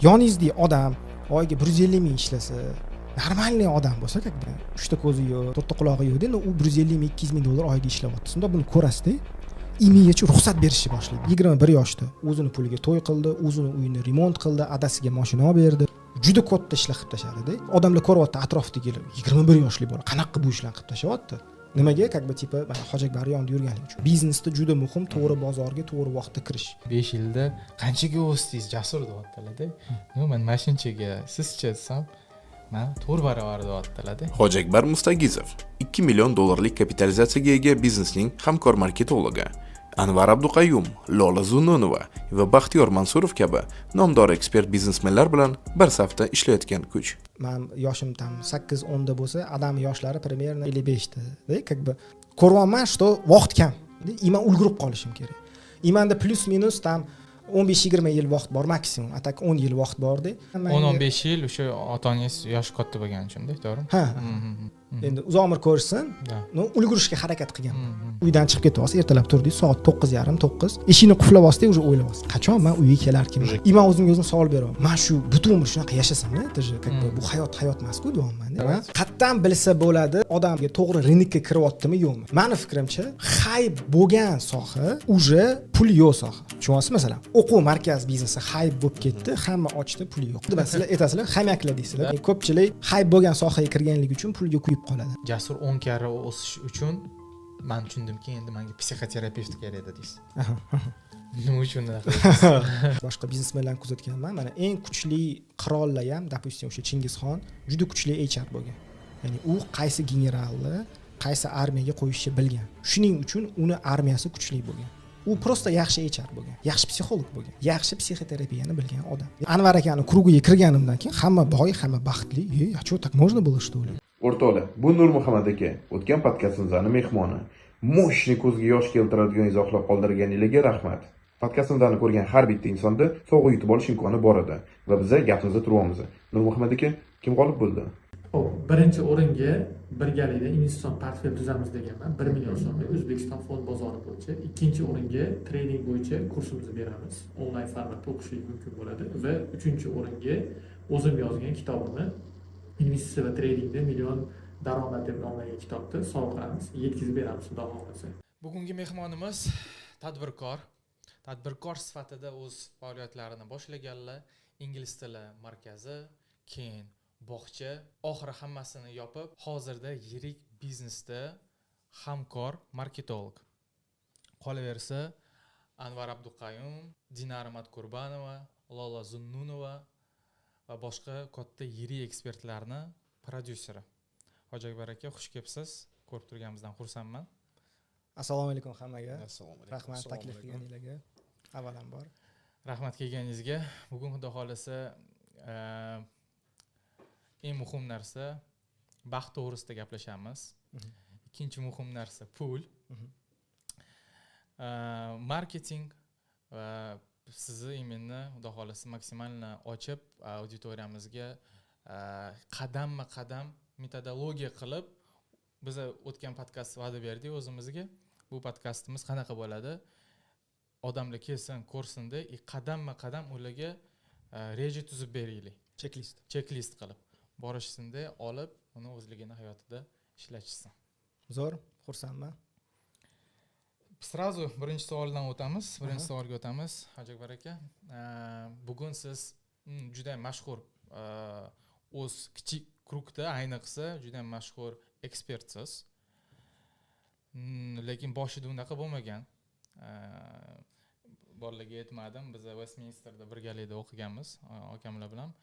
yoningizdagi odam oyiga 150 ming ishlasa, normalniy odam bo'lsa, как бы 3 ta ko'zi yo'q, 4 ta qulog'i yo'q, endi u 150 ming, 200 ming dollar oyiga ishlayapti. Shunda buni ko'rasiz-da, imigacha ruxsat berishni boshlaydi. 21 yoshda o'zini puliga to'y qildi, o'zini uyini remont qildi, adasiga mashina olib berdi. Juda katta ishlar qilib tashladi-da. Odamlar ko'ryapti atrofdagilar, 21 yoshli bola qanaqa bu ishlarni qilib tashyapti? Nimaga? Как бы tipa mana Hojakbar yonida yurganlik uchun. Biznesda juda muhim to'g'ri bozorga to'g'ri vaqtda kirish. 5 yilda qanchaga o'sdingiz, jasur deyaptilar-da. Men mashinchaga sizcha desam, men 4 barobar deyaptilar-da. Hojakbar Mustagizov 2 million dollarlik kapitalizatsiyaga ega biznesning hamkor marketologi. Anvar Abduqayyum, Lola Zunnunova va Baxtiyor Mansurov kabi nomdor ekspert biznesmenlar bilan bir safda ishlayotgan kuch. Men yoshim tam 8-10 da bo'lsa, adam yoshlari примерно 55 da, как бы ko'ryapman, что vaqt kam. Iman ulgurib qolishim kerak. Imanda plus minus tam 15-20 yil vaqt bor maksimum. Atak 10 yil vaqt bor-da. 10-15 yil o'sha otangiz yoshi katta bo'lgani uchun-da, to'g'rimi? Ha. Endi uzoq umr ko'rsin, ulgurishga harakat qilgan. Uydan chiqib ketyapsiz, ertalab turdingiz, soat 9:30, 9. Eshikni qulflab olsangiz, уже o'ylayapsiz. Qachon men uyga kelarkim? Iman o'zimga o'zim savol beraman. Men shu butun umr shunaqa yashasam-da, как бы bu hayot emas-ku deyapman-da. Qattan bilsa bo'ladi, odamga to'g'ri rinkka kiryaptimi, yo'qmi? Mening fikrimcha, hype bo'lgan soha уже pul yo'q soha. Tushunyapsizmi? Masalan, o'quv markaz biznesi hype bo'lib ketdi, hamma ochdi, puli yo'q. Sizlar aytasizlar, hamaklar deysizlar. Ko'pchilik hype bo'lgan sohaga kirganligi uchun pulga kuyib qoladi. Jasur 10 karra o'sish uchun men tushundimki, endi menga psixoterapevt kerak edi deysiz. Nima uchun? Boshqa biznesmenlarni kuzatganman. Mana eng kuchli qirollar ham, допустим, o'sha Chingizxon juda kuchli HR bo'lgan. Ya'ni u qaysi generalni, qaysi armiyaga qo'yishni bilgan. Shuning uchun uni armiyasi kuchli bo'lgan. U просто yaxshi HR bo'lgan, yaxshi psixolog bo'lgan, yaxshi psixoterapiyani bilgan odam. Anvar akani krugiga kirganimdan keyin hamma boy, hamma baxtli. А что так можно было, что ли? O'rtoqlar, bu Nurmuhammad aka o'tgan podkastimizning mehmoni. Moshni ko'zga yosh keltiradigan izohlar qoldirganingizga rahmat. Podkastimizni ko'rgan har bitta insonda sovg'a yutib olish imkoni bor edi va biz gapimizda turamiz. Nurmuhammad aka kim g'olib bo'ldi? Birinchi o'ringa birgalikda investitsion portfel tuzamiz deganman. 1 million so'mlik O'zbekiston fond bozori bo'yicha. Ikkinchi o'ringa trading bo'yicha kursimizni beramiz. Onlayn formatda o'qishingiz mumkin bo'ladi va uchinchi o'ringa o'zim yozgan kitobimni investitsiya va tradingda million daromad deb nomlangan kitobni sovg'amiz, yetkazib beramiz, xudo xohlasa. Bugungi mehmonimiz tadbirkor. Tadbirkor sifatida o'z faoliyatlarini boshlaganlar, ingliz tili markazi, keyin bog'cha, oxiri hammasini yopib, hozirda yirik biznesda hamkor marketolog. Qolaversa, Anvar Abduqayyum, Dinara Matqurbanova, Lola Zunnunova va boshqa katta yirik ekspertlarni prodyuseri. Hojakbar aka, xush kelibsiz. Ko'rib turganimizdan xursandman. Assalomu alaykum hammaga. Assalomu alaykum. Rahmat taklif qilganingizga. Avvalambor. Rahmat kelganingizga. Bugun xudo xolasa eng muhim narsa baxt to'g'risida gaplashamiz. Ikkinchi muhim narsa pul. Marketing va sizni imenni xudo xolasa maksimalni ochib auditoriyamizga qadamma-qadam metodologiya qilib biz o'tgan podkast va'da berdik o'zimizga. Bu podkastimiz qanaqa bo'ladi? Odamlar kelsin, ko'rsin-da, qadamma-qadam ularga reja tuzib beraylik. Checklist qilib borishsinda olib, uni o'zligini hayotida ishlatishsin. Zo'r, xursandman. Srazu birinchi savoldan o'tamiz. Birinchi savolga o'tamiz. Hojakbar aka, bugun siz juda mashhur o'z kichik krugda, ayniqsa juda mashhur ekspertsiz. Lekin boshida unaqa bo'lmagan. Borlarga aytmadim. Biz Westminsterda birgalikda o'qiganmiz akamlar bilan.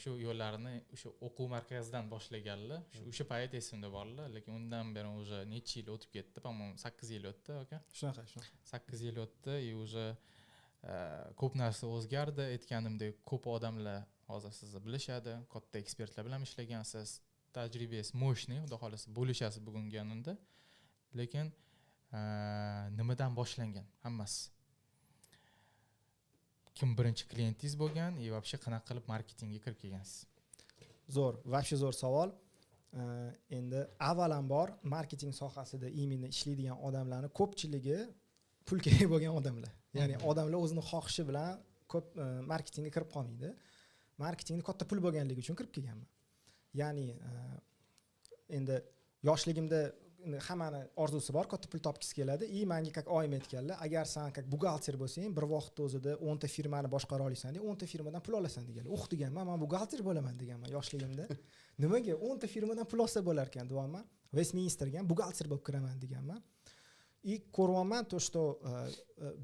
Shu yo'llarini o'sha o'quv markazidan boshlaganlar. O'sha payt esimda borlar, lekin undan beri уже necha yil o'tib ketdi. По-моему, 8 yil o'tdi, aka. Shunaqa. 8 yil o'tdi, уже ko'p narsa o'zgardi. Aytganimdek, ko'p odamlar hozir sizni bilishadi, katta ekspertlar bilan ishlagansiz. Tajribangiz mo'shni, xudo xolasa bo'lishasiz bugungi yanada. Lekin nimadan boshlangan hammasi? Kim birinchi klientingiz bo'lgan va вообще qanaqa qilib marketingga kirib kelgansiz? Zo'r, вообще zo'r savol. Endi avvalambor marketing sohasida imенно ishlaydigan odamlarning ko'pchiligi pul kerak bo'lgan odamlar. Ya'ni odamlar o'zini xohishi bilan ko'p marketingga kirib qolmaydi. Marketingda katta pul bo'lganligi uchun kirib kelganman. Ya'ni endi yoshligimda hammani orzusi bor, katta pul topgisi keladi. Menga как oyim aytganlar, agar sen как buxgalter bo'lsang, bir vaqtda o'zida 10 ta firmani boshqara olasan, 10 ta firmadan pul olasan deganlar. Deganman, men buxgalter bo'laman deganman yoshligimda. Nimaga 10 ta firmadan pul olsa bo'lar ekan, deyapman. Westminsterga buxgalter bo'lib kiraman deganman. Ko'ryapman, to что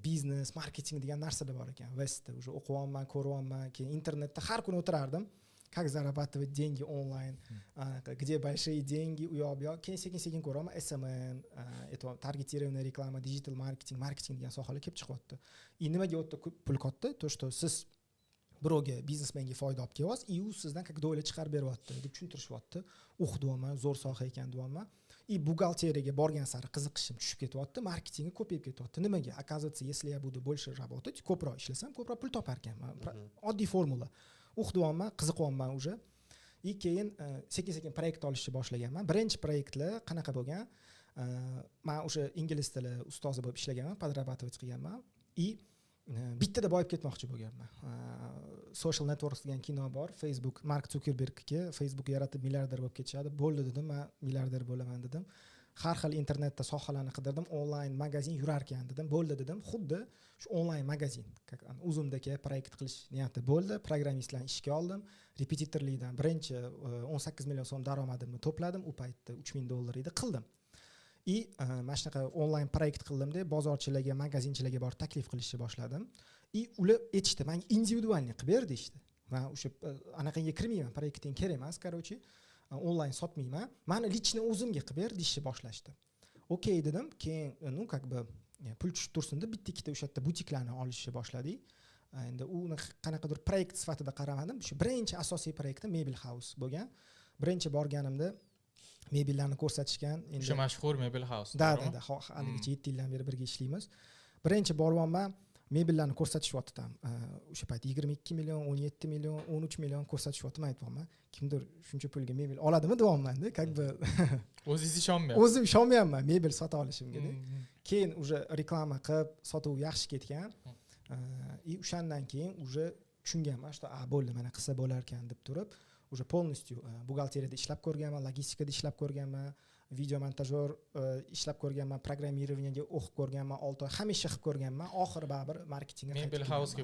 biznes, marketing degan narsalar bor ekan. Westda уже o'qiyapman, ko'ryapman, keyin internetda har kuni o'tirardim. Как зарабатывать деньги онлайн, где большие деньги, u yoq bu yoq. Keyin sekin ko'raman, SMM, targetированная reklama, digital marketing, marketing degan sohalar kelib chiqyapti. Nimaga o'tda pul katta? To что siz birovga, biznesmenga foyda olib kelyapsiz, u sizdan как doля chiqarib beryapti deb tushuntirishyapti. Deyapman, zo'r soha ekan deyapman. Buxgalteriyaga borgan sari qiziqishim tushib ketyapti, marketingga ko'payib ketyapti. Nimaga? Оказывается, если я буду больше работать, ko'proq ishlasam, ko'proq pul topar ekanman. Oddiy formula. Deyapman, qiziqyapman уже. Keyin sekin proyekt olishni boshlaganman. Birinchi proyektlar qanaqa bo'lgan? Men o'sha ingliz tili ustozi bo'lib ishlaganman, подрабатывать qilganman. Bittada boyib ketmoqchi bo'lganman. Social Networks degan kino bor, Facebook, Mark Zuckerbergga Facebook yaratib milliarder bo'lib ketishadi. Bo'ldi dedim, men milliarder bo'laman dedim. Har xil internetda sohalarni qidirdim, onlayn magazin yurar ekan dedim. Bo'ldi dedim. Xuddi shu onlayn magazin, Uzumdagi proyekt qilish niyati bo'ldi. Programmistlarni ishga oldim. Repetitorlikdan birinchi 18 million so'm daromadimni to'pladim. U paytda $3000 edi, qildim. Mana shunaqa onlayn proyekt qildim deb bozorchilarga, magazinchilarga borib taklif qilishni boshladim. Ular aytishdi, menga individualniy qilib ber deyishdi. Men o'sha anaqaga kirmayman, proyekting kerak emas, короче, onlayn sotmayman. Meni lichni o'zimga qilib ber deyishni boshlashdi. Okey dedim. Keyin как бы pul tushib tursin deb bitta-ikkita o'sha yerda butiklarni olishni boshladik. Endi uni qanaqadir proyekt sifatida qaramadim. Shu birinchi asosiy proyektim Mebel House bo'lgan. Birinchi borganimda mebellarni ko'rsatishgan. O'sha mashhur Mebel House. Da, haligacha 7 yildan beri birga ishlaymiz. Birinchi boryapman, mebellarni ko'rsatishyapti ham. O'sha payt 22 million, 17 million, 13 million ko'rsatishyapti. Men aytibman, kimdir shuncha pulga mebel oladimi deyapman-da, как бы o'zingiz ishonmayapsiz. O'zim ishonmayapman mebel sota olishimga. Keyin уже reklama qilib, sotuv yaxshi ketgan. O'shandan keyin уже tushunganman, что bo'ldi, mana qilsa bo'lar ekan deb turib, уже полностью buxgalteriyada ishlab ko'rganman, logistikada ishlab ko'rganman, video montajyor ishlab ko'rganman, programmirованиеga o'qib ko'rganman, 6 oy hamisha qilib ko'rganman. Oxiri baribir marketingga qaytib Mebel House'ga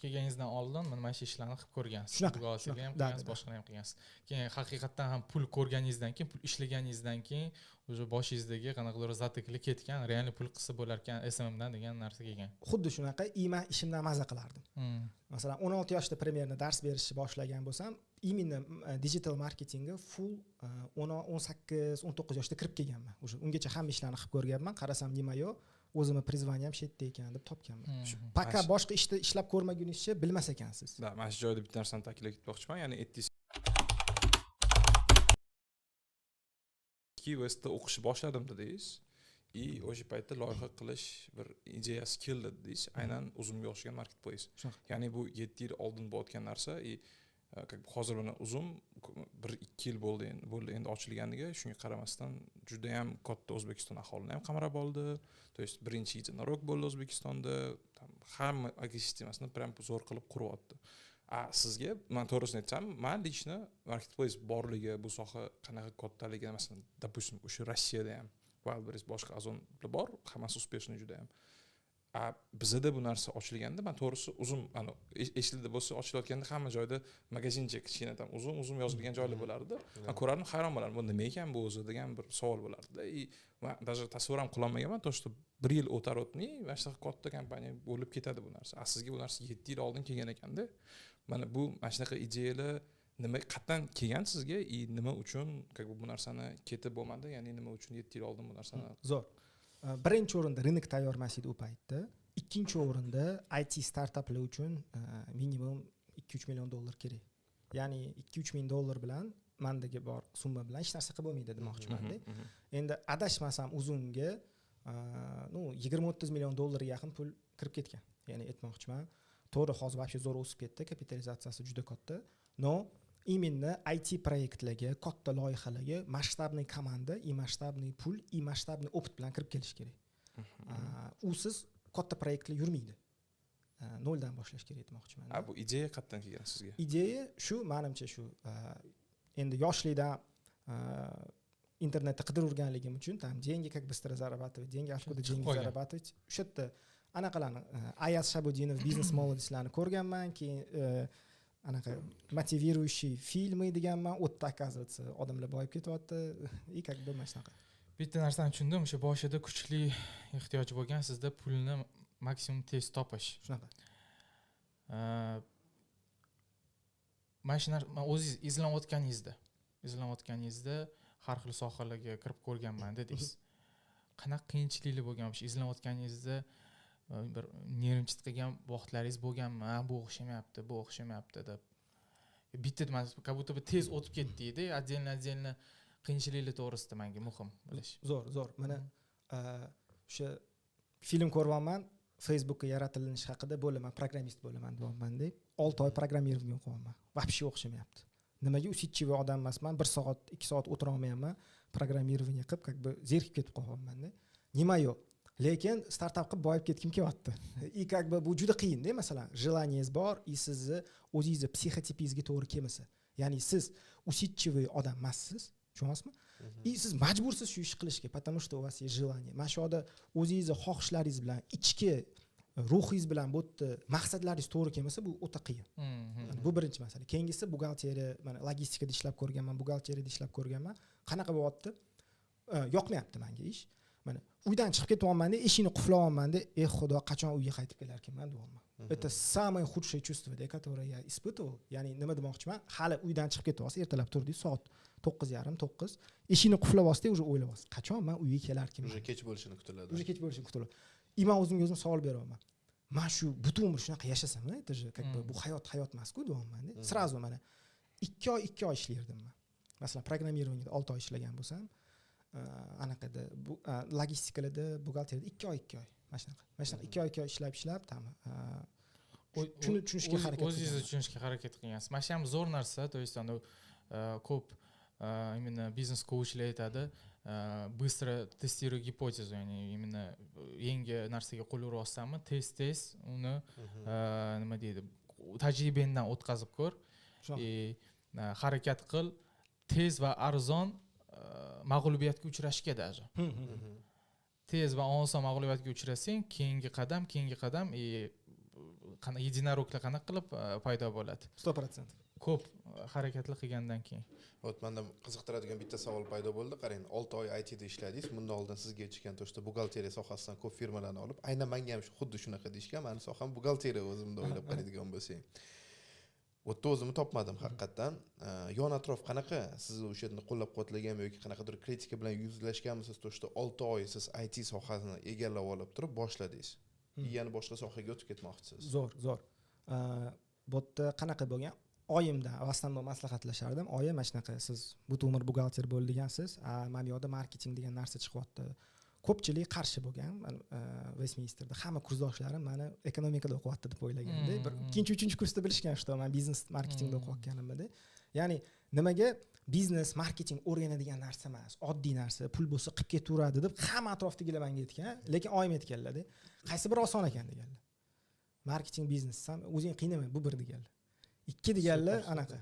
kelganingizdan oldin mana shu ishlarni qilib ko'rgansiz. Buxgalteriya ham qilgansiz, boshqani ham qilgansiz. Keyin haqiqatan ham pul ko'rganingizdan keyin, pul ishlaganingizdan keyin o'sha boshingizdagi qanaqadir zatikli ketgan, real pul qilsa bo'lar ekan SMMdan degan narsa kelgan. Xuddi shunaqa, men ishimdan maza qilardim. Masalan, 16 yoshda primerni dars berishni boshlagan bo'lsam, именно digital marketingga full 18-19 yoshda kirib kelganman. O'sha ungacha hamma ishlarni qilib ko'rganman. Qarasam nima yo'q, o'zimni prizvaniya ham shetda ekan deb topganman. Paka boshqa ishda ishlab ko'rmaguningizcha bilmas ekansiz. Da, mana shu joyda bitta narsani taklif etmoqchiman. Ya'ni Westda o'qishni boshladim dedingiz. O'sha paytda loyiha qilish bir ideyasi keldi dedingiz. Aynan Uzumga o'xshagan marketplace. Ya'ni bu 7 yil oldin bo'layotgan narsa. Hozir buni Uzum 1-2 yil bo'ldi endi ochilganiga, shunga qaramasdan juda ham katta O'zbekiston aholini ham qamrab oldi. То есть birinchi единорог bo'ldi O'zbekistonda. Hamma ekosistemasini prям zo'r qilib quryapti. Sizga men to'g'risini aytsam, men lichni marketplace borligi, bu soha qanaqa kattaligi, masalan, допустим, o'sha Rossiyada ham Wildberries boshqa Ozonlar bor, hammasi успешный juda ham. Bizda bu narsa ochilganda, men to'g'risi Uzum, eslida bo'lsa, ochilayotganda hamma joyda magazincha kichkina tam Uzum yozilgan joylar bo'lardi. Men ko'rardim, hayron bo'lardim, bu nima ekan bu o'zi degan bir savol bo'lardi-da. Men даже tasavvur ham qila olmaganman, to что 1 yil o'tar o'tmay, mana shu katta kompaniya bo'lib ketadi bu narsa. Sizga bu narsa 7 yil oldin kelgan ekanda, mana bu mana shunaqa ideyalar nima qatdan kelgan sizga, nima uchun bu narsani ketib bo'lmadi, ya'ni nima uchun 7 yil oldin bu narsani zo'r. Birinchi o'rinda rынок tayyor emas edi u paytda. Ikkinchi o'rinda IT startaplar uchun minimum $2-3 million kerak. Ya'ni $2-3 ming bilan mendagi bor summa bilan hech narsa qilib bo'lmaydi demoqchiman-da. Endi adashmasam Uzumga $20-30 million yaqin pul kirib ketgan. Ya'ni aytmoqchiman, to'g'ri hozir вообще zo'r o'sib ketdi, kapitalizatsiyasi juda katta. No, именно IT proyektlarga, katta loyihalarga masshtabniy komanda, masshtabniy pul, masshtabniy opit bilan kirib kelish kerak. Usiz katta proyektlar yurmaydi. noldan boshlash kerak etmoqchiman. Bu ideya qayerdan kelgan sizga? Ideya shu, menimcha shu endi yoshlikdan internetda qidirganligim uchun там деньги как быстро зарабатывать, деньги откуда деньги зарабатывать. O'sha yerda anaqalarni Ayaz Shabudinov biznes молодецlarni ko'rganman, keyin anaqa motiviрующий filmi deganman, o'tda оказывается odamlar boyib ketyapti. И как бы mana shunaqa. Bitta narsani tushundim, o'sha boshida kuchli ehtiyoj bo'lgan sizda pulni maksimum tez topish. Shunaqa. Mana shu narsa o'zingiz izlanayotganingizda har xil sohalarga kirib ko'rganman dedingiz. Qanaqa qiyinchiliklar bo'lgan o'sha izlanayotganingizda bir nervnичать qilgan vaqtlaringiz bo'lganmi? Bu o'xshamayapti deb. Bitta как будто tez o'tib ketdi-da, отдельно qiyinchiliklar to'g'risida menga muhim bilish. Zo'r. Mana o'sha film ko'ryapman, Facebookga yaratilinish haqida bo'laman, programmist bo'laman deyapman deb 6 oy programmirованиеga qo'yaman. Вообще o'xshamayapti. Nimaga usitchivoy odam emasman, 1 soat, 2 soat o'tira olmayapman, programmirование qilib, как бы zerikib ketib qolyapman-da. Nima yo'q. Lekin startap qilib boyib ketkim kelyapti. И как бы bu juda qiyin-da, masalan, желаниеңiz bor, и sizni o'zingizni psixotipingizga to'g'ri kelmasa. Ya'ni siz usitchivoy odam emassiz, tushunasizmi? И siz majbursiz shu ish qilishga, потому что у вас есть желание. Mana shu yerda o'zingizni xohishlaringiz bilan, ichki ruhingiz bilan bu yerda maqsadlaringiz to'g'ri kelmasa, bu o'ta qiyin. Bu birinchi masala. Keyingisi buxgalteriya, mana logistikada ishlab ko'rganman, buxgalteriyada ishlab ko'rganman. Qanaqa bo'lyapti? Yoqmayapti menga ish. Mana uydan chiqib ketyapman-da, eshikni quflayapman-da, xudo, qachon uyga qaytib kelarkanman deyapman. Это самое худшее чувство, которое я испытывал. Ya'ni nima demoqchiman? Hali uydan chiqib ketyapsiz, ertalab turdingiz, soat 9:30-9. Eshikni quflab olsangiz, уже o'ylayapsiz, qachon men uyga kelarkanman. Уже kech bo'lishini kutiladi. Уже kech bo'lishini kutiladi. Men o'zimga o'zim savol beraman. Men shu butun umr shunaqa yashasam, это же как бы bu hayot emas-ku deyapman-da. Сразу mana 2 oy ishlardim men. Masalan, programmirованиеda 6 oy ishlagan bo'lsam, anaqada bu logistikalarda, buxgalteriyada 2 oy. Mana shunaqa 2 oy ishlab tam tushunishga harakat o'zingizni tushunishga harakat qilgansiz. Mana shu ham zo'r narsa, то есть ko'p именно biznes coachlar aytadi, быстро тестируй гипотезу, ya'ni именно yangi narsaga qo'l urayotsanmi, tez uni nima deydi, tajribadan o'tkazib ko'r, harakat qil, tez va arzon mag'lubiyatga uchrashga даже. Tez va oson mag'lubiyatga uchrasang, keyingi qadam единорогlar qanaqa qilib paydo bo'ladi? 100%. Ko'p harakatlar qilgandan keyin. Menda qiziqtiradigan bitta savol paydo bo'ldi. Qarang, 6 oy IT da ishladingiz. Bundan oldin sizga aytgan to'shda buxgalteriya sohasidan ko'p firmalarni olib, aynan menga ham xuddi shunaqa deyishgan. Meni soham buxgalteriya o'zimda o'ylab qaraydigan bo'lsang. O'tda o'zimni topmadim haqiqatan. Yon atrof qanaqa? Siz o'sha yerda qo'llab-quvvatlaganmi yoki qanaqadir kritika bilan yuzlashganmisiz? To'shda 6 oy siz IT sohasini egallab olib turib boshladingiz. Yana boshqa sohaga o'tib ketmoqchisiz. Zo'r. Bu yerda qanaqa bo'lgan? Oyimdan vastamda maslahatlashardim. Oyim mana shunaqa, siz butun umr buxgalter bo'lgansiz, mana yoqda marketing degan narsa chiqyapti. Ko'pchilik qarshi bo'lgan. Westminsterda hamma kursdoshlarim meni ekonomikada o'qiyapti deb o'ylaganda, bir 2-3 kursda bilishgan, что men biznes marketingda o'qiyotganimda. Ya'ni nimaga biznes marketing o'rganadigan narsa emas, oddiy narsa, pul bo'lsa qilib ketaveradi deb hamma atrofdagilar menga aytgan, lekin oyim aytganlar-da, qaysi biri oson ekan deganlar. Marketing biznes ham o'zing qiynama, bu bir deganlar. 2 deganlar anaqa.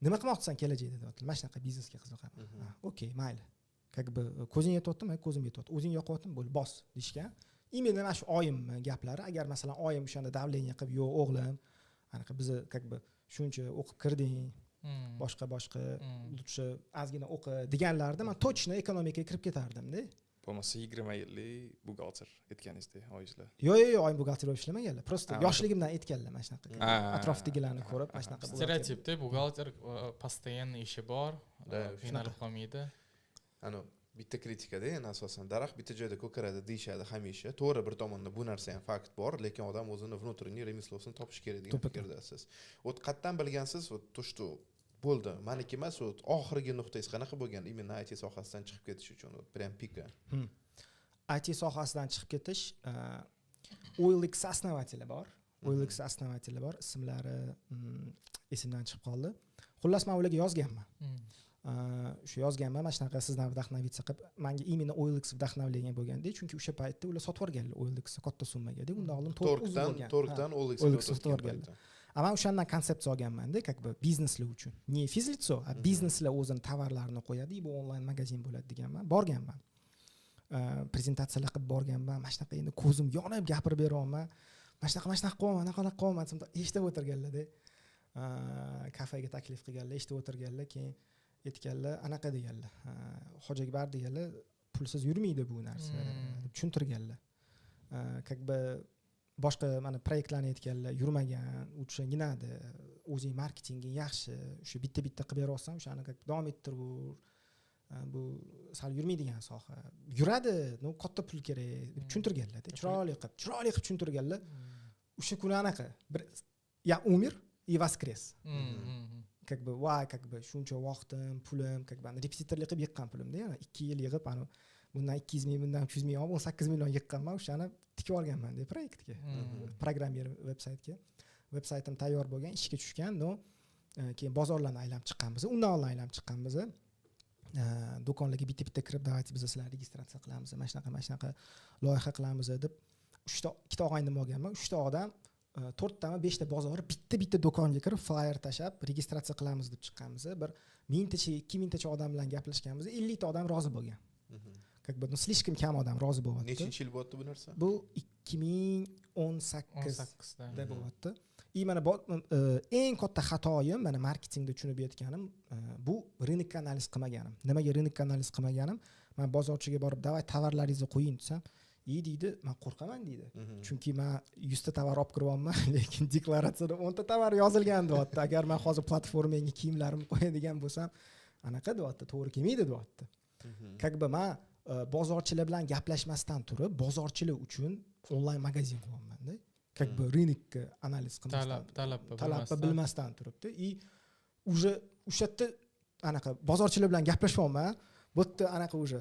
Nima qilmoqchisan kelajakda deyapti. Mana shunaqa biznesga qiziqaman. Okey, mayli. Как бы ko'zing yetyaptimi? Ko'zim yetyapti. O'zing yoqyaptimi? Bo'l, bos deyishgan. Именно mana shu oyim gaplari, agar masalan oyim o'shanda davleniya qilib, "Yo'q, o'g'lim, anaqa biz как бы shuncha o'qib kirding, boshqa lutcha ozgina o'qi" deganlarda men точно ekonomikaga kirib ketardim-da. Bo'lmasa 20 yillik buxgalter aytganingizdek oyingizlar. Yo'q, oyim buxgalter bo'lib ishlamaganlar. Просто yoshligimdan aytganlar mana shunaqa. Atrofdagilarni ko'rib, mana shunaqa. Stereotipda buxgalter постоянно ishi bor, qiynalib qolmaydi. Ano bitta kritikada, yana asosan daraxt bitta joyda ko'karadi deyshadi hamisha. To'g'ri, bir tomonda bu narsa ham fakt bor, lekin odam o'zini внутренний remeslosini topish kerak degan fikrdasiz. O't qayerdan bilgansiz? To что bo'ldi. Meniki emas, oxirgi nuqtangiz qanaqa bo'lgan? Именно IT sohasidan chiqib ketish uchun, prям pika. IT sohasidan chiqib ketish, OLX основатели bor. OLX основатели bor, ismlari esimdan chiqib qoldi. Xullas men ularga yozganman. shu yozganman mana shunaqa sizdan vdохновиться qilib menga именно OLX vdохновление bo'lganda, chunki o'sha paytda ular sotib yuborganlar OLX katta summaga-da. Undan oldin Torkdan OLX sotib yuborganlar. Men o'shandan konsepsiya olganman-da, как бы bizneslar uchun. Не fizlico, a bizneslar o'zini tovarlarini qo'yadi, bu onlayn magazin bo'ladi deganman. Borganman. Prezentatsiyalar qilib borganman. Mana shunaqa endi ko'zim yonib gapirib beryapman. Mana shunaqa qilaman, anaqa qilaman, eshitib o'tirganlar-da. Kafega taklif qilganlar, eshitib o'tirganlar, keyin aytganlar, anaqa deganlar. Hoji Akbar deganlar, pulsiz yurmaydi bu narsa deb tushuntirganlar. Как бы boshqa mana proyektlarni aytganlar, yurmagan, uchinginadi, o'zing marketinging yaxshi, o'sha bitta qilib beryapsan, o'shani davom ettiraver. Bu sal yurmaydigan soha. Yuradi, katta pul kerak deb tushuntirganlar-da. Chiroyli qilib tushuntirganlar. O'sha kuni anaqa bir ya umir и воскрес. Как бы shuncha vaqtim, pulim, repetitorlik qilib yiqqan pulimda, yana 2 yil yig'ib, bundan 200 ming, bundan 300 ming olib 18 million yiqqanman, o'shani tikib olganman-da proyektga. Programmer veb-saytga. Veb-saytim tayyor bo'lgan, ishga tushgan, keyin bozorlarni aylanib chiqqanmiz. Undan oldin aylanib chiqqanmiz. Do'konlarga bitta kirib, davaychi biz sizlarni registratsiya qilamiz, mana shunaqa loyiha qilamiz deb 2 ta og'aynim olganman. 3 ta odam 4 tami 5 ta bozori bitta do'konga kirib flyer tashab registratsiya qilamiz deb chiqqanmiz. Bir 1000 tacha 2000 tacha odam bilan gaplashganmiz. 50 ta odam rozi bo'lgan. Как бы слишком kam odam rozi bo'lyapti. Nechinchi yil bo'lyapti bu narsa? Bu 2018 da bo'lyapti. Mana eng katta xatoyim mana marketingda tushunib yetganim, bu rынок analiz qilmaganim. Nimaga rынок analiz qilmaganim? Men bozorchiga borib, "Davay tovarlaringizni qo'ying" desam, deydi, "Men qo'rqaman" deydi. Chunki men 100 ta tovar olib kiryapman, lekin deklaratsiyada 10 ta tovar yozilgan deyapti. Agar men hozir platformaga kiyimlarimni qo'yadigan bo'lsam, anaqa deyapti, to'g'ri kelmaydi deyapti. Как бы men bozorchilar bilan gaplashmasdan turib, bozorchilar uchun onlayn magazin qilyapman-da. Как бы рынокka analiz qilmasdan, talabni bilmasdan turibdi. И уже o'sha yerda anaqa bozorchilar bilan gaplashyapman. Bu yerda anaqa уже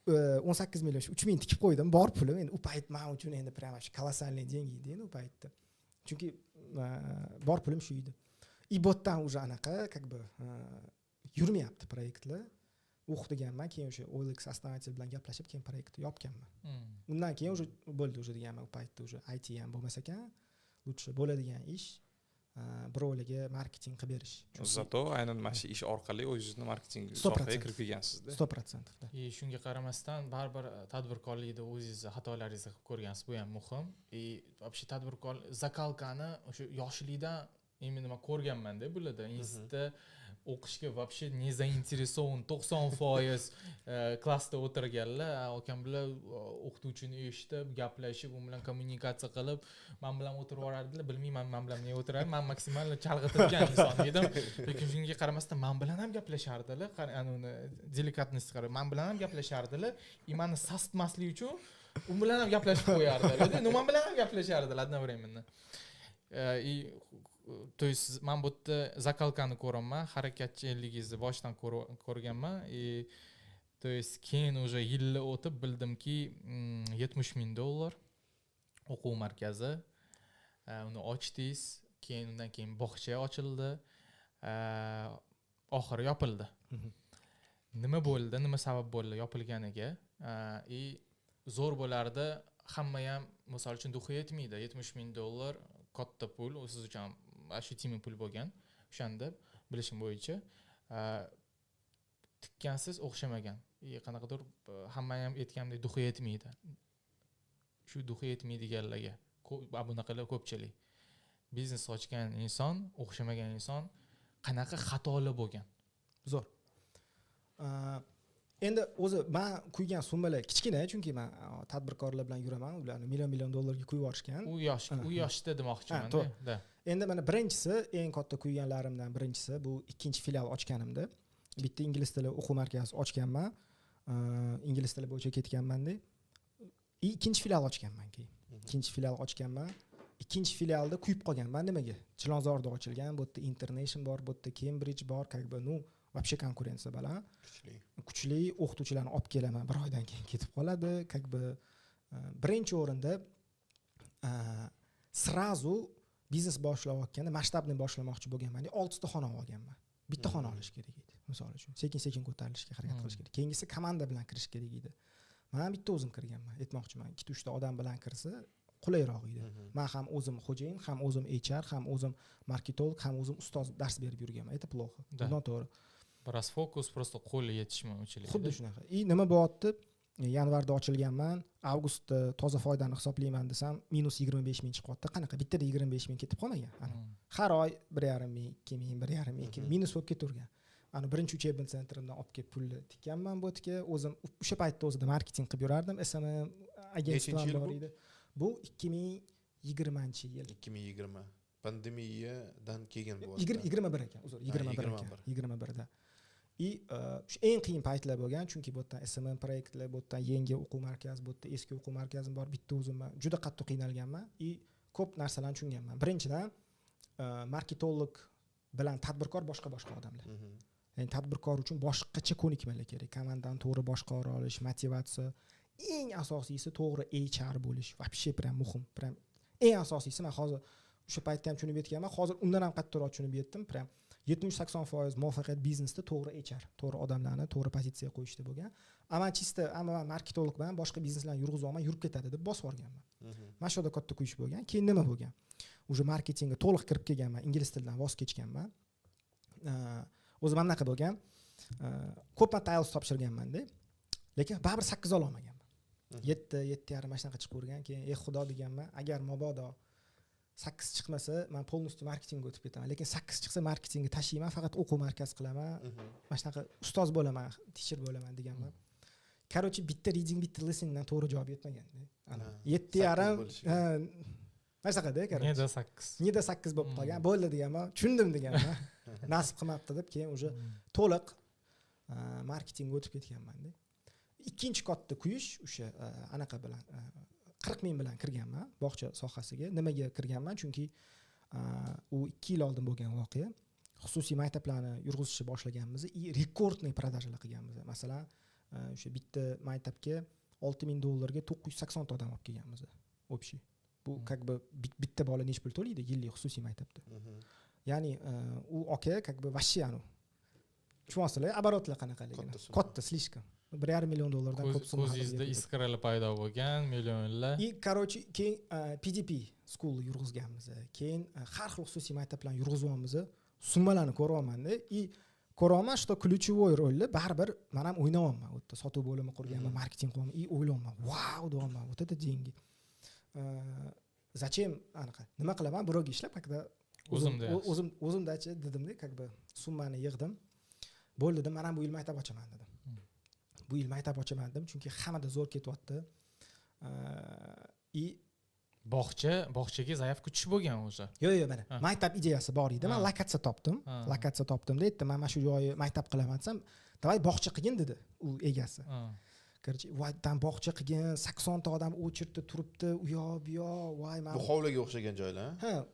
18 million 3000 tikib qo'ydim, bor pulim. Endi u payt men uchun endi prямо колоссальный деньги edi endi u paytda. Chunki bor pulim shu edi. И bu yerdan уже anaqa как бы yurmayapti proyektlar. O'qiganman, keyin o'sha OLX основатель bilan gaplashib, keyin proyektni yopganman. Undan keyin o'sha bo'ldi o'sha deganman, u paytda o'sha IT ham bo'lmasa ekan, lutcha bo'ladigan ish birovlarga marketing qilib berish. Zato aynan mana shu ish orqali o'zingizni marketing sohaga kirib kelgansizda. 100%. Shunga qaramasdan baribir tadbirkorlikda o'zingizni xatolaringizni qilib ko'rgansiz, bu ham muhim. Вообще tadbirkor zakalkani o'sha yoshlikdan именно ko'rganman-da bularda. Institutda o'qishga вообще не заинтересован 90% klassda o'tirganlar, akam bilan o'qituvchini eshitib, gaplashib, u bilan kommunikatsiya qilib, men bilan o'tirib yuborardilar, bilmayman men bilan nega o'tiradi, men maksimal chalg'itgan inson edim. Lekin shunga qaramasdan men bilan ham gaplashardilar, uni delikatность qarab, men bilan ham gaplashardilar, meni sastmaslik uchun u bilan ham gaplashib qo'yardilar. Men bilan ham gaplashardilar одновременно. То есть men bu yerda zakalkani ko'raman, harakatchanligingizni boshdan ko'rganman. То есть keyin уже yillar o'tib bildimki, $70 ming o'quv markazi, uni ochdingiz, keyin undan keyin bog'cha ochildi, oxiri yopildi. Nima bo'ldi, nima sabab bo'ldi yopilganiga? Zo'r bo'lardi, hamma ham misol uchun duxi yetmaydi. $70 ming katta pul, siz uchun shu timi pul bo'lgan. O'shanda bilishim bo'yicha tikkansiz o'xshamagan. Qanaqadir hamma ham aytgandek duxi yetmaydi. Shu duxi yetmaydiganlarga bunaqalar ko'pchilik. Biznes ochgan inson, o'xshamagan inson qanaqa xatolar bo'lgan? Zo'r. Endi o'zi men quygan summalar kichkina, chunki men tadbirkorlar bilan yuraman, ularni million dollarga quyib yuborishgan. U yoshda demoqchiman. Endi mana birinchisi, eng katta quyganlarimdan birinchisi bu ikkinchi filial ochganimda. Bitta ingliz tili o'quv markazi ochganman. Ingliz tili bo'yicha ketganman-da. Ikkinchi filial ochganman keyin. Ikkinchi filialda kuyib qolganman. Nimaga? Chilonzorda ochilgan, bu yerda International bor, bu yerda Cambridge bor, как бы, вообще konkurensiya baland. Kuchli o'qituvchilarni olib kelaman, bir oydan keyin ketib qoladi. Как бы birinchi o'rinda sразу biznes boshlayotganda, masshtabni boshlamoqchi bo'lganman. 6 ta xona olganman. Bitta xona olish kerak edi. misol uchun sekin ko'tarilishga harakat qilish kerak. Keyingisi komanda bilan kirish kerak edi. Men bitta o'zim kirganman, aytmoqchiman. 2-3 ta odam bilan kirsa qulayroq edi. Men ham o'zim xo'jayin, ham o'zim HR, ham o'zim marketolog, ham o'zim ustoz dars berib yurganman. Это плохо. Noto'g'ri. Biroz fokus просто qo'lga yetishmovchilik. Xuddi shunaqa. Nima bo'lyapti? Yanvarda ochilganman, avgustda toza foydani hisoblayman desam, -25 ming chiqyapti. Qanaqa? Bittada 25 ming ketib qolmagan. Har oy 1,5 ming, 2 ming, 1,5 ming, 2 ming minus bo'lib ketavergan. Birinchi uchebin sentrimdan olib kelib pulni tikkanman bu yerga. O'zim o'sha paytda o'zida marketing qilib yurardim. SMM agentstvam bor edi. Bu 2020-yil. 2020. Pandemiyadan keyin bo'ldi. 21 ekan, uzr, 21 ekan. 21da. Shu eng qiyin paytlar bo'lgan, chunki bu yerdan SMM proyektlar, bu yerdan yangi o'quv markazi, bu yerda eski o'quv markazim bor, bitta o'zimman juda qattiq qiynalganman. Ko'p narsalarni tushunganman. Birinchidan marketolog bilan tadbirkor boshqa odamlar. Ya'ni tadbirkor uchun boshqacha ko'nikmalar kerak. Komandani to'g'ri boshqara olish, motivatsiya, eng asosiysi to'g'ri HR bo'lish. Вообще прям muhim. Прям eng asosiysi. Men hozir o'sha paytda ham tushunib yetganman. Hozir undan ham qattiqroq tushunib yetdim. Prям 70-80% muvaffaqiyat biznesda to'g'ri HR, to'g'ri odamlarni to'g'ri pozitsiyaga qo'yishda bo'lgan. Men marketolog bilan boshqa bizneslarni yurg'izolmay yurib ketadi deb bosib yuborganman. Mana shu yerda katta kuyish bo'lgan. Keyin nima bo'lgan? O'sha marketingga to'liq kirib kelganman, ingliz tilidan voz kechganman. O'zim ham naqa bo'lgan. Ko'p marta IELTS topshirganman-da. Lekin baribir 8 ola olmaganman. 7.5 mana shunaqa chiqib o'rgan. Keyin xudo deganman, agar mabodo 8 chiqmasa, men polностью marketingga o'tib ketaman. Lekin 8 chiqsa marketingga tashlayman, faqat o'quv markazi qilaman. Mana shunaqa ustoz bo'laman, teacher bo'laman deganman. Короче, bitta reading, bitta listeningdan to'g'ri javob yetmaganda. 7.5 mana shunaqada, короче. 7.8 bo'lib qolgan. Bo'ldi deganman, tushundim deganman. Nasib qilmabdi deb keyin o'sha to'liq marketingga o'tib ketganman-da. Ikkinchi katta kuyish o'sha anaqa bilan 40 ming bilan kirganman bog'cha sohasiga. Nimaga kirganman? Chunki u 2 yil oldin bo'lgan voqea. Xususiy maktablarni yurg'izishni boshlaganmiz, rekordniy prodajalar qilganmiz. Masalan, o'sha bitta maktabga $6,000 980 ta odam olib kelganmiz. Общий. Bu как бы bitta bola nech pul to'laydi yillik xususiy maktabda. Ya'ni u aka как бы вообще anu tushunasizlar, оборотlar qanaqaligini. Katta, слишком. $1,5 million ko'p summa. Ko'zingizda iskaralar paydo bo'lgan, millionlar. Короче, keyin PDP school yurg'izganmiz. Keyin har xil xususiy maktablarni yurg'izyapmiz. Summalarni ko'ryapman-da. Ko'raman, что ключевой rolni baribir men ham o'ynayapman. U yerda sotuv bo'limi qurganman, marketing qilyapman. O'ylayapman, wow deyapman. Вот это деньги. Zачем anaqa? Nima qilaman? Birovga ishlab, haqida o'zimdachi dedimda, как бы summani yig'dim. Bo'ldi dedim, men ham bu yil maktab ochaman dedim. Bu yil maktab ochaman dedim, chunki hammada zo'r ketyapti. Bog'chaga zaявка tushib bo'lgan o'zi. Yo'q, mana maktab ideyasi bor edi. Men lokatsiya topdim da, aytdim, men mana shu joyi maktab qilaman desam, "Davay bog'cha qilgin" dedi u egasi. Короче, vaydan bog'cha qilgan, 80 ta odam o'chirdi, turibdi, u yoq, bu yoq, voy men. Bu hovliga o'xshagan joylar,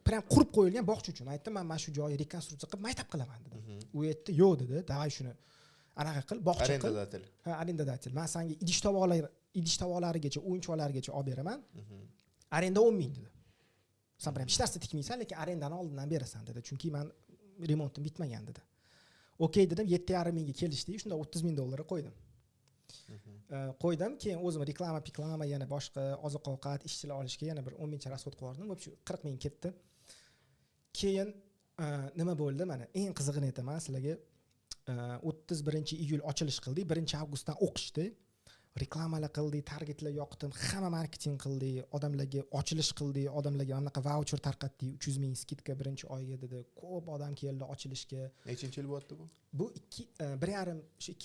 prям qurib qo'yilgan bog'cha uchun. Aytdim, men mana shu joyni rekonstruksiya qilib maktab qilaman dedim. U aytdi, "Yo'q" dedi, "Davay shuni anaqa qil, bog'cha qil." Arendadatel. Men senga idish tovoqlarigacha, o'yinchoqlargacha olib beraman. Arenda 10 ming dedi. Sen ham hech narsa tikmaysan, lekin arendani oldindan berasan dedi. Chunki men remontim bitmagan dedi. Okey dedim, 7,5 mingga kelishdi. Shunda $30,000 qo'ydim. Keyin o'zim reklama, yana boshqa oziq-ovqat, ishchilar olishga yana bir 10 mingcha rasxod qo'yardim. Bo'pchi 40 ming ketdi. Keyin nima bo'ldi? Mana eng qizig'ini aytaman sizlarga. 31-iyul ochilish qildik, 1-avgustdan o'qishdi. Reklamalar qildik, targetlar yoqdim, hamma marketing qildik, odamlarga ochilish qildik, odamlarga anaqa voucher tarqatdik, 300 ming skidka 1-oyga dedi. Ko'p odam keldi ochilishga. Nechinchi yil bo'lyapti bu? Bu 2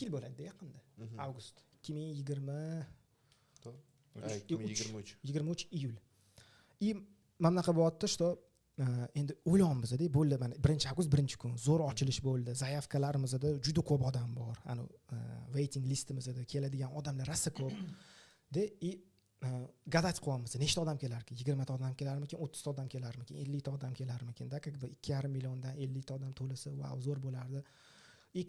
yil bo'ladi yaqinda. Avgust 2023 iyul. Mana bunaqa bo'lyapti, что endi o'ylayapmiz-da, bo'ldi mana 1-avgust 1-kun zo'r ochilish bo'ldi. Zaявкalarimizda juda ko'p odam bor. Waiting listimizda keladigan odamlar rosa ko'p. Gadать qilyapmiz. Nechta odam kelarki? 20 ta odam kelarmikin, 30 ta odam kelarmikin, 50 ta odam kelarmikin da, как бы 2,5 milliondan 50 ta odam to'lasa, wow, zo'r bo'lardi.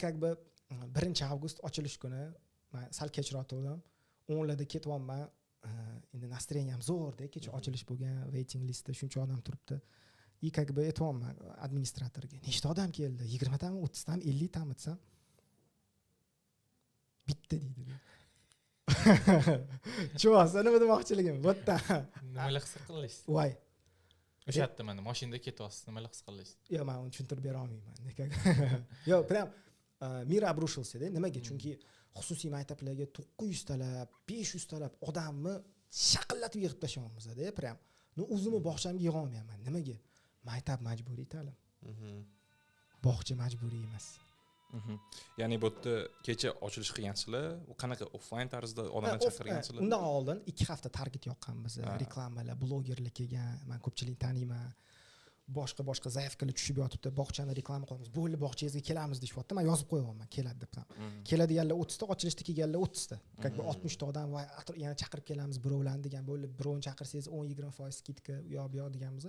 Как бы 1-avgust ochilish kuni men sal kechroq turdim. 10larda ketyapman. Endi настроением zo'rda, kecha ochilish bo'lgan, waiting listda shuncha odam turibdi. Как бы aytayapman administratorga, nechta odam keldi? 20 tami, 30 tami, 50 tami desam, bitta deydi. Chuvasa nima demoqchiligim? Bu yerda. Nimalar his qilasiz? Voy. O'sha yerda mana mashinada ketyapsiz, nimalar his qilasiz? Yo, men uni tushuntirib bera olmayman. Yo, prям мир обрушился-da. Nimaga? Chunki xususiy maktablarga 900 talab, 500 talab odamni shaqillatib yig'ib tashyapmiz-da, prям. O'zimni bog'chamga yig'a olmayman. Nimaga? Maktab majburiy ta'lim. Bog'cha majburiy emas. Ya'ni bu yerda kecha ochilish qilgansizlar, u qanaqa offline tarzda odamlar chaqirgansizlar? Undan oldin 2 hafta target yoqqanmiz. Reklamalar, blogerlar kelgan, men ko'pchilikni taniyman. Boshqa zaifkalar tushib yotibdi, bog'chani reklama qilamiz. Bo'ldi, bog'changizga kelamiz deyapti. Men yozib qo'yapman, keladi deb. Keladiganlar 30 ta, ochilishda kelganlar 30 ta. Как бы 60 ta odam va yana chaqirib kelamiz birovlarni degan bo'ldi. Birovni chaqirsangiz 10-20% skidka u yoq bu yoq deganmiz.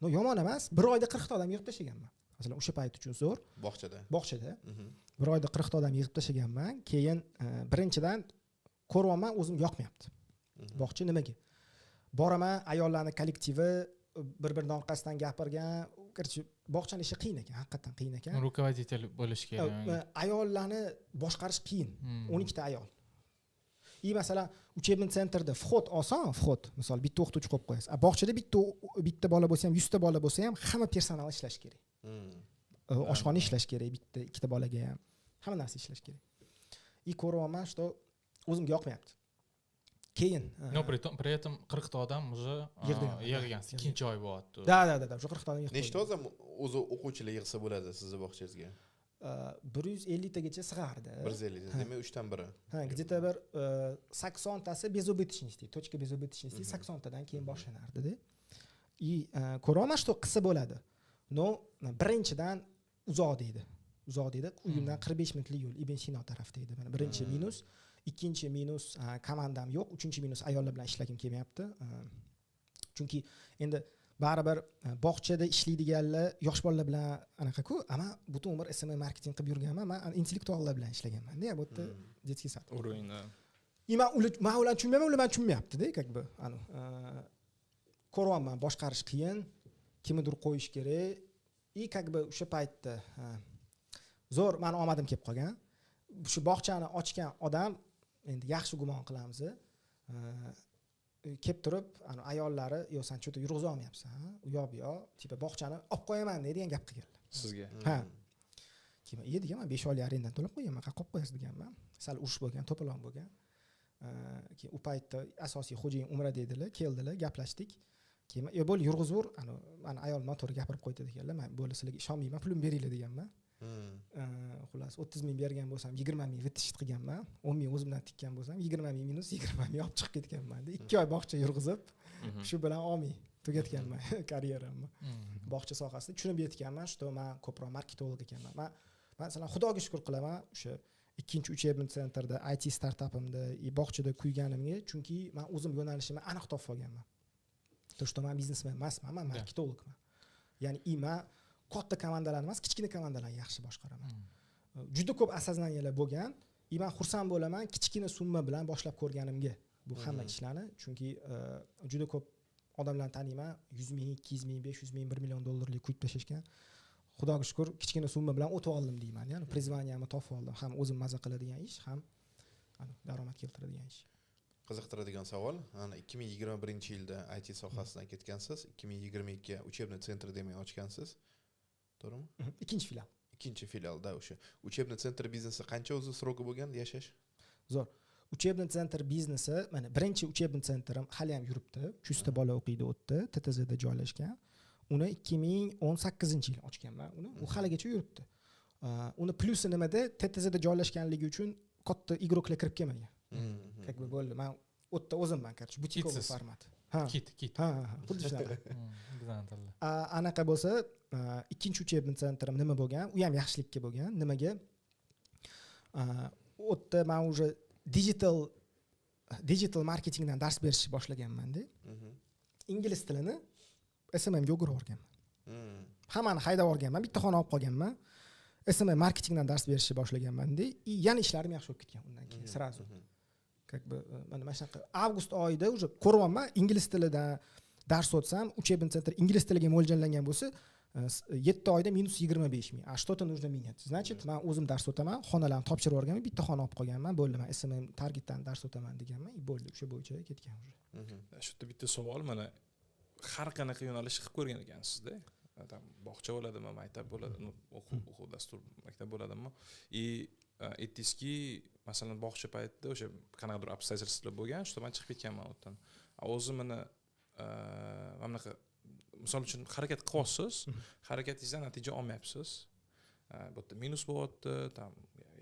No, yomon emas. Bir oyda 40 ta odam yig'ib tashlaganman. Masalan, o'sha payt uchun zo'r. Bog'chada. Bir oyda 40 ta odam yig'ib tashlaganman. Keyin birinchidan ko'ryapman, o'zim yoqmayapti. Bog'cha nimaga? Boraman, ayollarning kollektivi bir-birining orqasidan gapirgan, короче, bog'chaning ishi qiyin ekan, haqiqatan qiyin ekan. Rukovodитель bo'lish kerak. Ayollarni boshqarish qiyin. 12 ta ayol. Masalan, учебный centrda vxod oson, vxod. Misol bitta o'qituvchi qo'yib qo'yasiz. Bog'chada bitta bola bo'lsa ham, 100 ta bola bo'lsa ham, hamma personal ishlash kerak. Oshxona ishlash kerak, bitta, ikkita bolaga ham. Hamma narsa ishlash kerak. Ko'ryapman, что o'zimga yoqmayapti. Keyin при этом 40 ta odam уже yig'gan, ikkinchi oy bo'lyapti. Da, o'sha 40 ta odam yig'ib. Nechta odam o'zi o'quvchilar yig'sa bo'ladi sizni bog'changizga? 150 tagacha sig'ardi. 150, demak 3 dan biri. Где-то bir 80 tasi безубыточности, точка безубыточности 80 tadan keyin boshlanardi-da. Ko'raman, что qilsa bo'ladi. No, birinchidan uzoq deydi. Uyimdan 45 minutlik yo'l, Ibn Sino tarafda edi. Mana birinchi minus, ikkinchi minus komandam yo'q, uchinchi minus ayollar bilan ishlagim kelmayapti. Chunki endi baribir bog'chada ishlaydiganlar yosh bolalar bilan anaqa-ku, ama butun umr SMA marketing qilib yurganman. Men intellektuallar bilan ishlaganman-da, bu yerda детский сад. Уровень. Men ular tushunmayman, ular meni tushunmayapti-da, как бы, ko'ryapman, boshqarish qiyin, kimnidir qo'yish kerak. Как бы o'sha paytda zo'r meni omadim kelib qolgan. Shu bog'chani ochgan odam endi yaxshi gumon qilamiz. Kelib turib, ayollari, "Yo, sen cho'ta yurg'iza olmayapsan, u yoq bu yoq, tipa bog'chani olib qo'yaman" degan gap qilganlar. Sizga. Ha. Keyin deganman, 5 oylik arendadan to'lab qo'yaman, qayerga olib qo'yasiz deganman. Sal urush bo'lgan, to'polon bo'lgan. Keyin u paytda asosiy xo'jayin Umra dedilar, keldilar, gaplashdik. Keyin bo'ldi, yurg'izur, meni ayol motori gapirib qo'ydi deganlar. Men bo'ldi, sizlarga ishonmayman, pulim beringlar deganman. Xullas 30 ming bergan bo'lsam 20 ming vitishit qilganman. 10 ming o'zimdan tikkan bo'lsam 20 ming minus 20 ming olib chiqib ketganman. 2 oy bog'cha yurg'izib, shu bilan olmay tugatganman karyeramni. Bog'cha sohasida tushunib yetganman, что men ko'proq marketolog ekanman. Men masalan Xudoga shukr qilaman, o'sha ikkinchi учебный centrda IT startapimda bog'chada kuyganimga, chunki men o'zim yo'nalishimni aniq topib olganman. То, что men biznesmen emasman, men marketologman. Ya'ni men katta komandalarni emas, kichkina komandalarni yaxshi boshqaraman. Juda ko'p осознанияlar bo'lgan. Men xursand bo'laman kichkina summa bilan boshlab ko'rganimga bu hamma ishlarni, chunki juda ko'p odamlarni taniyman, 100 ming, 200 ming, 500 ming, 1 million dollarlik quyib tashashgan. Xudoga shukr, kichkina summa bilan o'tib oldim deyman. Ya'ni prizvaniyamni topib oldim. Ham o'zim maza qiladigan ish, ham daromad keltiradigan ish. Qiziqtiradigan savol. 2021-yilda IT sohasidan ketgansiz, 2022ga учебный центр demay ochgansiz. To'g'rimi? Ikkinchi filialda o'sha. Учебный центр biznesi qancha o'zi sroki bo'lgan yashash? Zo'r. Учебный центр biznesi, mana birinchi учебный центрim hali ham yuribdi. 300 ta bola o'qiydi, o'tdi, TTZda joylashgan. Uni 2018-yil ochganman uni. U haligacha yuribdi. Uni plusi nimada? TTZda joylashganligi uchun katta igroklar kirib kelmagan. Как бы bo'ldi. Men o'tda o'zimman, короче, butikovый format. Kit. Ha, xuddi shunaqa. Anaqa bo'lsa, ikkinchi учебный centrim nima bo'lgan? U ham yaxshilikka bo'lgan. Nimaga? O'tda men уже digital marketingdan dars berishni boshlaganman-da. Ingliz tilini SMMga o'girib olganman. Hammani haydab olganman, bitta xona olib qolganman. SMM marketingdan dars berishni boshlaganman-da. Yana ishlarim yaxshi bo'lib ketgan undan keyin, sразу. Как бы mana shunaqa avgust oyida уже ko'ryapman, ingliz tilidan dars o'tsam, учебный центр ingliz tiliga mo'ljallangan bo'lsa, 7 oyda minus 25 ming, что-то нужно менять. Значит, men o'zim dars o'taman, xonalarni topshirib yuborganman, bitta xona olib qolganman, bo'ldi, men SMM targetdan dars o'taman deganman, bo'ldi, o'sha bo'yicha ketgan уже. Shu yerda bitta savol, mana har qanaqa yo'nalish qilib ko'rgan ekansizda. Bog'cha bo'ladimi, maktab bo'ladimi, o'quv dastur maktab bo'ladimi? Aytdingizki, masalan, bog'cha paytida o'sha qanaqadir obстоятельствоlar bo'lgan, что men chiqib ketganman u yerdan. O'zi mana mana bunaqa misol uchun harakat qilyapsiz, harakatingizdan natija olmayapsiz. Bu yerda minus bo'lyapti, tam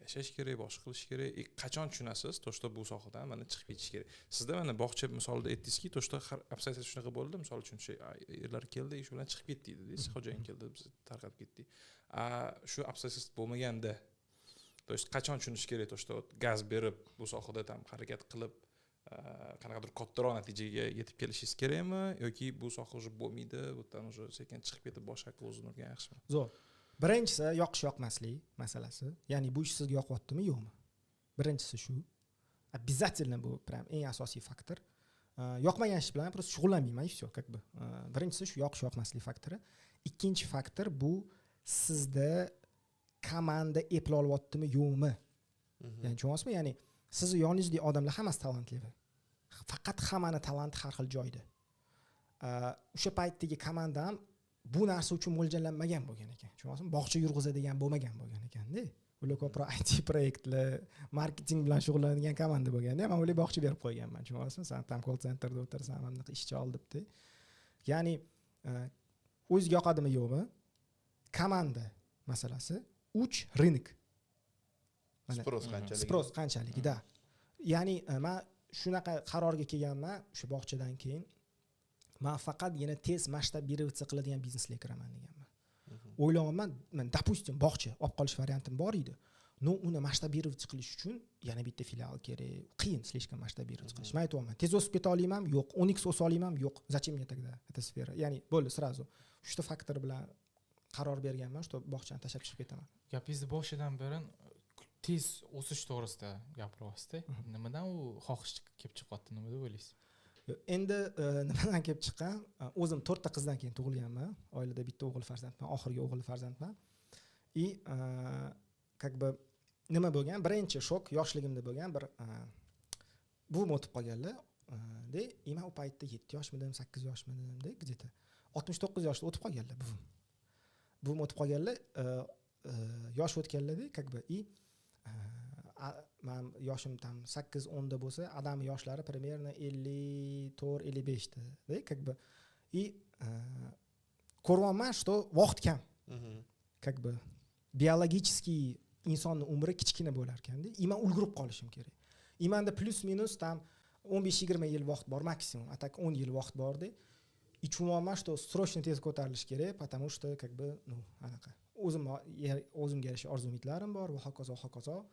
yashash kerak, boshqa qilish kerak. Qachon tushunasiz, to что bu sohadan mana chiqib ketish kerak. Sizda mana bog'cha misolida aytdingizki, to что obстоятельства shunaqa bo'ldi, misol uchun shu erlar keldi, shu bilan chiqib ketdi dedingiz, xo'jayin keldi, biz tarqab ketdik. Shu obстоятельства bo'lmaganda, to есть qachon tushunish kerak, to что gaz berib bu sohada ham harakat qilib qanaqadir kattaroq natijaga yetib kelishingiz kerakmi yoki bu soha уже bo'lmaydi, bu yerdan уже sekin chiqib ketib boshqa o'zini urgan yaxshimi? Zo'r. Birinchisi yoqish yoqmaslik masalasi. Ya'ni bu ish sizga yoqyaptimi, yo'qmi? Birinchisi shu. Обязательно bu prям eng asosiy faktor. Yoqmagan ish bilan просто shug'ullanmayman, и всё, как бы. Birinchisi shu yoqish yoqmaslik faktori. Ikkinchi faktor bu sizda komanda eplay olyaptimi, yo'qmi? Ya'ni tushunyapsizmi? Ya'ni sizni yoningizdagi odamlar hammasi talantli. Faqat hammani talanti har xil joyda. O'sha paytdagi komanda ham bu narsa uchun mo'ljallanmagan bo'lgan ekan. Tushunyapsizmi? Bog'cha yurg'izadigan bo'lmagan ekanda. Ular ko'proq IT proyektlar, marketing bilan shug'ullanadigan komanda bo'lganda, men ular bog'cha berib qo'yganman. Tushunyapsizmi? Sen tam call centerda o'tirsam, ham bunaqa ishchi ol debdi. Ya'ni o'ziga yoqadimi, yo'qmi? Komanda masalasi, 3 rынок. Spros qanchaligida. Ya'ni men shunaqa qarorga kelganman, shu bog'chadan keyin men faqatgina tez masshtab beruvchi qiladigan biznesga kiraman deganman. O'ylayapman, men допустим bog'cha olib qolish variantim bor edi. No, uni masshtab beruvchi qilish uchun yana bitta filial kerak. Qiyin slishkam masshtab beruvchi qilish. Men aytayapman, tez o'sib keta olamanmi? Yo'q. 10x o'sa olamanmi? Yo'q. Zачем мне тогда эта сфера? Ya'ni bo'ldi, сразу. Uchta faktor bilan qaror berganman, что bog'chani tashlab chiqib ketaman. Gapingizni boshidan beri tez o'sish to'g'risida gapiryapsiz-da. Nimadan u xohish kelib chiqyapti, nima deb o'ylaysiz? Endi nimadan kelib chiqqan? O'zim 4 ta qizdan keyin tug'ilganman. Oilada bitta o'g'il farzandman, oxirgi o'g'il farzandman. Как бы nima bo'lgan? Birinchi shok yoshligimda bo'lgan bir buvim o'tib qolganlar. Men u paytda 7 yoshmidim, 8 yoshmidim, где-то 69 yoshda o'tib qolganlar buvim. Buvim o'tib qolganlar, yosh o'tganlarda, как бы men yoshim tam 8-10 da bo'lsa, adam yoshlari примерно 54-55 da, как бы ko'ryapman, что vaqt kam. Как бы biologический insonning umri kichkina bo'lar ekanda. Men ulgurib qolishim kerak. Menda plus-minus tam 15-20 yil vaqt bor maksimum, atak 10 yil vaqt bor-da. Tushunmayman, что срочно tez ko'tarilish kerak, потому что как бы, anaqa. O'zimga yarasha orzu-umidlarim bor va hokazo.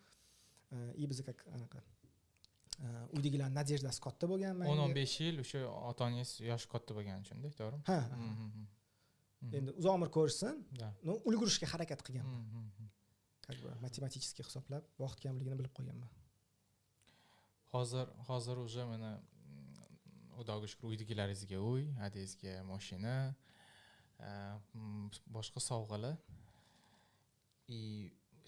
Biz как anaqa uydagilar nadejdasi katta bo'lgan men. 15 yil o'sha ota-onangiz yosh katta bo'lgani uchun-da, to'g'rimi? Ha. Endi uzoq umr ko'rsin, ulgurishga harakat qilganman. Как бы matematik hisoblab vaqt kamligini bilib qo'yganman. Hozir уже mana Xudoga shukr, uydagilaringizga uy, adangizga mashina, boshqa sovg'alar.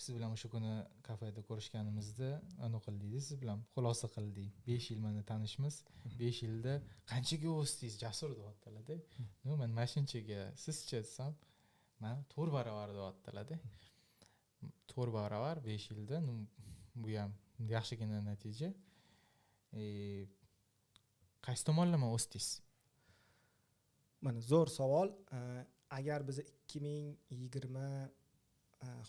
Siz bilan o'sha kuni kafeda ko'rishganimizda aniq qildingiz, siz bilan xulosa qildik. 5 yil mana tanishmiz. 5 yilda qanchaga o'sdingiz, jasur deyaptilar-da. Men mashinchaga, sizcha desam, men 4 barobar deyaptilar-da. 4 barobar 5 yilda, bu ham yaxshigina natija. Qaysi tomonlama o'sdingiz? Mana zo'r savol. Agar biz 2020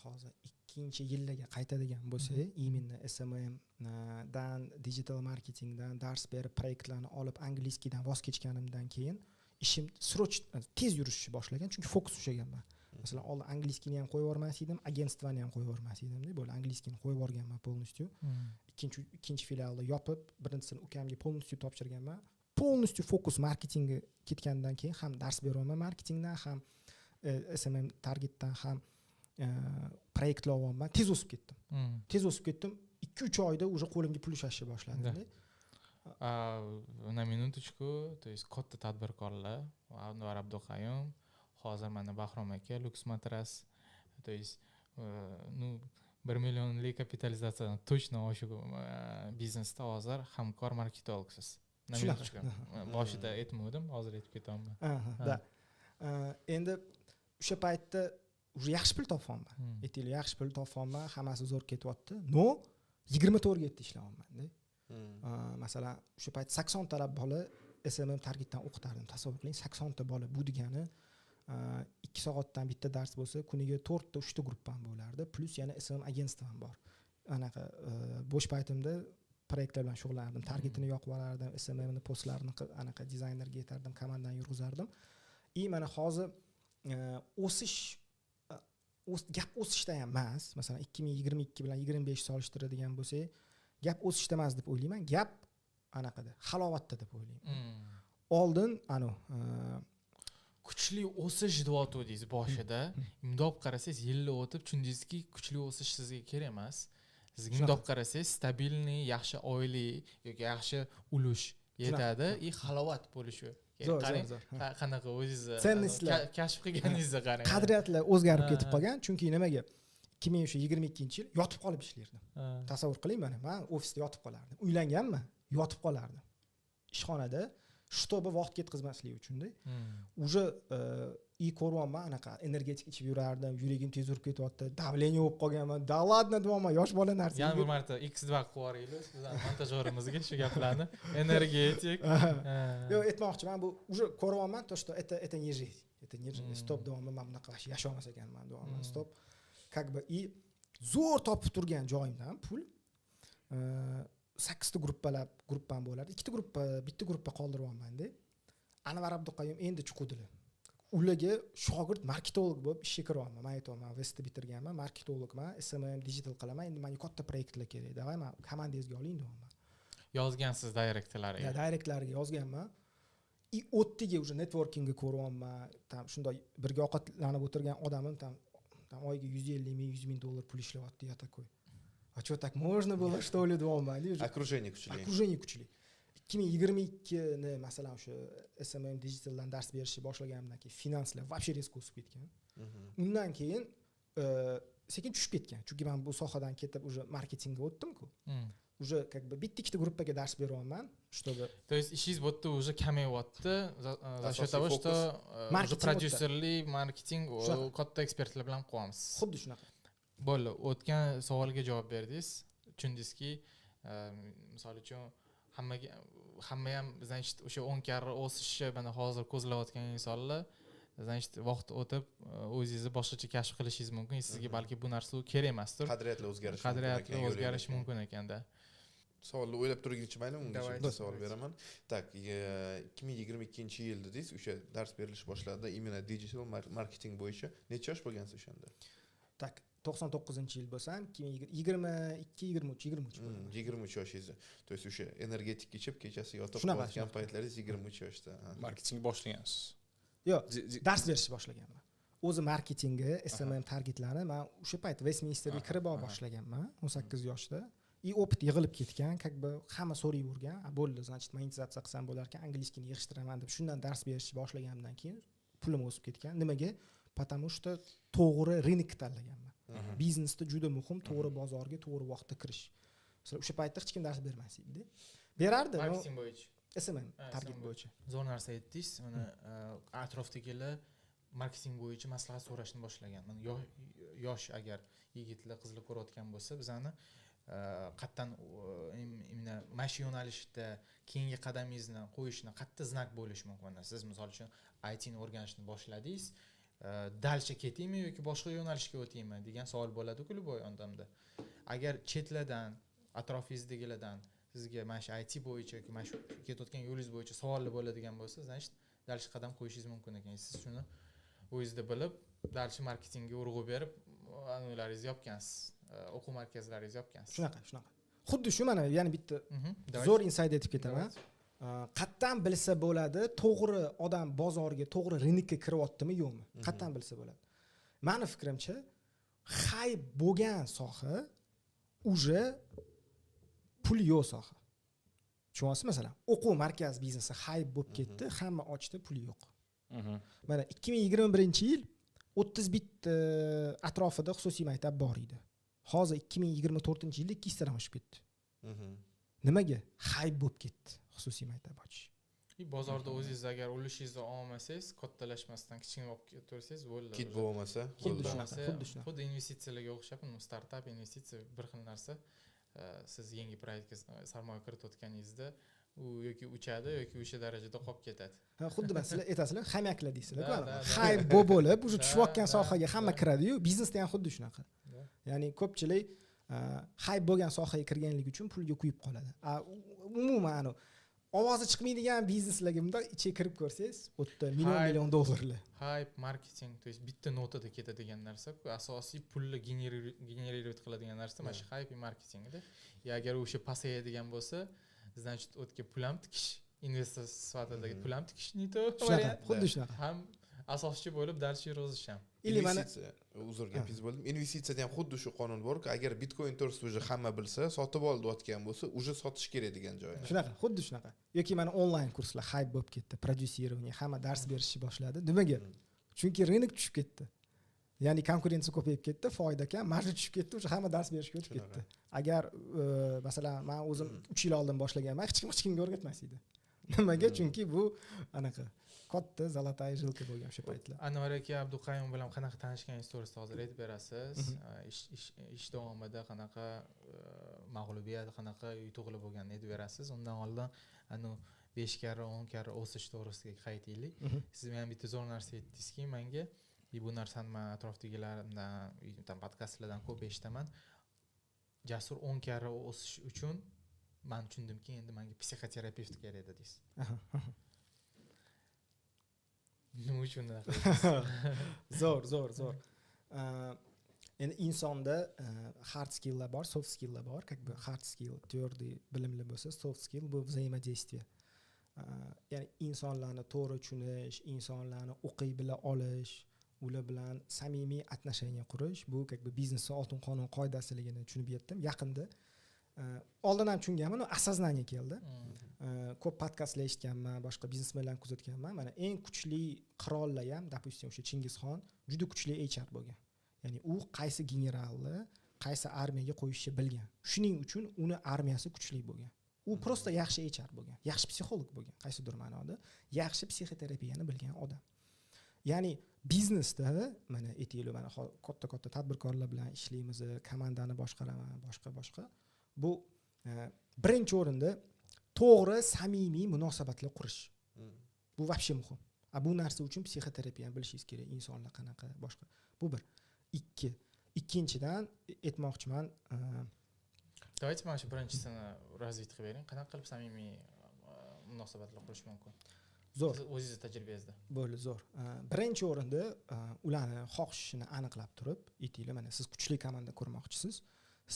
hozir 2-yillarga qaytadigan bo'lsak, именно SMM dan, digital marketingdan dars berib, proyektlarni olib, angliyskidan voz kechganimdan keyin ishim tez yurishni boshlagan, chunki fokus ushlaganman. Masalan, oldin angliyskini ham qo'yib yubormas edim, agentstvani ham qo'yib yubormas edim-da, bo'ldi, angliyskini qo'yib yuborganman полностью. Ikkinchi filialni yopib, birinchisini ukamga полностью topshirganman. Полностью fokus marketingga ketgandan keyin ham dars beraman marketingdan, ham SMM targetdan, ham proyektlar olyapman. Tez o'sib ketdim. 2-3 oyda уже qo'limga pul ushashni boshladi. На минуточку, то есть katta tadbirkorlar, Anvar Abduqayum, hozir mana Bahrom aka Lux Matras, то есть ну 1 millionlik kapitalizatsiyadan точно oshib biznesda hozir hamkor marketologsiz. Boshida aytmadim, hozir aytib ketaman. Da. Endi o'sha paytda уже yaxshi pul topganman. Aytaylik, yaxshi pul topganman, hammasi zo'r ketyapti. No 24 ga yetdi ishlayapman-da. Masalan, o'sha payt 80 talab bola SMM targetdan o'qitardim. Tasavvur qiling, 80 ta bola bu degani 2 soatdan bitta dars bo'lsa, kuniga 4 ta 3 ta gruppam bo'lardi, plus yana SMM agentstvom bor. Anaqa bo'sh paytimda proyektlar bilan shug'ullanardim, targetini yoqib olardim, SMMni postlarini anaqa dizaynerga yetardim, komandani yurg'izardim. Mana hozir gap o'sishda ham emas. Masalan, 2022 bilan 25 solishtiradigan bo'lsak, gap o'sishda emas deb o'ylayman. Gap anaqada, halovatda deb o'ylayman. Oldin kuchli o'sish deyotdingiz boshida. Mundoq qarasangiz, yillar o'tib tushundingizki, kuchli o'sish sizga kerak emas. Sizga mundoq qarasangiz, stabilniy, yaxshi oylik yoki yaxshi ulush yetadi, halovat bo'lishi. Qarang, qanaqa o'zingizni kashf qilganingizni qarang. Qadriyatlar o'zgarib ketib qolgan, chunki nimaga? 2022-yil yotib qolib ishlardim. Tasavvur qiling, men ofisda yotib qolardim. Uylanganman, yotib qolardim. Ishxonada shtobi vaqt ketkazmaslik uchun-da. Уже ko'ryapman, anaqa energetik ichib yurardim, yuragim tez urib ketyapti, davleniya bo'lib qolganman. Da ladna deyapman, yosh bola narsa. Yana bir marta X2 qilib yuboraylik, bizning montajyorimizga shu gaplarni. Energetik. Yo'q, aytmoqchiman, bu уже ko'ryapman, то что это не жизнь. Это не жизнь. Stop deyapman, men bunaqa yashamas ekanman deyapman. Stop. Как бы zo'r topib turgan joyimdan pul 8 ta gruppam bo'lardi. 2 ta bitta gruppa qoldiryapman-da. Anvar Abduqayim endi chiquvdilar. Ularga shogird marketolog bo'lib ishga kiryapman. Men aytayman, Westni bitirganman, marketologman, SMM digital qilaman. Endi menga katta proyektlar kerak. Davay, men komandangizga oling deyapman. Yozgansiz direktorlarga. Direktorlarga yozganman. O'ttiga уже networkingga ko'ryapman. Tam shunday birga ovqatlanib o'tirgan odamim tam oyga 150 ming, 100 ming dollar pul ishlayapti, я такой. А что, так можно было, что ли, deyapman. Окружение kuchli. Окружение kuchli. 2022ni masalan o'sha SMM digitaldan dars berishni boshlaganimdan keyin finanslar вообще резко o'sib ketgan. Undan keyin sekin tushib ketgan. Chunki men bu sohadan ketib уже marketingga o'tdim-ku. Уже как бы bitta-ikkita gruppaga dars beryapman, чтобы То есть ishingiz bu yerda уже kamayapti. За счет того, что prodyuserlik, marketing, katta ekspertlar bilan qilyapmiz. Xuddi shunaqa. Bo'ldi, o'tgan savolga javob berdingiz. Tushundingizki, misol uchun hamma ham значит o'sha 10 karra o'sishi mana hozir ko'zlayotgan insonlar значит vaqt o'tib o'zingizni boshqacha kashf qilishingiz mumkin. Sizga balki bu narsa kerak emasdir. Qadriyatlar o'zgarishi mumkin ekanda. Savolni o'ylab turguncha mayli, unga savol beraman. Tak, 2022-yil dedingiz, o'sha dars berilish boshlanadi, imенно digital marketing bo'yicha. Necha yosh bo'lgansiz o'shanda? Tak, 99-yil bo'lsam, 23 yoshingizda. То есть o'sha energetik ichib kechasi yotib qolgan paytlaringiz 23 yoshda. Marketing boshlagansiz. Yo'q, dars berishni boshlaganman. O'zi marketingga, SMM targetlarni men o'sha payt Westminsterga kirib boshlaganman, 18 yoshda. Opit yig'ilib ketgan, как бы hamma so'rayvergan. Bo'ldi, значит, monetizatsiya qilsam bo'lar ekan, angliyskini yig'ishtiraman deb shundan dars berishni boshlaganimdan keyin pulim o'sib ketgan. Nimaga? Потому что to'g'ri rynok tanlaganman. Biznesda juda muhim to'g'ri bozorga to'g'ri vaqtda kirish. Masalan, o'sha paytda hech kim dars bermas edi. Berardi, marketing bo'yicha. SMM target bo'yicha. Zo'r narsa aytdingiz. Mana atrofdagilar marketing bo'yicha maslahat so'rashni boshlagan. Mana yosh agar yigitlar, qizlar ko'rayotgan bo'lsa, bizani qattan mana shu yo'nalishda keyingi qadamingizni qo'yishni qattiq znak bo'lishi mumkin. Siz misol uchun IT ni o'rganishni boshladingiz, dalcha ketaymi yoki boshqa yo'nalishga o'taymi degan savol bo'ladi-ku любой odamda. Agar chetlardan, atrofingizdagilardan sizga mana shu IT bo'yicha yoki mana shu ketayotgan yo'lingiz bo'yicha savollar bo'ladigan bo'lsa, значит, dalcha qadam qo'yishingiz mumkin ekan. Siz shuni o'zingizda bilib, dalcha marketingga urg'u berib, anularingizni yopgansiz. O'quv markazlaringizni yopgansiz. Shunaqa. Xuddi shu mana yana bitta zo'r insight aytib ketaman. Qattan bilsa bo'ladi, to'g'ri odam bozorga, to'g'ri rynkka kiryaptimi, yo'qmi? Qattan bilsa bo'ladi. Meni fikrimcha, hype bo'lgan soha уже pul yo'q soha. Tushunyapsiz, masalan, o'quv markaz biznesi hype bo'lib ketdi, hamma ochdi, pul yo'q. Mana 2021-yil 30 bitta atrofida xususiy maktab bor edi. Hozir 2024-yilda 2 tadan oshib ketdi. Nimaga? Hype bo'lib ketdi xususiy maktab ochish. Bozorda o'zingiz agar ulushingizni olmasangiz, kattalashmasdan kichkina olib ketaversangiz bo'ldi. Kit bo'lmasa, xuddi investitsiyalarga o'xshab, startap investitsiya bir xil narsa. Siz yangi proyektga sarmoya kiritayotganingizda u yoki uchadi yoki o'sha darajada qolib ketadi. Xuddi sizlar aytasizlar, hamyaklar deysizlar-ku. Hype bo'lib, o'sha tushayotgan sohaga hamma kiradi-yu, biznesda ham xuddi shunaqa. Ya'ni ko'pchilik hype bo'lgan sohaga kirganligi uchun pulga kuyib qoladi. Umuman ovozi chiqmaydigan bizneslarga bunday ichiga kirib ko'rsangiz, u yerda million dollarlar. Hype marketing, то есть bitta notada ketadigan narsa-ku, asosiy pulni generировать qiladigan narsa mana shu hype marketingda. Agar o'sha pasayadigan bo'lsa, значит, o'tga pul ham tikish, investor sifatidagi pul ham tikish nito variant. Xuddi shunaqa. Ham asoschi bo'lib dальше rozish ham. Investitsiya, uzr gapingiz bo'ldim. Investitsiyada ham xuddi shu qonun bor-ku, agar Bitcoin to'g'risida уже hamma bilsa, sotib oldi deyotgan bo'lsa, уже sotish kerak degan joyi. Shunaqa, xuddi shunaqa. Yoki mana onlayn kurslar hype bo'lib ketdi, prodyuserирование, hamma dars berishni boshladi. Nimaga? Chunki rынок tushib ketdi. Ya'ni konkurensiya ko'payib ketdi, foyda kam, marja tushib ketdi, o'sha hamma dars berishga o'tib ketdi. Agar masalan, men o'zim 3 yil oldin boshlaganman, hech kimga o'rgatmas edi. Nimaga? Chunki bu anaqa katta zolotaya jilka bo'lgan o'sha paytlar. Anvar aka Abduqayum bilan qanaqa tanishganingiz to'g'risida hozir aytib berasiz. Ish davomida qanaqa mag'lubiyat, qanaqa yutuqlar bo'lganini aytib berasiz. Undan oldin 5 karra 10 karra o'sish to'g'risida qaytaylik. Siz ham bitta zo'r narsa aytdingizki, menga bu narsani men atrofdagilarimdan, podkastlardan ko'p eshitaman. Jasur 10 karra o'sish uchun men tushundimki, endi menga psixoterapevt kerak edi deysiz. Nima uchun? Zo'r. Endi insonda hard skilllar bor, soft skilllar bor. Как бы hard skill tвердый bilimli bo'lsa, soft skill bu взаимодействие. Ya'ni insonlarni to'g'ri tushunish, insonlarni o'qiy bila olish, ular bilan samimiy отношения qurish, bu как бы biznesning oltin qonun qoidasiligini tushunib yetdim yaqinda. Oldin ham tushunganman, осознание keldi. Ko'p podkastlar eshitganman, boshqa biznesmenlarni kuzatganman. Mana eng kuchli qirollar ham, допустим, o'sha Chingizxon juda kuchli HR bo'lgan. Ya'ni u qaysi generalni, qaysi armiyaga qo'yishni bilgan. Shuning uchun uni armiyasi kuchli bo'lgan. U prosta yaxshi HR bo'lgan, yaxshi psixolog bo'lgan, qaysidir ma'noda yaxshi psixoterapiyani bilgan odam. Ya'ni biznesda mana aytaylik, mana katta tadbirkorlar bilan ishlaymiz, komandani boshqaraman, boshqa. Bu birinchi o'rinda to'g'ri, samimiy munosabatlar qurish. Bu вообще muhim. Bu narsa uchun psixoterapiyani bilishingiz kerak, insonlar qanaqa, boshqa. Bu bir. Ikkinchidan aytmoqchiman, Давайте mana shu birinchisini razvit qilib bering. Qanaqa qilib samimiy munosabatlar qurish mumkin? Zo'r. O'zingiz tajribangizda. Bo'ldi, zo'r. Birinchi o'rinda ularni xohishini aniqlab turib, aytaylik, mana siz kuchli komanda ko'rmoqchisiz.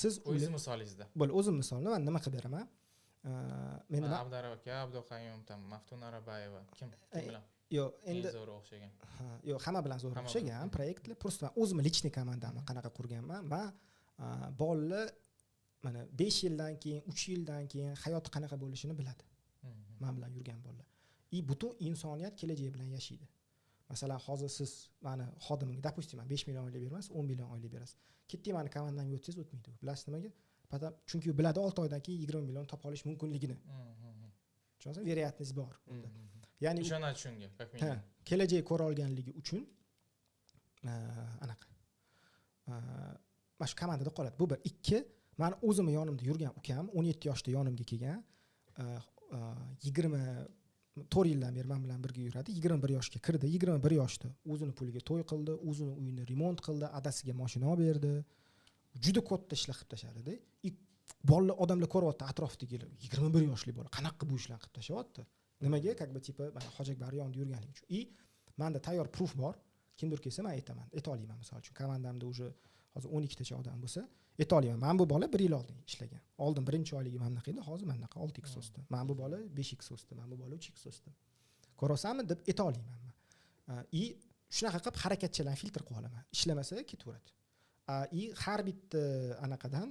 Siz o'zingiz misolingizda. Bo'ldi, o'zim misolni men nima qilib beraman? Men Abdar aka, Abduqayum, Maftun Arabayeva, kim bilan? Yo'q, endi zo'r o'xshagan. Yo'q, hamma bilan zo'r o'xshagan proyektlar. Просто o'zim личный komandamni qanaqa qurganman. Men bolalar mana 5 yildan keyin, 3 yildan keyin hayoti qanaqa bo'lishini biladi. Men bilan yurgan bolalar. Butun insoniyat kelajagi bilan yashaydi. Masalan, hozir siz meni xodimimga, допустим, 5 million oylik berasiz, 10 million oylik berasiz. Ketdi, meni komandamga o'tsangiz o'tmaydi. Bilasizmi nimaga? Chunki biladi 6 oydan keyin 20 million topa olish mumkinligini. Tushunasizmi? Veriyatность bor unda. Ya'ni ishonadi shunga, как minimum. Kelajak ko'ra olganligi uchun anaqa. Mana shu komandada qoladi. Bu bir. Ikki, meni o'zim yonimda yurgan ukam 17 yoshda yonimga kelgan. 4 yildan beri men bilan birga yuradi. 21 yoshga kirdi. 21 yoshda o'zini puliga to'y qildi, o'zini uyini remont qildi, adasiga mashina olib berdi. Juda katta ishlar qilib tashladi. Bolalar, odamlar ko'ryapti atrofdagilar. 21 yoshli bola qanaqa bu ishlarni qilib tashlayapti? Nimaga? Как бы tipa mana Hojakbari yonida yurganlik uchun. Menda tayyor proof bor. Kimdir kelsa men aytaman. Aytolmayman, misol uchun komandamda уже hozir 12 tacha odam bo'lsa, aytolmayman. Men bu bola 1 yil oldin ishlagan. Oldin birinchi oyligi mana bunaqa edi, hozir mana bunaqa 6x o'sdi. Men bu bola 5x o'sdi, men bu bola 3x o'sdi. Ko'rasanmi deb aytolmayman men. Shunaqa qilib harakatchilarni filtr qilib olaman. Ishlamasa ketaveradi. Har bitta anaqadan,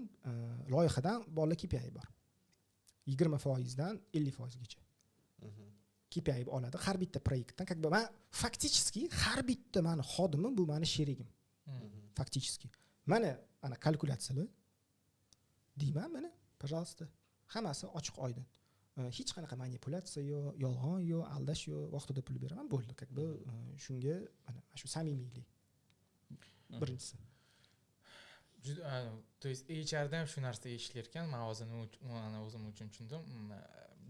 loyihadan bolalar KPI bor. 20% dan 50% gacha. KPI oladi har bitta proyektdan. Как бы men fakticheski har bitta mani xodimim bu mani sherigim. Fakticheski. Mana ana kalkulyatsiyalar deyman mana, пожалуйста. Hammasi ochiq oydin. Hech qanaqa manipulyatsiya yo'q, yolg'on yo'q, aldash yo'q, vaqtida pul beraman, bo'ldi. Как бы shunga mana shu samimiylik. Birinchisi. То есть HRda ham shu narsa eshilar ekan. Men o'zim uchun tushundim.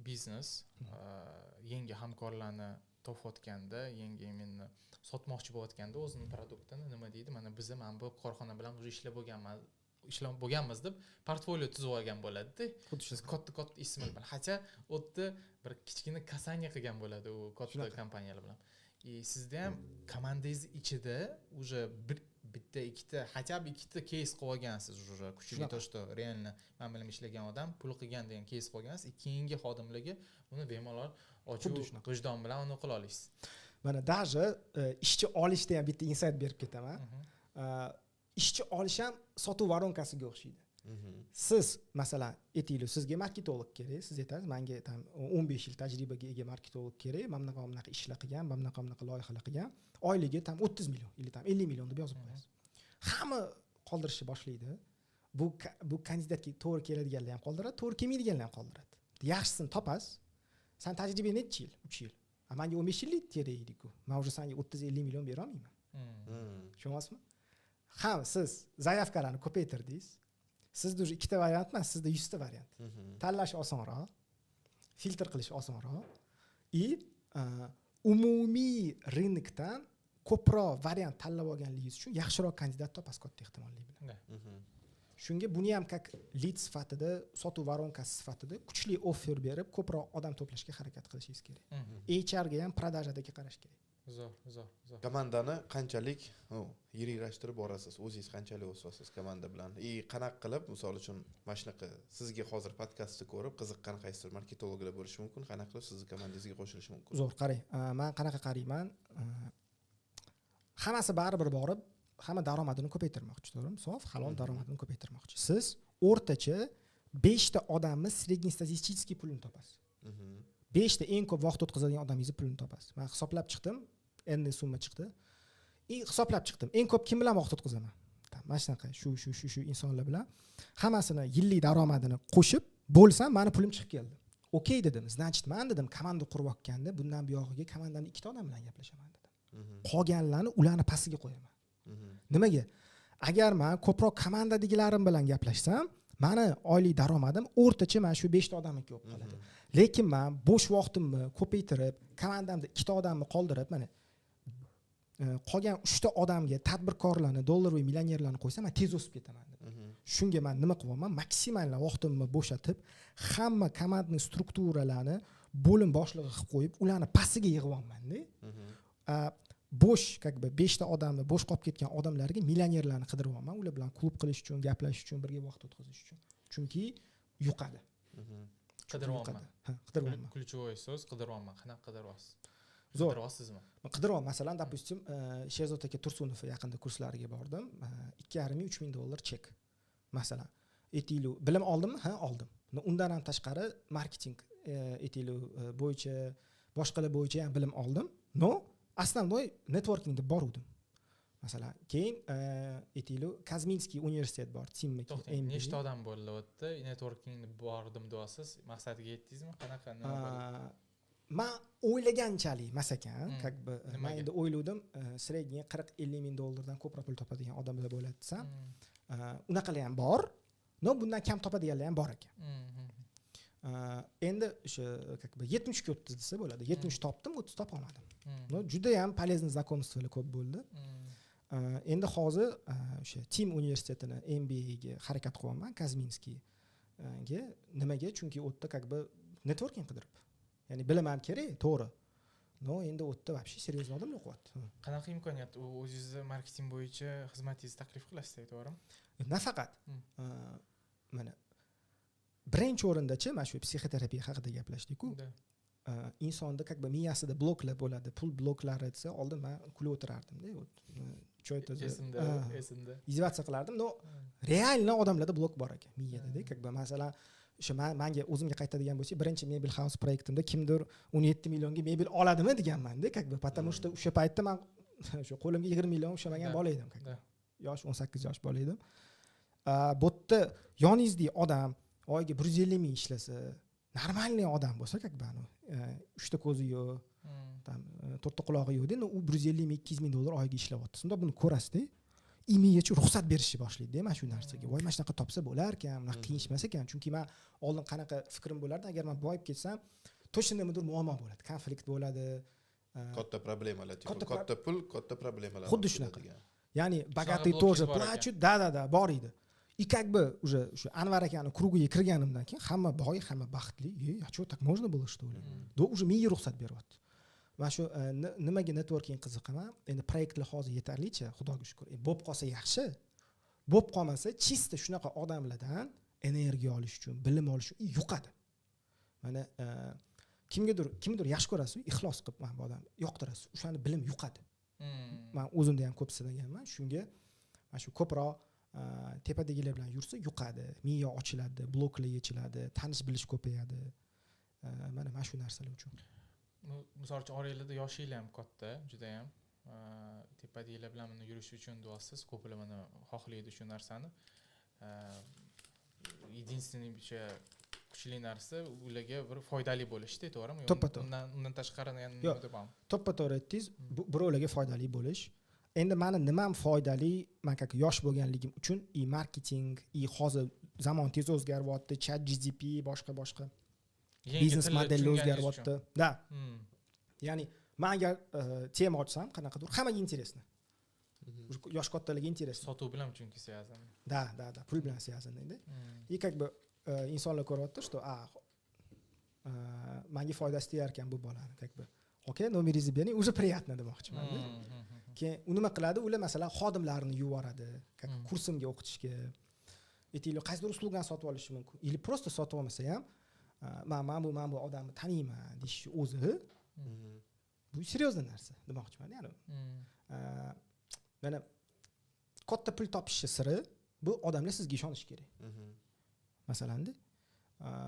Biznes yangi hamkorlarni topayotganda, yangi meni sotmoqchi bo'layotganda o'zining produktini nima deydi? Mana biz ham bu korxona bilan уже ishlab bo'lganmiz deb portfolio tuzib olgan bo'ladi-da. Xuddi shu katta ism bilan. Hacha o'tda bir kichkina kasanya qilgan bo'ladi u katta kompaniyalar bilan. Sizda ham komandangiz ichida уже bitta ikkita, hacha ikkita case qilib olgansiz уже. Kuchli to, что реально men bilan ishlagan odam pul qilgan degan case qilib olgansiz. Keyingi xodimlarga uni bemalol ochiq vijdon bilan uni qila olasiz. Mana даже ishchi olishda ham bitta insight berib ketaman. Ishchi olish ham sotuv varonkasiga o'xshaydi. Siz masalan aytaylik, sizga marketolog kerak, siz aytasiz, menga 15 yil tajribaga ega marketolog kerak, mana bunaqa ishlar qilgan, mana bunaqa loyihalar qilgan, oyligi 30 million yoki 50 million deb yozib qo'yasiz. Hamma qoldirishni boshlaydi. Bu kandidatga to'g'ri keladiganlar ham qoldiradi, to'g'ri kelmaydiganlar ham qoldiradi. Yaxshisini topasiz. Sen tajriba necha yil? 3 yil. Menga 15 yillik kerak-ku. Men уже senga 30-50 million bera olmayman. Tushunyapsizmi? Siz zaявкаlarni ko'paytirdingiz. Sizda уже ikkita variant emas, sizda 100 ta variant. Tanlash osonroq, filtr qilish osonroq umumiy rynokdan ko'proq variant tanlab olganligingiz uchun yaxshiroq kandidat topasiz katta ehtimollik bilan. Shunga buni ham как lead sifatida, sotuv varonkasi sifatida kuchli offer berib, ko'proq odam to'plashga harakat qilishingiz kerak. HR ga ham продажаga qarash kerak. Zo'r. Komandani qanchalik yiriklashtirib borasiz? O'zingiz qanchalik o'sasiz komanda bilan? Qanaqa qilib, misol uchun mana shunaqa sizga hozir podkastni ko'rib qiziqqan qaysidir marketologlar bo'lishi mumkin, qanaqa qilib sizning komandangizga qo'shilishi mumkin? Zo'r, qarang. Men qanaqa qarayman? Hammasi baribir borib, hamma daromadini ko'paytirmoqchi, to'g'rimi? Sof, halol daromadini ko'paytirmoqchi. Siz o'rtacha 5 ta odamni srednestatistiskiy pulini topasiz. 5 ta eng ko'p vaqt o'tkazadigan odamingizni pulini topasiz. Men hisoblab chiqdim, endi summa chiqdi. Hisoblab chiqdim. Eng ko'p kim bilan vaqt o'tkazaman? Mana shunaqa shu insonlar bilan hammasini yillik daromadini qo'shib bo'lsam, meni pulim chiqib keldi. Okey dedim. Значит, men dedim, komanda qurib olganda, bundan buyog'iga komandani 2 ta odam bilan gaplashaman dedim. Qolganlarni ularni pastiga qo'yaman. Nimaga? Agar men ko'proq komandadagilarim bilan gaplashsam, meni oylik daromadim o'rtacha mana shu 5 ta odamniki bo'lib qoladi. Lekin men bo'sh vaqtimni ko'paytirib, komandamda 2 ta odamni qoldirib, mana qolgan 3 ta odamga tadbirkorlarni, dollar va millionerlarni qo'ysam, men tez o'sib ketaman dedim. Shunga men nima qilaman? Maksimal vaqtimni bo'shatib, hamma komandning strukturalarini bo'lim boshlig'i qilib qo'yib, ularni pastiga yig'yapman-da. Bo'sh, как бы 5 ta odamni bo'sh qolib ketgan odamlarga millionerlarni qidiryapman, ular bilan klub qilish uchun, gaplash uchun, birga vaqt o'tkazish uchun. Chunki yuqadi. Qidiryapman. Qidiryapman. Ключевой so'z qidiryapman. Qanaqa qidiryapsiz? Zo'r. Qidiryapsizmi? Qidiryapman. Masalan, допустим, Sherzod aka Tursunov yaqinda kurslariga bordim. 2,5-3 ming dollar chek. Masalan, aytaylik, bilim oldimmi? Ha, oldim. Undan ham tashqari marketing aytaylik bo'yicha, boshqalar bo'yicha ham bilim oldim. Основной networkingda boruvdim. Masalan, keyin aytaylik, Kazminskiy universitet bor, Timmi. Nechta odam bo'ldi o'tda? Networkingni bordim deyapsiz. Maqsadiga yetdingizmi? Qanaqa nima bo'ldi? Men o'ylaganchalik emas ekan, как бы men endi o'yladim, sredniy 40-50 ming dollardan ko'proq pul topadigan odamlar bo'ladi desam, unaqalar ham bor. Bundan kam topadiganlar ham bor ekan. Endi o'sha как бы 70 ga o'tdi desa bo'ladi. 70 topdim, 30 topa olmadim. Juda ham полезный знакомствоlar ko'p bo'ldi. Endi hozir o'sha Tim universitetini MBA ga harakat qilyapman, Kazminskiyga. Nimaga? Chunki o'tda как бы networking qidirib. Ya'ni bilim ham kerak, to'g'ri. Endi o'tda вообще серьезно odamlar o'qiyapti. Qanaqa imkoniyat? O'zingizni marketing bo'yicha xizmatingizni taklif qilasiz, to'g'rimi? Nafaqat. Mana birinchi o'rindachi mana shu psixoterapiya haqida gaplashdik-ku. Insonda как бы miyasida bloklar bo'ladi, pul bloklari desa, oldin men kulib o'tirardim-da. Esimda. Izvatsiya qilardim. Realno odamlarda blok bor ekan miyada-da. Как бы masalan, o'sha menga o'zimga qaytadigan bo'lsak, birinchi mebel house proyektimda kimdir 17 millionga mebel oladimi deganman-da, как бы, потому что o'sha paytda men o'sha qo'limga 20 million o'xshamagan bola edim, yosh 18 yosh bola edim. Bu yerda yoningizdagi odam oyiga 150 ming ishlasa, normalniy odam bo'lsa, как бы, 3ta ko'zi yo'q, tam 4ta qulog'i yo'q, endi u 150 ming 200 ming dollar oyiga ishlayapti. Shunda buni ko'rasiz-da, imiyachi ruxsat berishni boshlaydi-da mana shu narsaga. Voy, mana shunaqa topsa bo'lar ekan, bunaqa qiyinchimas ekan. Chunki men oldin qanaqa fikrim bo'lardi, agar men boyib ketsam, точно nimadir muammo bo'ladi, konflikt bo'ladi. Katta problemalar, katta pul, katta problemalar. Xuddi shunaqa. Ya'ni богатый тоже плачут, да, bor edi. И как бы уже Anvar akani krugiga kirganimdan keyin hamma boy, hamma baxtli. А что, так можно было, что ли? Do уже miya ruxsat beryapti. Mana shu nimaga networking qiziqaman? Endi proyektlar hozir yetarlicha, Xudoga shukr. Bo'lib qolsa yaxshi. Bo'lib qolmasa, chista shunaqa odamlardan energiya olish uchun, bilim olish uchun yuqadi. Mana kimdir yaxshi ko'rasiz, ixlos qilib mana bu odam yoqtirasiz. O'shani bilim yuqadi. Men o'zimda ham ko'p sinaganman. Shunga mana shu ko'proq tepadagilar bilan yursa yuqadi, miya ochiladi, bloklar yechiladi, tanish bilish ko'payadi. Mana shu narsalar uchun. Misol uchun oranglarda yoshinglar ham katta, juda ham. Tepadagilar bilan mana yurish uchun duosiz, ko'plar mana xohlaydi shu narsani. Единственный o'sha kuchli narsa ularga bir foydali bo'lishdi, to'g'rimi? Undan tashqari yana nima deyman? To'ppa-to'g'ri aytdingiz. Birovlarga foydali bo'lish. Endi meni nimam foydali, men как yosh bo'lganligim uchun marketing, hozir zamon tez o'zgaryapti, chat GDP, boshqa biznes modellar o'zgaryapti. Da. Ya'ni men agar tema ochsam, qanaqadir hammaga интересно. Yosh kattalarga интересно. Sotuv bilan chunki связан. Да, pul bilan связан endi. И как бы insonlar ko'ryapti, что menga foydasi tegar ekan bu bolani, как бы. Okay, nomeringizni bering, уже приятно demoqchiman-da. Keyin u nima qiladi? Ular masalan xodimlarini yuboradi, kursimga o'qitishga. Aytaylik, qaysidir uslugani sotib olishi mumkin. Или просто sotib olmasa ham, men bu odamni taniyman deyish o'zi bu seriozli narsa demoqchiman, ya'ni. Mana katta pul topish siri bu odamlar sizga ishonishi kerak. Masalanda,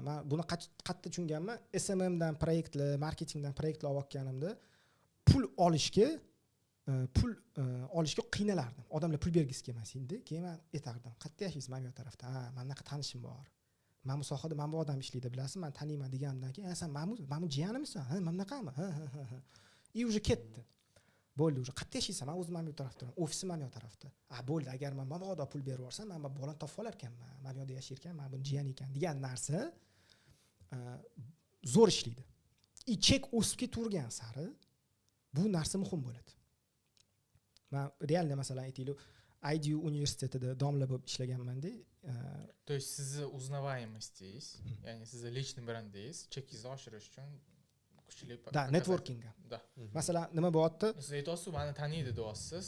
men buni qattiq tushunganman. SMM dan proyektlar, marketingdan proyektlar olganimda pul olishga qiynalardim. Odamlar pul bergisi kelmas edi. Keyin men aytardim, "Qayerda yashaysiz?" Mana bu tarafda. "Ha, menda tanishim bor. Men bu sohada men bu odam ishlaydi, bilasizmi? Men taniyman" deganimdan keyin, "Sen men bu jiyanimsan? Ha, men bunaqami?" Ha. И уже ketdi. Bo'ldi, уже qayerda yashaysan? Men o'zim mana bu tarafda, ofisim mana bu tarafda. Bo'ldi, agar men mabodo pul berib yuborsam, men bolani topib olar ekanman. Men bu yerda yashar ekan, men buni jiyan ekan degan narsa zo'r ishlaydi. Chek o'sib ketavergan sari bu narsa muhim bo'ladi. Men realda masalan aytaylik, IDU universitetida domla bo'lib ishlaganman-da. То есть sizni узнаваемостьingiz, ya'ni sizni личный brendingiz chekingizni oshirish uchun kuchli. Da, networkingga. Da. Masalan, nima bo'lyapti? Siz aytasiz, meni taniydi deyapsiz.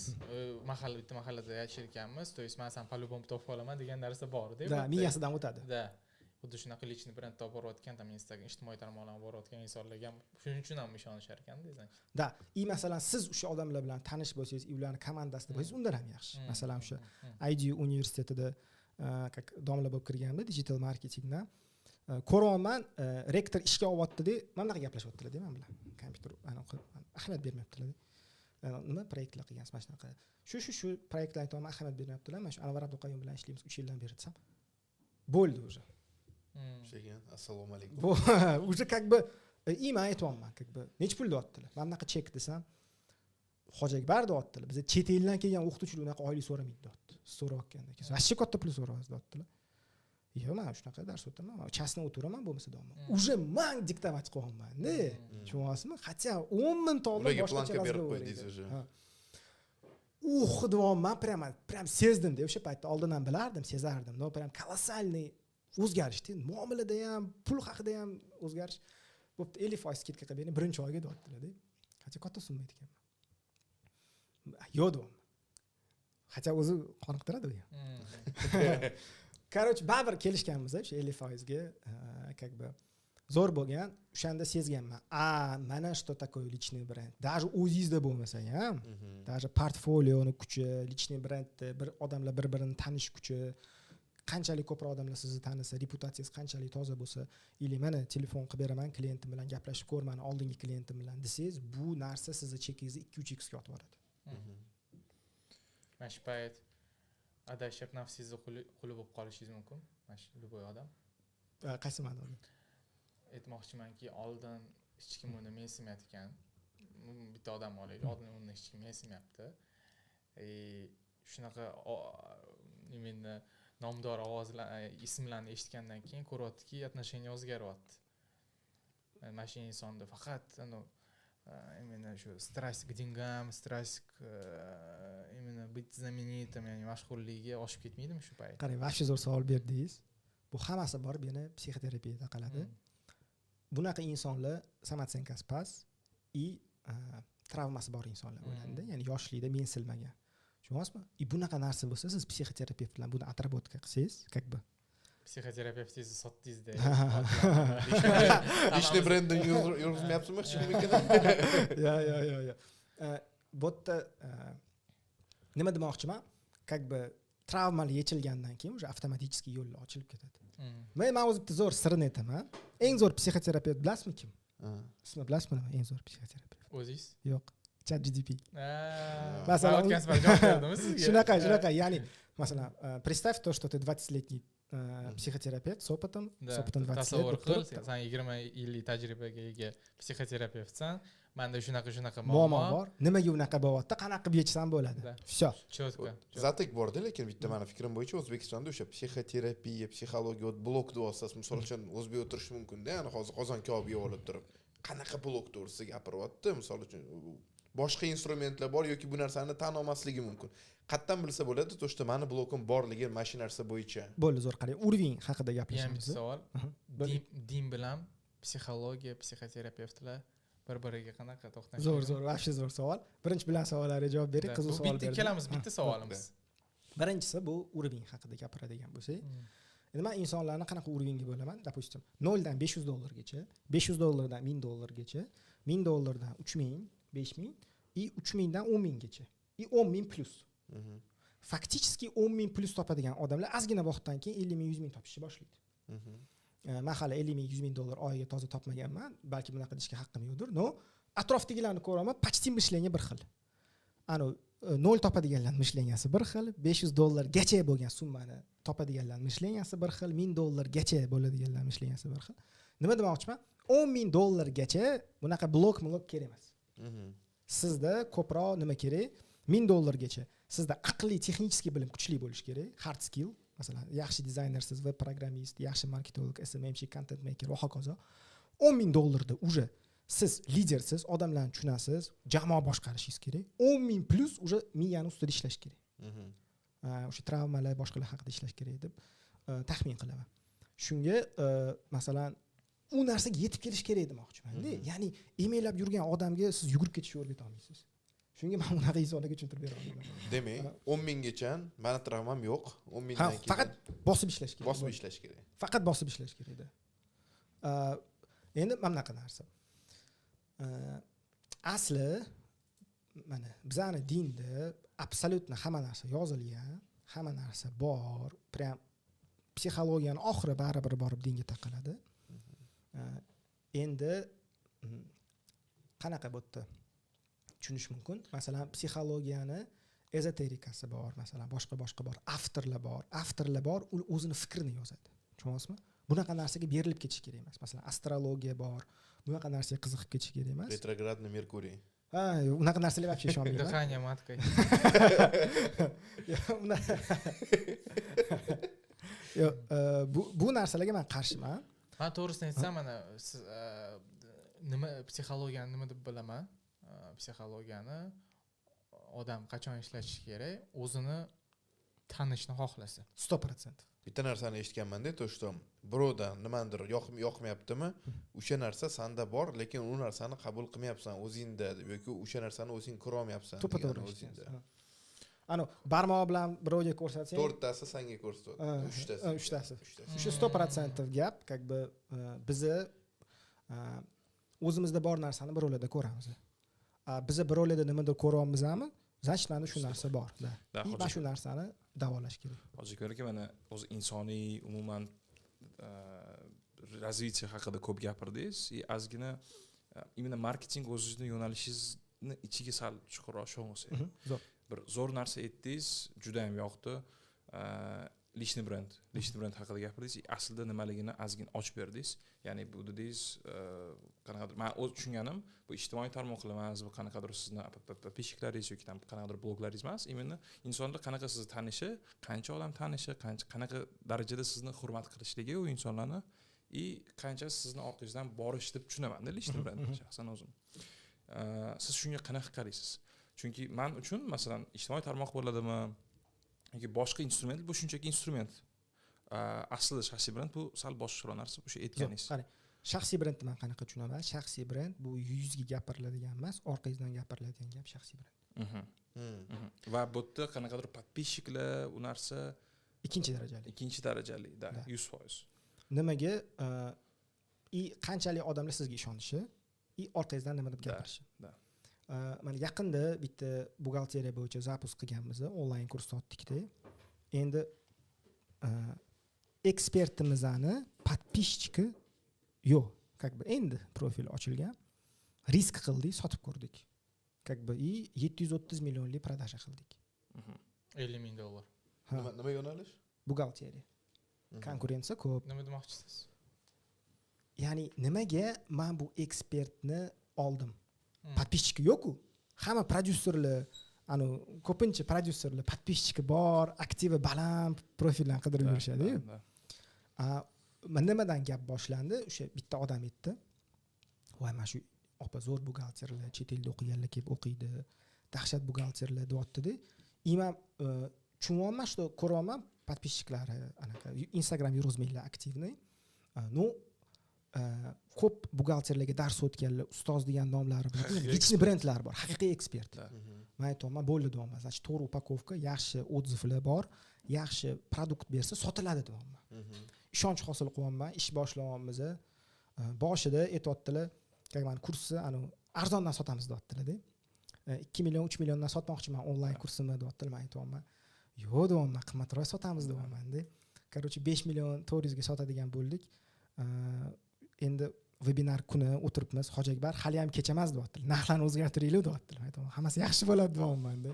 Bitta mahallada yashar ekanmiz, то есть men san по-любому topib olaman degan narsa bor-da. Da, miyasidan o'tadi. Da. Xuddi shunaqa lichniy brend topib borayotgan, tam Instagram, ijtimoiy tarmoqlarga borayotgan insonlarga ham shuning uchun ham ishonishar ekan-da, sizlar. Da, masalan siz o'sha odamlar bilan tanish bo'lsangiz, ularning komandasida bo'lsangiz, undan ham yaxshi. Masalan, o'sha IDU universitetida domla bo'lib kirganimda digital marketingdan ko'ryapman, rektor ishga olyapti-da, mana bunaqa gaplashyaptilar-da men bilan. Kompyuter ahamiyat bermayaptilar-da. Nima proyektlar qilgansiz, mana shunaqa. Shu proyektlarga aytayman, ahamiyat bermayaptilar. Mana shu Anvar Abduqayyum bilan ishlaymiz 3 yildan beri desam. Bo'ldi уже. Shegan, assalomu alaykum. Bu уже как бы men aytayapman, как бы nech pul deyaptilar. Men bunaqa chek desam, Hoji Akbar deyaptilar. Biz chet eldan kelgan o'qituvchilar unaqa oylik so'ramaydi deyapti. So'rayotganda keyin vashcha katta pul so'rayapsiz deyaptilar. Yo'q, men shunaqa dars o'taman. Chasna o'tiraman bo'lmasa do'm. Уже men diktomat qo'yaman-da. Tushunyapsizmi? Хотя 10 ming dollar boshqacha berib qo'ydingiz уже. Deyapman, прям sezdim-da, o'sha paytda oldin ham bilardim, sezardim. No, прям колоссальный o'zgarishdi. Muomalada ham, pul haqida ham o'zgarish. Bo'pti, 50% ketka qilib bering, birinchi oyga deyaptilar-da. Qancha katta summa ekan. Yo'q deyapman. Qancha o'zi qoniqtiradi u ham. Короче, baribir kelishganmiz o'sha 50% ga, как бы zo'r bo'lgan. O'shanda sezganman. Mana что такое личный бренд. Даже o'zingizda bo'lmasa ham, даже portfolioni kuchi, личный brendda bir odamlar bir-birini tanish kuchi, qanchalik ko'proq odamlar sizni tanisa, reputatsiyangiz qanchalik toza bo'lsa, или mana telefon qilib beraman, klientim bilan gaplashib ko'r, mani oldingi klientim bilan desangiz, bu narsa sizni chekingizni 2-3x ga otib yuboradi. Mana shu payt adashib nafsingizni quli bo'lib qolishingiz mumkin. Mana shu любой odam. Qaysi ma'noda? Aytmoqchimanki, oldin hech kim uni mensimayotgan. Bitta odam olaylik, oldin uni hech kim mensimayapti. Shunaqa именно nomdor ovozlar, ismlarni eshitgandan keyin ko'ryaptiki, отношение o'zgaryapti. Mana shu insonda faqat именно shu страсть к деньгам, страсть к именно быть знаменитым, ya'ni mashhurligiga oshib ketmaydimi shu payt? Qarang, vaqti zo'r savol berdingiz. Bu hammasi borib yana psixoterapiyada qoladi. Bunaqa insonlar samotsenkasi past и travmasi bor insonlar bo'ladi, ya'ni yoshlikda mensilmagan. Tushunyapsizmi? Bunaqa narsa bo'lsa, siz psixoterapevt bilan buni отработка qilsangiz, как бы Psixoterapevtingizni sotdingizda. Ishni brendini yurgizmayapsizmi hech kimga? Yo. Bu yerda nima demoqchiman? Как бы travmalar yechilgandan keyin уже avtomatik yo'llar ochilib ketadi. Men o'zim bitta zo'r sirini aytaman. Eng zo'r psixoterapevt bilasizmi kim? Ismi bilasizmi nima? Eng zo'r psixoterapevt. O'zingiz? Yo'q. ChatGPT. Masalan, o'tgan safar javob berdimmi sizga? Shunaqa, ya'ni masalan, представь то, что ты 20-летний psixoterapevt с опытом 20 lет. Tasavvur qil, sen 20 yillik tajribaga ega psixoterapevtsan. Menda shunaqa muammo bor. Nimaga unaqa bo'lyapti? Qanaqa qilib yechsam bo'ladi? Всё. Четко. Zatek borda, lekin bitta meni fikrim bo'yicha O'zbekistonda o'sha psixoterapiya, psixologiya blok vositasi misol uchun o'zbek o'tirish mumkin-da. Ya'ni hozir qozon kabob yeb olib turib, qanaqa blok to'g'risida gapiryapti? Misol uchun boshqa instrumentlar bor yoki bu narsani tan olmasligi mumkin. Qatdan bilsa bo'ladi, to что meni blokim borligi mana shu narsa bo'yicha. Bo'ldi, zo'r qarang. Uroving haqida gaplashamiz. Yana savol. Din bilan psixologiya, psixoterapevtlar bir-biriga qanaqa to'xtash? Zo'r, vaqti zo'r savol. Birinchi bilan savollarga javob bering, qiziq savol berdim. Ikkalamiz bitta savolimiz. Birinchisi bu uroving haqida gapiradigan bo'lsak, endi men insonlarni qanaqa urovingga bo'laman? Допустим, 0 dan $500 $500 dan $1000 $1000 dan 3000, 5000 и 3000 dan 10000 gacha. И 10000 plus. Faktiski 10000 plus topadigan odamlar ozgina vaqtdan keyin 50000 10000 topishni boshlaydi. Men hali 50000 100,000 dollar oyiga toza topmaganman, balki bunaqa deyishga haqqim yo'qdir. No, atrofdagilarni ko'raman, почти mishlengi bir xil. Ani 0 topadiganlar mishlengasi bir xil, $500 gacha bo'lgan summani topadiganlar mishlengasi bir xil, $1000 gacha bo'ladiganlar mishlengasi bir xil. Nima demoqchiman? $10000 gacha bunaqa blok kerak emas. Sizda ko'proq nima kerak? $1000 gacha. Sizda aqliy, texnik bilim kuchli bo'lish kerak, hard skill. Masalan, yaxshi dizaynersiz, web programmist, yaxshi marketolog, SMMchi, content maker va hokazo. $10000 da уже siz lidersiz, odamlarni tushunasiz, jamoa boshqarishingiz kerak. 10000 plus уже miyani ustida ishlash kerak. O'sha travmalar, boshqalar haqida ishlash kerak deb taxmin qilaman. Shunga masalan u narsaga yetib kelish kerak demoqchiman-da. Ya'ni emaillab yurgan odamga siz yugurib ketishni o'rgata olmaysiz. Shunga men unaqa insonlarga tushuntirib bera olmayman. Demak, 10000 gacha meni travmam yo'q. 10000 dan keyin faqat bosib ishlash kerak. Bosib ishlash kerak. Faqat bosib ishlash kerak-da. Endi mana bunaqa narsa. Asli mana bizning dinda absolyutni hamma narsa yozilgan, hamma narsa bor. Prям psixologiyani oxiri baribir borib dinga taqaladi. Endi qanaqa bo'tdi? Tushunish mumkin. Masalan, psixologiyani ezoterikasi bor, masalan, boshqa bor, avtorlar bor, u o'zini fikrini yozadi. Tushunyapsizmi? Bunaqa narsaga berilib ketish kerak emas. Masalan, astrologiya bor. Bunaqa narsaga qiziqib ketish kerak emas. Retrogradniy Merkuriy. Unaqa narsalar вообще ishonmayman. Dihaniya matka. Yo'q, bu narsalarga men qarshiman. Men to'g'risini aytsam, mana siz nima psixologiyani nima deb bilaman? Psixologiyani odam qachon ishlatishi kerak? O'zini tanishni xohlasa. 100%. Bitta narsani eshitganman-da, to что birovdan nimadir yoqmayaptimi? O'sha narsa senda bor, lekin u narsani qabul qilmayapsan o'zingda yoki o'sha narsani o'zing ko'ra olmayapsan. To'g'ri o'zingda. Ana barmoq bilan birovga ko'rsatsang, 4tasi senga ko'rsatadi. 3tasi. O'sha 100% gap, как бы biz o'zimizda bor narsani birovlarda ko'ramiz. Biz birovlarda nimadir ko'ryapmizmi? значит mana shu narsa bor Da, mana shu narsani davolash kerak. Hozir aka mana o'zi insoniy umuman развитие haqida ko'p gapirdingiz. Ozgina именно marketing o'zining yo'nalishingizni ichiga sal chuqurroq sho'ng'isak. Zo'r. Bir zo'r narsa aytdingiz, juda ham yoqdi. Lishni brend haqida gapirdingiz. Aslida nimaligini ozgina ochib berdingiz. Ya'ni bu dedingiz, qanaqadir men o'z tushunganim, bu ijtimoiy tarmoqlar emas, bu qanaqadir sizni podpischiklaringiz yoki qanaqadir bloglaringiz emas, именно insonlar qanaqa sizni tanishi, qancha odam tanishi, qanaqa darajada sizni hurmat qilishligi u insonlarni qancha sizni orqangizdan borish deb tushunaman-da lishni brend shaxsan o'zim. Siz shunga qanaqa qaraysiz? Chunki men uchun masalan ijtimoiy tarmoq bo'ladimi yoki boshqa instrument, bu shunchaki instrument. Aslida shaxsiy brend bu sal boshqaroq narsa, o'sha aytganingiz. Qarang, shaxsiy brendni men qanaqa tushunaman? Shaxsiy brend bu yuzga gapiriladigan emas, orqangizdan gapiriladigan gap shaxsiy brend. Va bu yerda qanaqadir podpisчиклар u narsa Ikkinchi darajali. Ikkinchi darajali, da, 100%. Nimaga qanchalik odamlar sizga ishonishi, orqangizdan nima deb gapirishi. Mana yaqinda bitta buxgalteriya bo'yicha zapus qilganmiz, onlayn kurs sotdikda. Endi ekspertimizani podpisчики yo'q. Как бы endi profil ochilgan. Risk qildik, sotib ko'rdik. Как бы 730 millionlik продажа qildik. $50 ming. Nima yo'nalish? Buxgalteriya. Konkurensiya ko'p. Nima demoqchisiz? Ya'ni nimaga men bu ekspertni oldim? Podpisчики yo'q-ku. Hamma prodyuserlar, ko'pincha prodyuserlar podpisчики bor, aktivi baland profillarni qidirib yurishadi-yu. Nimadan gap boshlandi? O'sha bitta odam aytdi. Voy, mana shu opa zo'r buxgalterlar, chet elda o'qiganlar kelib o'qiydi. Dahshat buxgalterlar deyapti-da. Men tushunyapman, что ko'ryapman podpisчиклari anaqa Instagram yurg'izmaylar aktivni. Ko'p buxgalterlarga dars o'tganlar, ustoz degan nomlari bor. Lichni brendlar bor, haqiqiy ekspert. Men aytaman, bo'ldi deyman. Значит, to'g'ri upakovka, yaxshi odzivlar bor, yaxshi produkt bersa sotiladi deyman. Ishonch hosil qilyapman, ish boshlayapmiz. Boshida aytayotdilar, "Qani kursni arzondan sotamiz" deyaptilar-da. 2 million, 3 milliondan sotmoqchiman onlayn kursimni deyaptilar. Men aytaman, "Yo'q deyman, qimmatroq sotamiz" deyman-da. Короче, 5 million 400 ga sotadigan bo'ldik. Endi webinar kuni o'tiribmiz. Hoji Akbar hali ham kecha emas deyaptilar. Narxlarni o'zgartiraylik deyaptilar. Aytaman, hammasi yaxshi bo'ladi deyapman-da.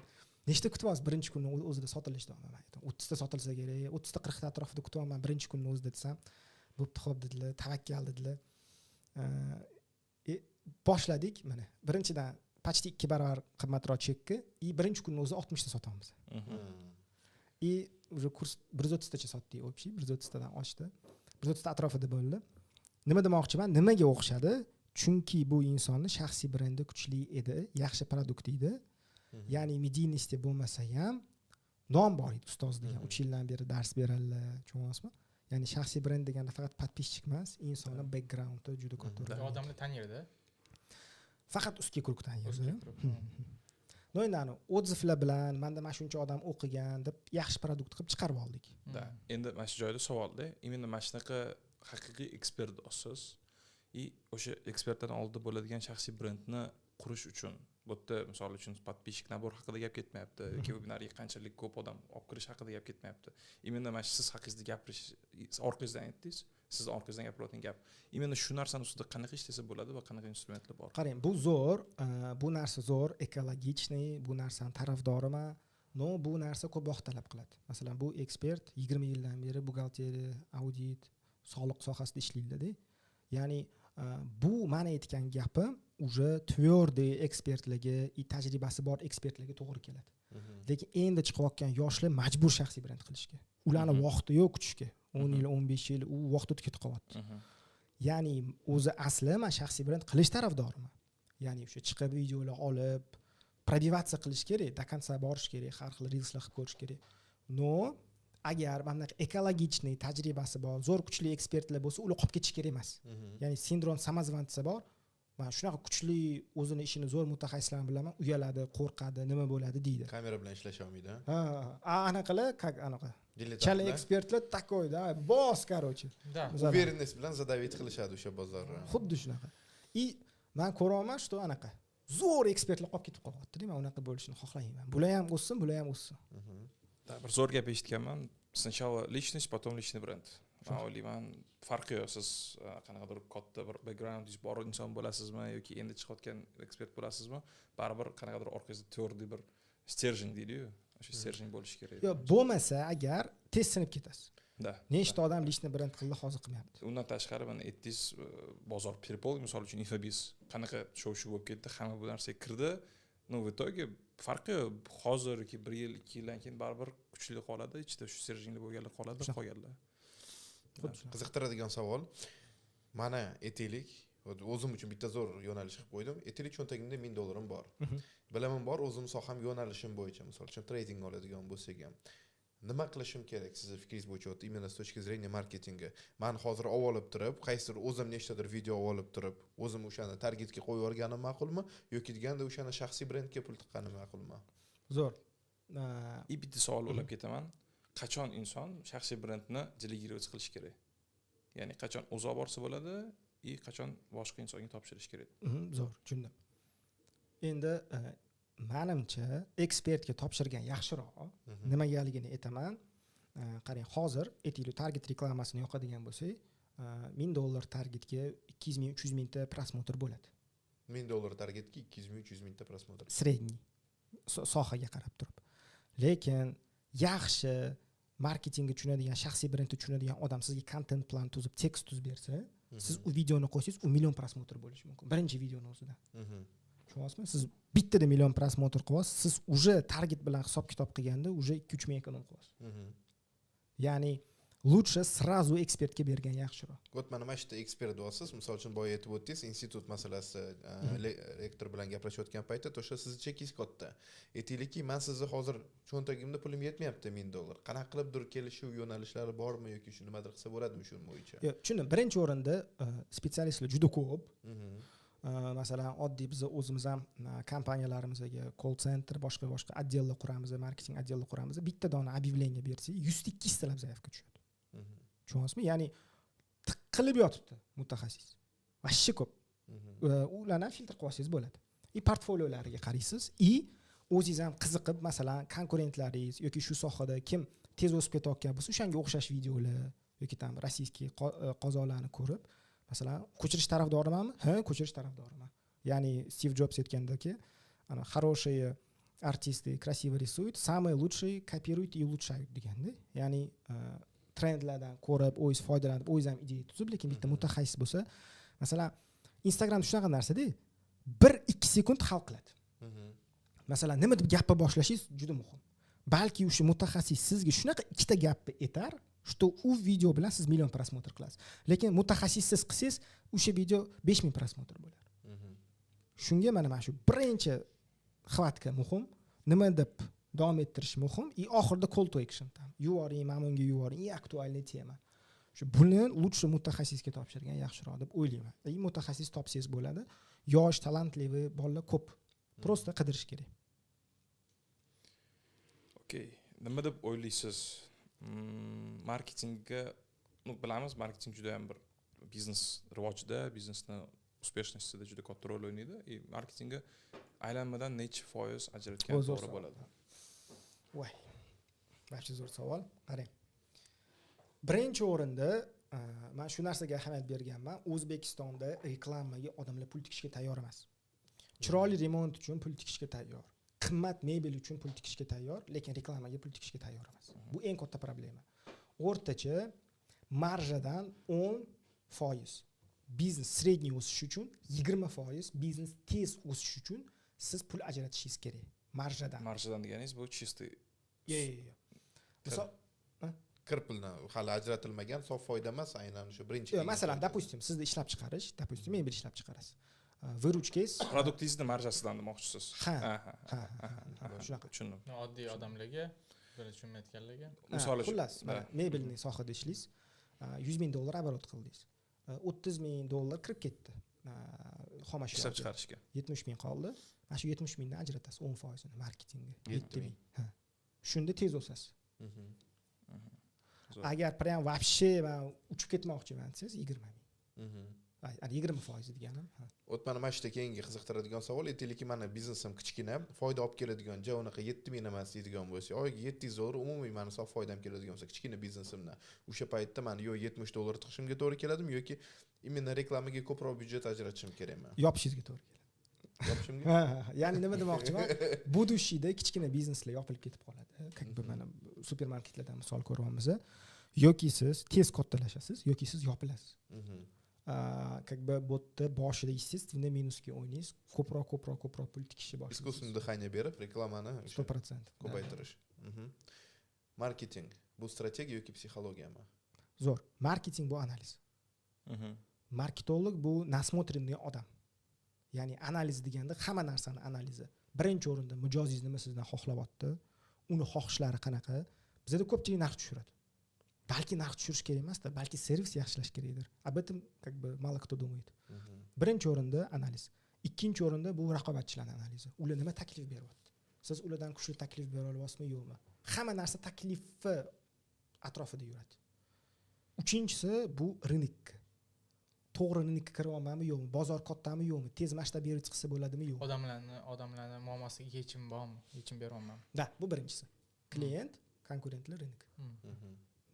Nechta kutyapsiz birinchi kunni o'zida sotilish deyapman. 30 ta sotilsa kerak, 30 ta 40 ta atrofida kutyapman birinchi kunni o'zida desam, bo'pti xo'p dedilar, tavakkal dedilar. Boshladik mana. Birinchidan почти 2 barobar qimmatroq chekka, birinchi kunni o'zi 60 ta sotamiz. Уже kurs 130 tacha sotdik, общий 130 tadan oshdi. 130 ta atrofida bo'ldi. Nima demoqchiman? Nimaga o'xshadi? Chunki bu insonning shaxsiy brendi kuchli edi, yaxshi produkt edi. Ya'ni mediynosti bo'lmasa ham nom bor edi, ustoz degan 3 yildan beri dars beradilar, tushunasizmi? Ya'ni shaxsiy brend deganda faqat podpisчик emas, insonning backgroundi juda katta. Odamni taniydi. Faqat ustki kurukdan yozdi. Endi odzivlar bilan menda mana shuncha odam o'qigan deb yaxshi produkt qilib chiqarib oldik. Endi mana shu joyda savolda, именно mana shunaqa haqiqiy ekspert olsiz, o'sha ekspertdan oldida bo'ladigan shaxsiy brendni qurish uchun, bu yerda misol uchun podpisчик nabor haqida gap ketmayapti, yoki webinarga qanchalik ko'p odam olib kirish haqida gap ketmayapti. Именно mana siz haqingizda gapirish, orqangizdan aytdingiz, siz orqangizdan gapirayotgan gap. Именно shu narsani ustida qanaqa ishlasa bo'ladi va qanaqa instrumentlar bor? Qarang, bu zo'r, bu narsa zo'r, ekologichniy, bu narsani tarafdoriman. Bu narsa ko'p vaqt talab qiladi. Masalan, bu ekspert 20 yildan beri buxgalteriya, audit, soliq sohasida ishlaydi-da. Ya'ni bu men aytgan gapim уже tvordiy ekspertlarga, tajribasi bor ekspertlarga to'g'ri keladi. Lekin endi chiqayotgan yoshlar majbur shaxsiy brend qilishga. Ularni vaqti yo'q kutishga. 10 yil, 15 yil u vaqt o'tib ketib qolyapti. Ya'ni o'zi asli men shaxsiy brend qilish tarafdoriman. Ya'ni o'sha chiqib videolar olib, promotsiya qilish kerak, до конца borish kerak, har xil reelslar qilib ko'rish kerak. Agar mana ekologichniy tajribasi bor, zo'r kuchli ekspertlar bo'lsa, ular qolib ketish kerak emas. Ya'ni sindrom samozvantsa bor. Mana shunaqa kuchli o'zini ishini zo'r mutaxassislar bilaman, uyaladi, qo'rqadi, nima bo'ladi deydi. Kamera bilan ishlash olmaydi. Anaqalar, anaqa. Chala ekspertlar takoyda, boss, короче. Уверенность bilan zadavit qilishadi o'sha bozorni. Xuddi shunaqa. Men ko'raman, что anaqa. zo'r ekspertlar qolib ketib qolyapti-da. Men unaqa bo'lishini xohlayman. Bular ham o'ssin, bular ham o'ssin. Bir zo'r gap eshitganman. Сначала личность, потом lичный бренд. Men o'ylayman, farqi yo'q. Siz qanaqadir katta bir backgroundingiz bor inson bo'lasizmi yoki endi chiqayotgan ekspert bo'lasizmi, baribir qanaqadir orqangizda twerdiy bir stержень deydi-yu. O'sha stержень bo'lishi kerak. Yo, bo'lmasa agar tez sinib ketasiz. Da. Nechta odam lичный brend qildi, hozir qilmayapti. Undan tashqari mana aytdingiz, bozor perpol, misol uchun Infobiz qanaqa shov-shuv bo'lib ketdi, hamma bu narsaga kirdi. No, в итоге farqi yo'q. Hozirgi 1 yil, 2 yildan keyin baribir kuchli qoladi, ichida shu stерженьli bo'lganlar qoladi, qolganlar. Qiziqtiradigan savol. Mana aytaylik, o'zim uchun bitta zo'r yo'nalish qilib qo'ydim. Aytaylik, cho'ntagimda $1000 bor. Bilaman bor, o'zim soham yo'nalishim bo'yicha, misol uchun trading oladigan bo'lsak ham. Nima qilishim kerak sizni fikringiz bo'yicha, именно с точки зрения marketinga? Men hozir olib turib, qaysidir o'zim nechtadir video olib turib, o'zim o'shani targetga qo'yib yorganim ma'qulmi yoki deganda o'shani shaxsiy brendga pul tiqqanim ma'qulmi? Zo'r. Bitta savol olib ketaman. Qachon inson shaxsiy brendni delegировать qilish kerak? Ya'ni qachon o'zi olib borsa bo'ladi, qachon boshqa insonga topshirish kerak? Zo'r, tushundim. Endi menimcha ekspertga topshirgan yaxshiroq. Nimagaligini aytaman. Qarang, hozir aytaylik target reklamasini yoqadigan bo'lsak, $1000 targetga 200 ming, 300 mingta prosmotr bo'ladi. $1000 targetga 200 ming, 300 mingta prosmotr. Sredniy sohaga qarab turib. Lekin yaxshi marketingga tushunadigan, shaxsiy brendga tushunadigan odam sizga content plan tuzib, tekst tuzib bersa, siz u videoni qo'ysangiz, u million prosmotr bo'lishi mumkin. Birinchi videoni o'zida. Tushunyapsizmi? Siz bittada million prosmotr qilyapsiz, siz уже target bilan hisob-kitob qilganda уже 2-3 ming ekonom qilyapsiz. Ya'ni lучше сразу ekspertga bergan yaxshiroq. Вот mana shu yerda ekspert bo'lasiz. Misol uchun boya aytib o'tdingiz, institut masalasi rektor bilan gaplashayotgan paytda to'sha sizni chekingiz katta. Aytaylikki, men sizni hozir cho'ntagimda pulim yetmayapti $1000. Qanaqa qilibdir kelishuv yo'nalishlari bormi yoki shu nimadir qilsa bo'ladimi shu bo'yicha? Yo'q, tushundim. Birinchi o'rinda specialistlar juda ko'p. Masalan, oddiy biz o'zimiz ham kompaniyalarimizga call center, boshqa отделlar quramiz, marketing отделlar quramiz. Bitta dona объявление bersak, 100-200 talab zaifga tushadi. Tushunasizmi? Ya'ni tiqilib yotibdi mutaxassis. Vashshi ko'p. Ularni filtr qilsangiz bo'ladi. Portfoliolariga qaraysiz, o'zingiz ham qiziqib, masalan, konkurentlaringiz yoki shu sohada kim tez o'sib ketayotgan bo'lsa, o'shanga o'xshash videolar yoki tam rossiyskiy qozonlarni ko'rib, masalan, ko'chirish tarafdorimanmi? Ha, ko'chirish tarafdoriman. Ya'ni Steve Jobs aytgandaki, ana хорошие артисты красиво рисуют, самые лучшие копируют и улучшают deganda. Ya'ni trendlardan ko'rib, o'zingiz foydalanib, o'zingiz ham ideya tuzib, lekin bitta mutaxassis bo'lsa, masalan, Instagram shunaqa narsa-da, 1-2 sekund hal qiladi. Masalan, nima deb gapni boshlashingiz juda muhim. Balki o'sha mutaxassis sizga shunaqa ikkita gapni aytar, что u video bilan siz million prosmotr qilasiz. Lekin mutaxassissiz qilsangiz, o'sha video 5000 prosmotr bo'ladi. Shunga mana shu birinchi xavatka muhim, nima deb davom ettirish muhim, oxirida call to action tam. Yuboring, mana bunga yuboring, aktualniy tema. Shu buni lучше mutaxassisga topshirgan yaxshiroq deb o'ylayman. Mutaxassis topsangiz bo'ladi. Yosh, talantli bolalar ko'p. Просто qidirish kerak. Okay, nima deb o'ylaysiz? Marketingga, bilamiz, marketing juda ham bir biznes rivojida, biznesni uspeshnostida juda katta rol o'ynaydi. Marketingga aylanmadan necha foiz ajratgan to'g'ri bo'ladi? Voy. Yaxshi zo'r savol. Qarang. Birinchi o'rinda men shu narsaga ahamiyat berganman. O'zbekistonda reklamaga odamlar pul tikishga tayyor emas. Chiroyli remont uchun pul tikishga tayyor. Qimmat mebel uchun pul tikishga tayyor, lekin reklamaga pul tikishga tayyor emas. Bu eng katta problema. O'rtacha marjadan 10%. Biznes sredniy o'sish uchun 20%, biznes tez o'sish uchun siz pul ajratishingiz kerak. Marjadan. Marjadan deganingiz bu чистый. Yo'q. Misol kir pulni hali ajratilmagan sof foyda emas, aynan o'sha birinchi. Masalan, допустим, sizda ishlab chiqarish, допустим, mebel ishlab chiqarasiz. Vыручканgiz produktingizni marjasidan demoqchisiz. Ha. Shunaqa. Tushundim. Oddiy odamlarga, bir tushunmayotganlarga. Misol uchun, xullas, mana mebelning sohada ishlaysiz, $100,000 оборот qildingiz. $30,000 kirib ketdi. Xomashyo ishlab chiqarishga. 70,000 qoldi. Mana shu 70,000 dan ajratasiz 10%ni marketingga. 7,000. Ha. Shunda tez o'sasiz. Agar prям вообще men uchib ketmoqchiman desangiz 20,000. Ani 20% deganim. O'tmani mana shu keyingi qiziqtiradigan savol, aytaylikki mani biznesim kichkina, foyda olib keladigan ja unaqa 7000 emas deydigan bo'lsa, oyiga $700 umumiy mani sof foydam keladigan bo'lsa, kichkina biznesimdan. O'sha paytda mani yo $70 tiqishimga to'g'ri keladimi yoki imенно reklamaga ko'proq byudjet ajratishim kerakmi? Yopishingizga to'g'ri keladi. Yopishimga? Ya'ni nima demoqchiman? Budushida kichkina bizneslar yopilib ketib qoladi. Как бы mana supermarketlardan misol ko'ryapmiz. Yoki siz tez kattalashasiz, yoki siz yopilasiz. Как бы botda boshida естественно minusga o'ynaysiz, ko'proq pul tikishni boshlaysiz. Искусственное дыхание berib reklamani 100% ko'paytirish. Marketing bu strategiya yoki psixologiyami? Zo'r. Marketing bu analiz. Marketolog bu nasmotrенный odam. Ya'ni analiz deganda hamma narsani analizi. Birinchi o'rinda mijozingiz nima sizdan xohlayapti, uni xohishlari qanaqa. Bizda ko'pchilik narx tushiradi. Balki narx tushirish kerak emas-da, balki servis yaxshilash kerakdir. Об этом как бы mало кто думает. Birinchi o'rinda analiz. Ikkinchi o'rinda bu raqobatchilarning analizi. Ular nima taklif beryapti? Siz ulardan kuchli taklif bera olasizmi, yo'qmi? Hamma narsa taklifi atrofida yuradi. Uchinchisi bu rынок. To'g'ri rынокка kiryapmanmi, yo'qmi? Bozor kattami, yo'qmi? Tez masshtab berib chiqsa bo'ladimi, yo'qmi? Odamlarning muammosiga yechim bormi? Yechim beryapman. Da, bu birinchisi. Klient, konkurentlar, rынок.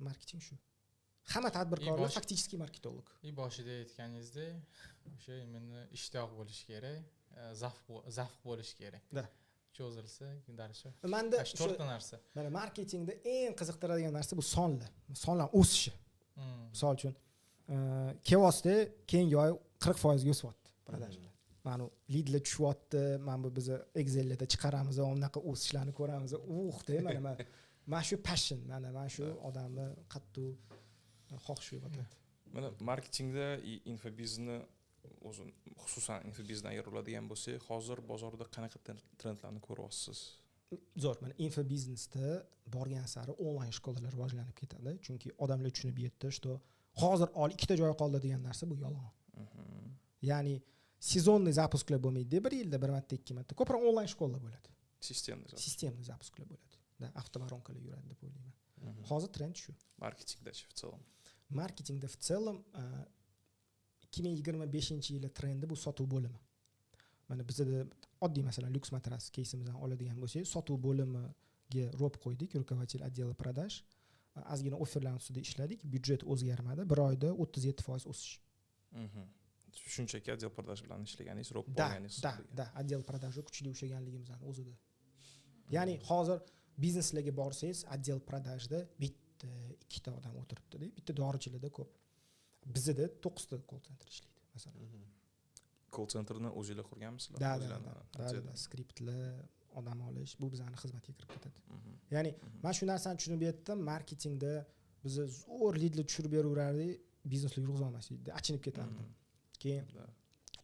Marketing shu. Hamma tadbirkorlar faktiski marketolog. Boshida aytganingizdek, o'sha imенно ishtiyoq bo'lish kerak, zavq bo'lish kerak. Da. Cho'zilsa, daraja. Menda 4 narsa. Mana marketingda eng qiziqtiradigan narsa bu sonlar. Sonlar o'sishi. Misol uchun, Kevosda keyingi oy 40% ga o'syapti продажlar. Mana leadlar tushyapti, mana bu biz Excel'da chiqaramiz, unaqa o'sishlarni ko'ramiz. Mana shu passion, mana shu odamni qattiq xohish uyg'otadi. Mana marketingda infobizni o'zi xususan infobizdan ayriladigan bo'lsa, hozir bozorda qanaqa trendlarni ko'ryapsiz? Zo'r, mana infobiznesda borgan sari onlayn shkolalar rivojlanib ketadi, chunki odamlar tushunib yetdi, что hozir ikkita joy qoldi degan narsa bu yolg'on. Ya'ni sezonniy zapusklar bo'lmaydi, bir yilda bir marta, ikki marta, ko'proq onlayn shkolalar bo'ladi. Sistemniy zapusklar bo'ladi. Avtovoronkalar yuradi deb o'ylayman. Hozir trend shu. Marketingda-chi в целом? Marketingda в целом 2025-yil trendi bu sotuv bo'limi. Mana bizda oddiy masalan lyuks matras кейsimizdan oladigan bo'lsak, sotuv bo'limiga ro'p qo'ydik, rukovodитель отдела продаж. Ozgina offerlar ustida ishladik, byudjet o'zgarmadi, bir oyda 37% o'sish. Shunchaki отдел продаж bilan ishlaganingiz, ro'p qo'yganingiz. Da, отдел продажи kuchli ushlaganligimizdan o'zida. Ya'ni hozir bizneslarga borsangiz, отдел продажda bitta, ikkita odam o'tiribdi-da, bitta dorichilarda ko'p. Bizda 9 ta call center ishlaydi, masalan. Call centerni o'zingizlar qurganmisizlar? Da, skriptlar, odam olish, bu bizning xizmatga kirib ketadi. Ya'ni men shu narsani tushunib yetdim, marketingda biz zo'r leadlar tushirib beraverardik, biznesni yurg'iza olmasdik, achinib ketardim. Keyin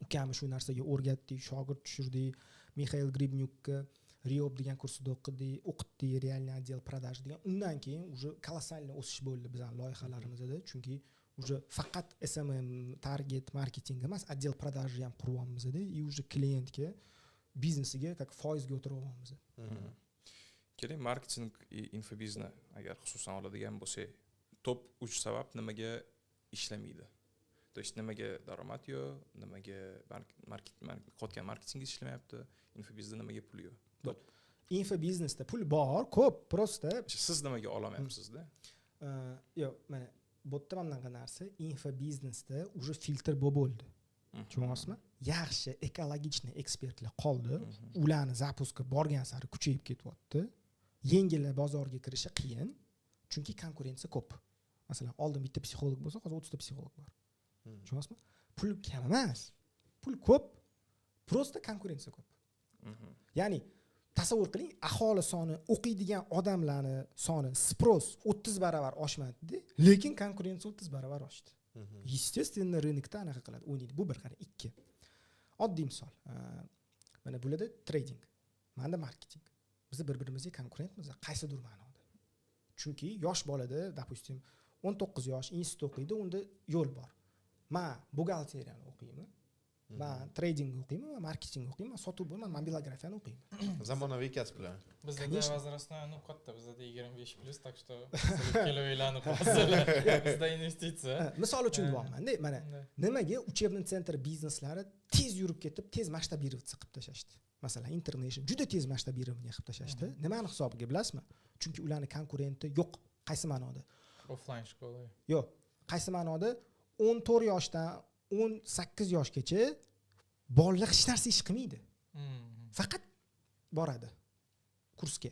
ukam shu narsaga o'rgatdik, shogird tushirdik, Mikhail Gribnyukka Riob degan kursda o'qitdik, realniy отдел продаж degan. Undan keyin уже колоссальный o'sish bo'ldi bizning loyihalarimizda, chunki уже faqat SMM target marketing emas, отдел продажи ham quryapmiz-da, и уже klientga, biznesiga как foizga o'tiryapmiz. Keling, marketing infobizni agar xususan oladigan bo'lsak, top 3 sabab nimaga ishlamaydi? То есть nimaga daromad yo'q, nimaga qotgan marketing ishlamayapti, infobizda nimaga pul yo'q? Infobiznesda pul bor, ko'p, просто siz nimaga olmayapsiz-da? Yo'q, mana bu yerda bunaqa narsa, infobiznesda уже filtr bo'ldi. Tushunyapsizmi? Yaxshi ekologichniy ekspertlar qoldi. Ularni zapuska borgan sari kuchayib ketyapti. Yengillar bozorga kirishi qiyin, chunki konkurensiya ko'p. Masalan, oldin bitta psixolog bo'lsa, hozir 30 ta psixolog bor. Tushunyapsizmi? Pul kam emas. Pul ko'p, просто konkurensiya ko'p. Ya'ni tasavvur qiling, aholi soni, o'qiydigan odamlarning soni spros 30 baravar oshmadi, lekin konkurensiya 30 baravar oshdi. Естественно, rынokda anaqa qiladi, o'ynaydi. Bu bir qara, ikki. Oddiy misol. Mana bularda trading, menda marketing. Biz bir-birimizga konkurentmiz, qaysidir ma'noda. Chunki yosh bolada, допустим, 19 yosh institut o'qiydi, unda yo'l bor. Men buxgalteriyani o'qiyman. man trading o'qiyman, man marketing o'qiyman, sotuv bo'lman, man bibliografiyani o'qiyman. Zamonaviy kasblar. Bizda Конечно. возрастной katta, bizda 25+, так что kelayotganlar hozirlar. Bizda investitsiya. Misol uchun deyapman-da, mana nimaga учебный sentr bizneslari tez yurib ketib, tez masshtab yig'itsa qilib tashashdi. Masalan, International juda tez masshtab yig'imga qilib tashashdi. Nimani hisobiga bilasizmi? Chunki ularning konkurenti yo'q. Qaysi ma'noda? Offline shkola. Yo'q. Qaysi ma'noda? 14 yoshdan 18 yoshgacha bolalar hech narsa ish qilmaydi. Faqat boradi kursga.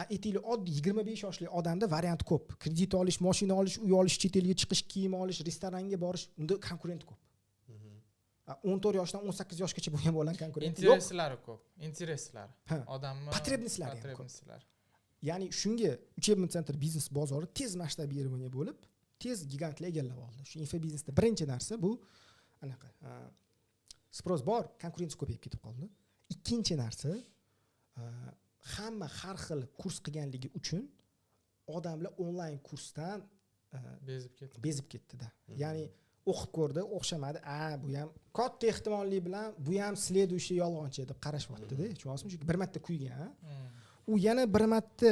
Aytaylik, oddiy 25 yoshli odamda variant ko'p. Kredit olish, mashina olish, uy olish, chet elga chiqish, kiyim olish, restoranga borish, unda konkurent ko'p. 14 yoshdan 18 yoshgacha bo'lgan bolaning konkurenti yo'q. Intereslari ko'p. Intereslari. Odamni потребностьлari ham ko'p. Ya'ni shunga учебный sentr biznes bozori tez masshtab yig'imga bo'lib, tez gigantlar egallab oldi. Shu infobiznesda birinchi narsa bu anaqa. Sпрос bor, konkurensiya ko'payib ketib qoldi. Ikkinchi narsa, hamma har xil kurs qilganligi uchun odamlar onlayn kursdan bezib ketdi-da. Ya'ni o'qib ko'rdi, o'xshamadi. Bu ham katta ehtimollik bilan bu ham следующий yolg'onchi deb qarashyapti-da. Tushunasizmi? Chunki bir marta kuygan, u yana bir marta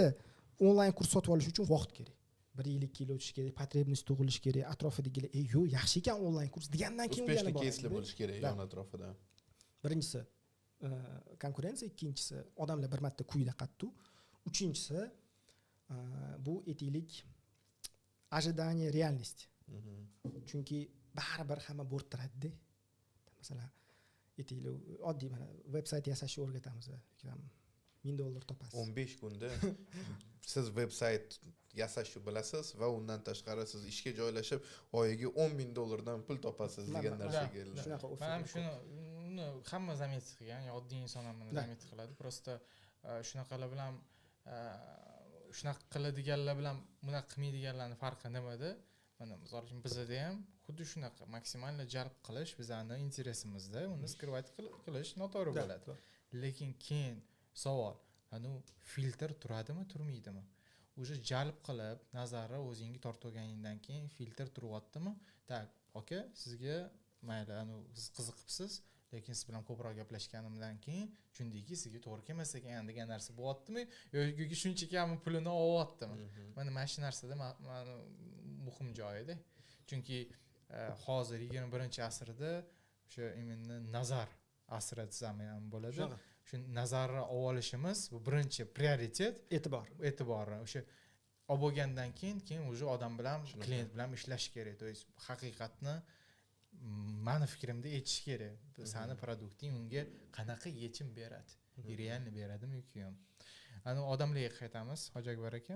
onlayn kurs sotib olish uchun vaqt kerak. 1 yil o'tish kerak, потребность tug'ilishi kerak, atrofidagilar, yo'q, yaxshi ekan onlayn kurs degandan keyin uspешный кейslar bo'lishi kerak yon atrofida. Birinchisi konkurensiya, ikkinchisi odamlar bir marta kuyda qattu, uchinchisi bu aytaylik ожидание реальность. Chunki baribir hamma bo'rttiradi-da. Masalan, aytaylik, oddiy mana veb-sayt yasashni o'rgatamiz. $1000 topasiz. 15 kunda siz veb-sayt yasashni bilasiz va undan tashqari siz ishga joylashib oyiga $10,000 dan pul topasiz degan narsaga keldi. Shunaqa Men ham shuni hamma zamet qilgan, oddiy inson ham buni zamet qiladi. Prosta shunaqalar bilan shunaqa qiladiganlar bilan bunaqa qilmaydiganlarning farqi nimada? Mana misol uchun bizda ham xuddi shunaqa maksimalni jalb qilish bizning interesimizda, uni skryovat qilish noto'g'ri bo'ladi. Lekin keyin savol, filtr turadimi, turmaydimi? O'sha jalb qilib, nazarni o'zingga tortib olganingdan keyin filtr turyaptimi? Tak, aka, sizga mayli, siz qiziqibsiz, lekin siz bilan ko'proq gaplashganimdan keyin tushundiki, sizga to'g'ri kelmas ekan degan narsa bo'lyaptimi yoki shunchaki ham pulini olyaptimi? Mana shu narsada muhim joyida. Chunki hozir 21-asrda o'sha imенно nazar asri desam ham bo'ladi. Shu nazarni olishimiz bu birinchi prioritet, e'tibor. O'sha olib bo'lgandan keyin o'sha odam bilan, klient bilan ishlash kerak. To есть haqiqatni mani fikrimda aytish kerak. Sani produkting unga qanaqa yechim beradi? Realni beradimi yoki yo'q? Odamlarga qaytamiz, Hoji Akbar aka,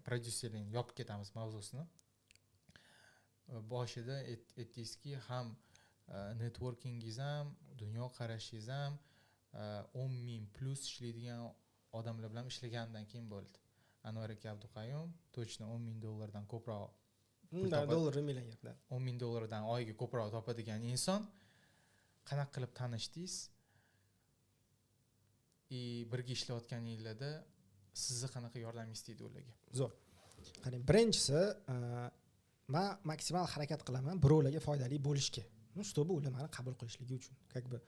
prodyuserlikni yopib ketamiz mavzusini. Boshida aytdingizki, ham networkingiz ham, dunyo qarashingiz ham 10,000+ ishlaydigan odamlar bilan ishlagandan keyin bo'ldi. Anvar aka Abduqayum точно $10,000 dan ko'proq dollar millionerda. $10,000 dan oyiga ko'proq topadigan inson qanaqa qilib tanishdingiz? Birga ishlayotganingizda sizni qanaqa yordam istaydi ularga? Zo'r. Qarang, birinchisi, men maksimal harakat qilaman birovlarga foydali bo'lishga. Чтобы ular meni qabul qilishligi uchun. Как бы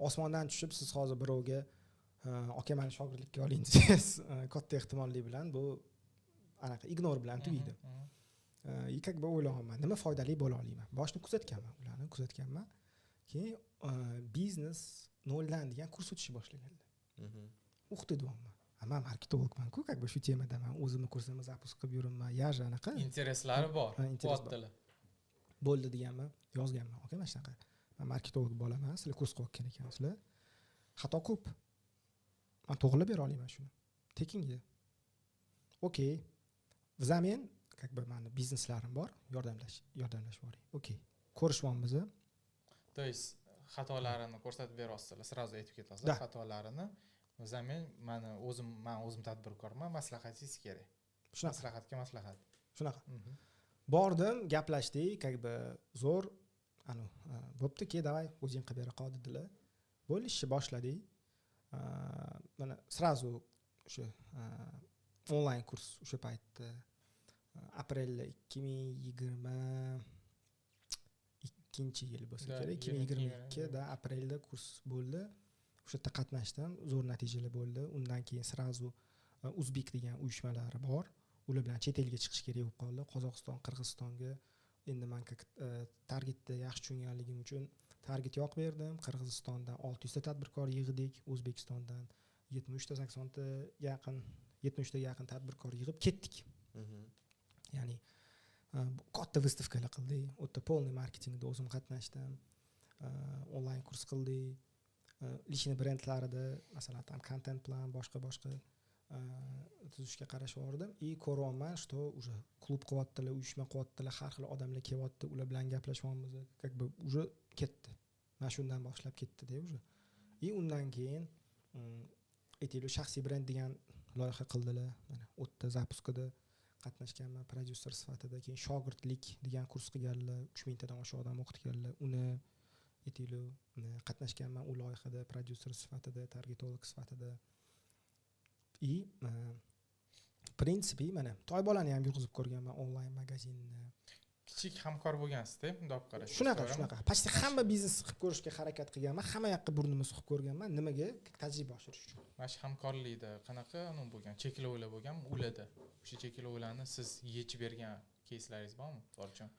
osmondan tushib siz hozir birovga aka meni shogirdlikka oling desangiz, katta ehtimollik bilan bu anaqa ignor bilan tugaydi. Как бы o'ylayman, nima foydali bo'la olaman? Boshni kuzatganman, ularni kuzatganman. Keyin biznes noldan degan kurs o'tishni boshlaganlar. O'qitib deyapman. Men marketologman-ku, как бы shu temadaman, o'zimni kursimni zapus qilib yuribman, yaja anaqa. Intereslari bor, qo'ttili. Bo'ldi deganman, yozganman. Aka, mana shunaqa. Men marketolog bo'laman, sizlar kurs qilgan ekansizlar. Xato ko'p. Men to'g'rilab bera olaman shuni. Tekinga. Okey. Zamen, как бы meni bizneslarim bor, yordamlash bor. Okey. Ko'rishmoqmiz. То есть xatolarini ko'rsatib berasizlar, sразу aytib ketasiz xatolarini. Zamen men o'zim tadbirkorman, maslahatingiz kerak. Maslahatga maslahat. Shunaqa. Bordim, gaplashdik, как бы zo'r, bo'pti-ki, davay, o'zing qilib bera qol dedilar. Bo'ldi, ishni boshladik. Mana sразу o'sha onlayn kurs o'sha paytda aprel 2020 ikkinchi yil bo'lsa Da, kerak, 2022da aprelda kurs bo'ldi. O'sha yerda qatnashdim, zo'r natijalar bo'ldi. Undan keyin srazu Uzbek degan uyushmalari bor. Ular bilan chet elga chiqish kerak bo'lib qoldi. Qozog'iston, Qirg'izistonga endi men targetda yaxshi tushunganligim uchun target yoq berdim. Qirg'izistondan 600 ta tadbirkor yig'dik, O'zbekistondan 70 ta 80 ta yaqin 70 taga yaqin tadbirkor yig'ib ketdik. Ya'ni katta выставкаlar qildik. U yerda polniy marketingda o'zim qatnashdim. Onlayn kurs qildik. Lishni brendlarida masalan tam content plan boshqa tuzishga qarashaverdim. И ko'ryapman, что уже klub qilyaptilar, uyushma qilyaptilar, har xil odamlar kelyapti, ular bilan gaplashyapmiz. Как бы уже ketdi. Mana shundan boshlab ketdi-da уже. И undan keyin aytaylik shaxsiy brend degan loyiha qildilar. Mana u yerda zapuskada qatnashganman prodyuser sifatida. Keyin shogirdlik degan kurs qilganlar, 3000 tadan oshiq odam o'qitganlar. Uni aytaylik qatnashganman u loyihada prodyuser sifatida, targetolog sifatida. И prinsipi mana Toybolani ham yurg'izib ko'rganman onlayn magazinni. Kichik hamkor bo'lgansiz-da, bunday olib qarash. Shunaqa. Почти hamma biznes qilib ko'rishga harakat qilganman, hamma yoqqa burnimni suqib ko'rganman. Nimaga? Tajriba oshirish uchun. Mana shu hamkorlikda qanaqa bo'lgan, cheklovlar bo'lgan, ularda. O'sha cheklovlarni siz yechib bergan кейslaringiz bormi? To'g'ri.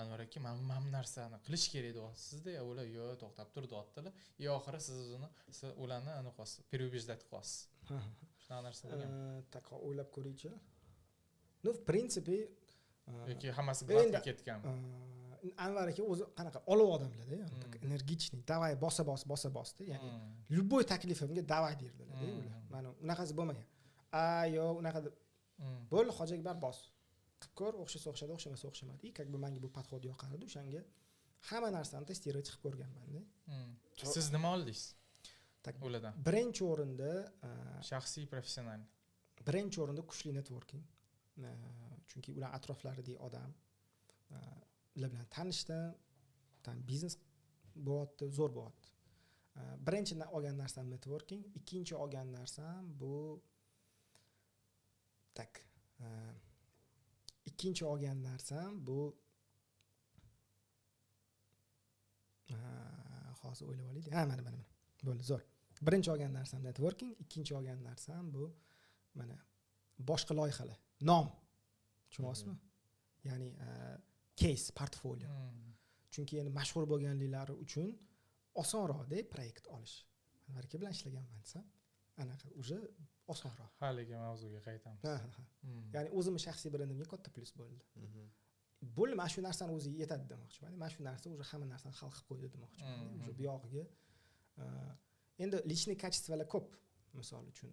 Anvar aka, men bu narsani qilish kerak deyapsiz-da, ular yo'q, to'xtab tur deyaptilar. Oxiri siz ularni aniqasiz, переубеждать qilyapsiz. Shunaqa narsa bo'lgan. Так, o'ylab ko'ring-chi. Ну, в принципе, yoki hammasi gladko ketgan. Anvar aka o'zi qanaqa olov odamlar-da, ya'ni energichniy, davay bosa-bosda, ya'ni любой taklifimga davay derdilar-da ular. Mana unaqasi bo'lmagan. Yo, unaqa bo'l, Hoji Akbar bos. Qilib ko'r, o'xshasa o'xshadi, o'xshamasa o'xshamadi. И как бы menga bu podxod yoqardi, o'shanga hamma narsani testировать qilib ko'rganman-da. Siz nima oldingiz? Ulardan. Birinchi o'rinda shaxsiy, professional. Birinchi o'rinda kuchli networking. Chunki ular atroflaridagi odam ular bilan tanishdim, biznes bo'lyapti, zo'r bo'lyapti. Birinchi olgan narsam networking, ikkinchi olgan narsam bu ikkinchi olgan narsam bu hozir o'ylab olaylik. Mana. Bo'ldi, zo'r. Birinchi olgan narsam networking, ikkinchi olgan narsam bu mana boshqa loyihalar, nom. Tushunyapsizmi? Ya'ni case, portfolio. Chunki endi mashhur bo'lganliklari uchun osonroq-da proyekt olish. Anvarka bilan ishlaganman desam, anaqa уже osonroq. Haligi mavzuga qaytamiz. Ya'ni o'zimning shaxsiy brendimga katta plyus bo'ldi. Bo'ldi, mana shu narsani o'ziga yetadi demoqchiman. Mana shu narsa уже hamma narsani hal qilib qo'ydi demoqchiman. Уже bu yog'iga endi lичный качествоlar ko'p. Misol uchun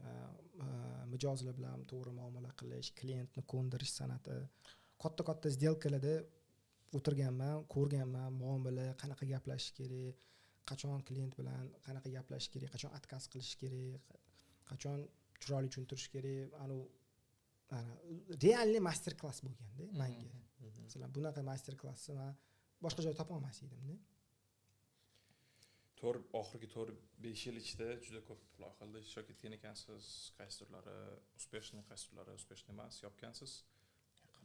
mijozlar bilan to'g'ri muomala qilish, klientni ko'ndirish san'ati, katta сделкаlarda o'tirganman, ko'rganman, muomala qanaqa gaplashish kerak, qachon klient bilan qanaqa gaplashish kerak, qachon отказ qilish kerak, qachon chiroyli tushuntirish kerak. Realniy master klass bo'lganda menga. Masalan, bunaqa master klassni men boshqa joyda topa olmas edimda. Oxirgi 4-5 yil ichida juda ko'p loyihalarda ishtirok etgan ekansiz. Qaysi turlari uspешный, qaysi turlari uspешный emas yopgansiz.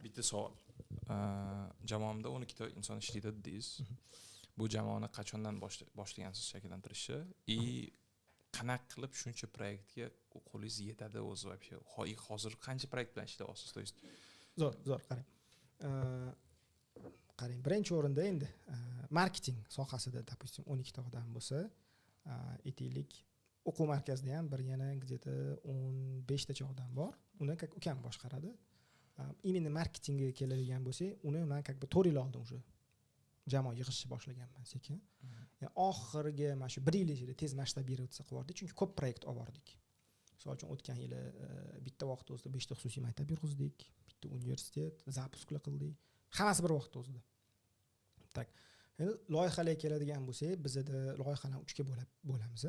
Bitta savol. Jamoamda 12 ta inson ishlaydi dedingiz. Bu jamoani qachondan boshlagansiz shakllantirishni? Qanaqa qilib shuncha proyektga qo'lingiz yetadi o'zi вообще? Hozir qancha proyekt bilan ishlayapsiz? To есть zo'r qarang. Qarang, birinchi o'rinda endi marketing sohasida, допустим, 12 ta odam bo'lsa, aytaylik, o'quv markazida ham bir yana где-то 15 tacha odam bor. Uni ukam boshqaradi. Именно marketingga keladigan bo'lsak, uni men как бы 4 yil oldin уже jamoa yig'ishni boshlaganman sekin. Yani oxirgi mana shu 1 yil ichida tez masshtabirovаться qilyapti, chunki ko'p proyekt oldik. Misol uchun o'tgan yili bitta vaqt o'zida 5 ta xususiy maktab yurg'izdik, bitta universitet, zapusklar qildik. Hammasi bir vaqt o'zida. Tak. Endi loyihalarga keladigan bo'lsak, bizda loyihalarni 3 ga bo'lamiz.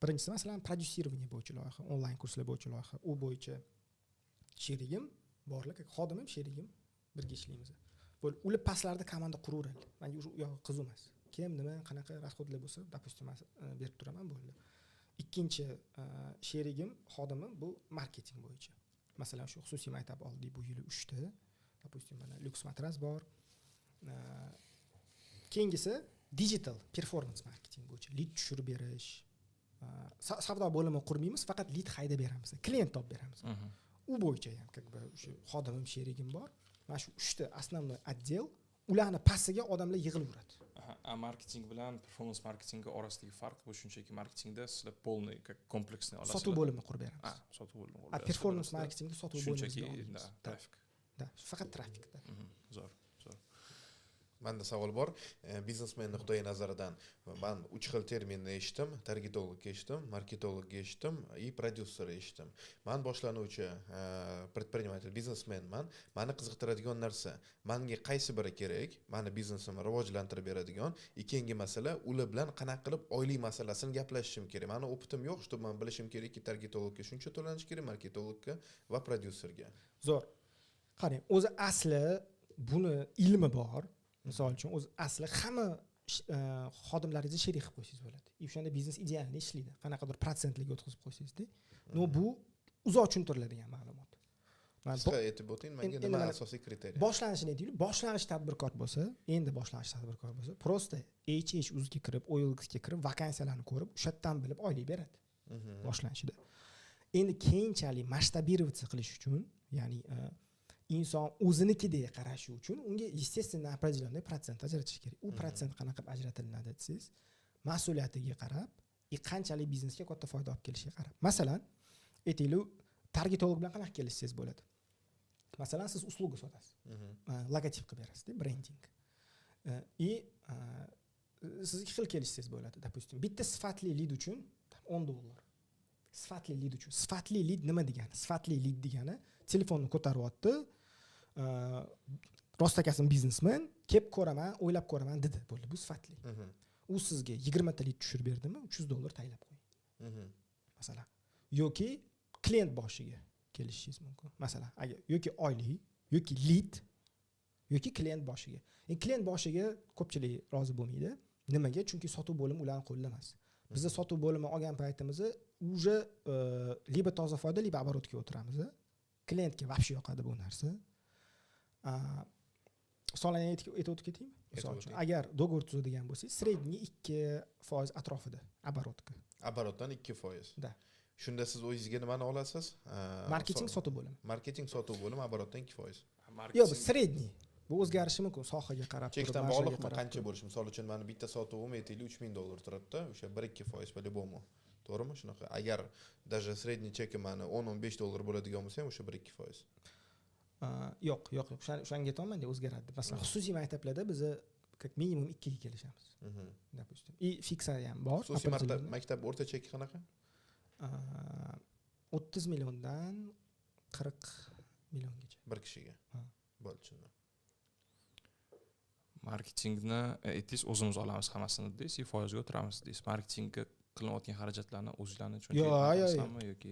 Birinchisi masalan prodyusirovание bo'yicha loyiha, onlayn kurslar bo'yicha loyiha. U bo'yicha sherigim borlar, xodimim, sherigim birga ishlaymiz. Ular pastlarda komanda quraveradi. Menga u yo'q qiziq emas. Kim nima qanaqa расходlar bo'lsa, допустим, berib turaman bo'ldi. Ikkinchi sherigim, xodimim bu marketing bo'yicha. Masalan, shu xususiy maktab oldik bu yili 3 ta. Допустим, mana Lux matras bor. keyingisi digital performance marketing bo'yicha lead tushirib berish. Savdo bo'limi qurmaymiz, faqat lead haydab beramiz, klient topib beramiz. U bo'yicha ham как бы o'sha xodimim, sherigim bor. Mana shu 3 ta основной отдел, ularni pastiga odamlar yig'ilaveradi. Marketing bilan performance marketing orasidagi farq bu shunchaki marketingda sizlar полный как kompleksni olasiz. Sotuv bo'limi qurib beramiz. Sotuv bo'limi qurib berasiz. Performance marketingda sotuv bo'limi. Shunchaki trafik. Da, faqat trafikda. Zo'r. Manda savol bor. Biznesmen nuqtai nazaridan men 3 xil terminni eshitdim. Targetolog eshitdim, marketolog eshitdim, и prodyuser eshitdim. Men boshlanuvchi предприниматель, biznesmenman. Meni qiziqtiradigan narsa, menga qaysi biri kerak? Meni biznesimni rivojlantirib beradigan. Ikkinchi masala, ular bilan qanaqa qilib oylik masalasini gaplashishim kerak. Meni opitim yo'q, что men bilishim kerakki, targetologga shuncha to'lanish kerak, marketologga va prodyuserga. Zo'r. Qarang, o'zi asli buni ilmi bor. Misol uchun o'zi asli hamma xodimlaringizni sherik qilib qo'ysangiz bo'ladi. O'shanda biznes idealni ishlaydi. Qanaqadir protsentlarga o'tkazib qo'ysangiz-da. No bu uzoq tushuntiriladigan ma'lumot. Qisqa aytib o'ting, menga nima asosiy kriteriya? Boshlanishini aytaylik. Boshlanish tadbirkor bo'lsa, endi boshlanish tadbirkor bo'lsa, prosta o'ziga kirib, OLX-ga kirib, vakansiyalarni ko'rib, o'sha yerdan bilib oylik beradi. Boshlanishida. Endi keyinchalik masshtabirovаться qilish uchun, ya'ni inson o'zinikidek qarashi uchun unga естественно определенный protsent ajratish kerak. U protsent qanaqa qilib ajratilinadi desangiz, mas'uliyatiga qarab, qanchalik biznesga katta foyda olib kelishiga qarab. Masalan, aytaylik, targetolog bilan qanaqa kelishsangiz bo'ladi. Masalan, siz usluga sotasiz. Logotip qilib berasiz, brending. Siz ikki xil kelishsangiz bo'ladi. Допустим, bitta sifatli lead uchun $10. Sifatli lead uchun. Sifatli lead nima degani? Sifatli lead degani telefonni ko'taryapti. Rostakasım biznesmen, kelib ko'raman, o'ylab ko'raman dedi. Bo'ldi, bu sifatli. U sizga 20 ta lead tushirib berdimi, $300 taylab qo'ying. Masalan, yoki klient boshiga kelishingiz mumkin. Masalan, agar yoki oylik, yoki lead, yoki klient boshiga. Klient boshiga ko'pchilik rozi bo'lmaydi. Nimaga? Chunki sotuv bo'limi ularning qo'lida emas. Bizda sotuv bo'limi olgan paytimizda уже liba toza foyda, liba оборотga o'tiramiz. Klientga вообще yoqadi bu narsa. Sonlarni aytib o'tib ketaymi? Misol uchun, agar dogovor tuzadigan bo'lsangiz, средний 2% atrofida оборотga. Оборотdan 2%. Da. Shunda siz o'zingizga nimani olasiz? Marketing sotuv bo'limi. Marketing sotuv bo'limi оборотdan 2%. Yo'q, bu средний. Bu o'zgarishi mumkin, sohaga qarab. Chekdan bog'liqmi, qancha bo'lishi? Misol uchun meni bitta sotuvim aytaylik $3000 turibdi, o'sha 1-2% по-любому. To'g'rimi? Shunaqa. Agar даже средний cheki meni $10-15 bo'ladigan bo'lsa ham o'sha 1-2%. Yo'q. O'shanga aytolmayman, o'zgaradi. Masalan, xususiy maktablarda biz как minimum 2 ga kelishamiz. Допустим. И fiksa ham bor. Xususiy maktab o'rta cheki qanaqa? 30 milliondan 40 milliongacha. Bir kishiga. Bo'ldi, tushundim. Marketingni aytdingiz, o'zimiz olamiz hammasini dedingiz, foizga o'tiramiz dedingiz. Marketingga qilinayotgan xarajatlarni o'zingizlarni tushuntirasizmi yoki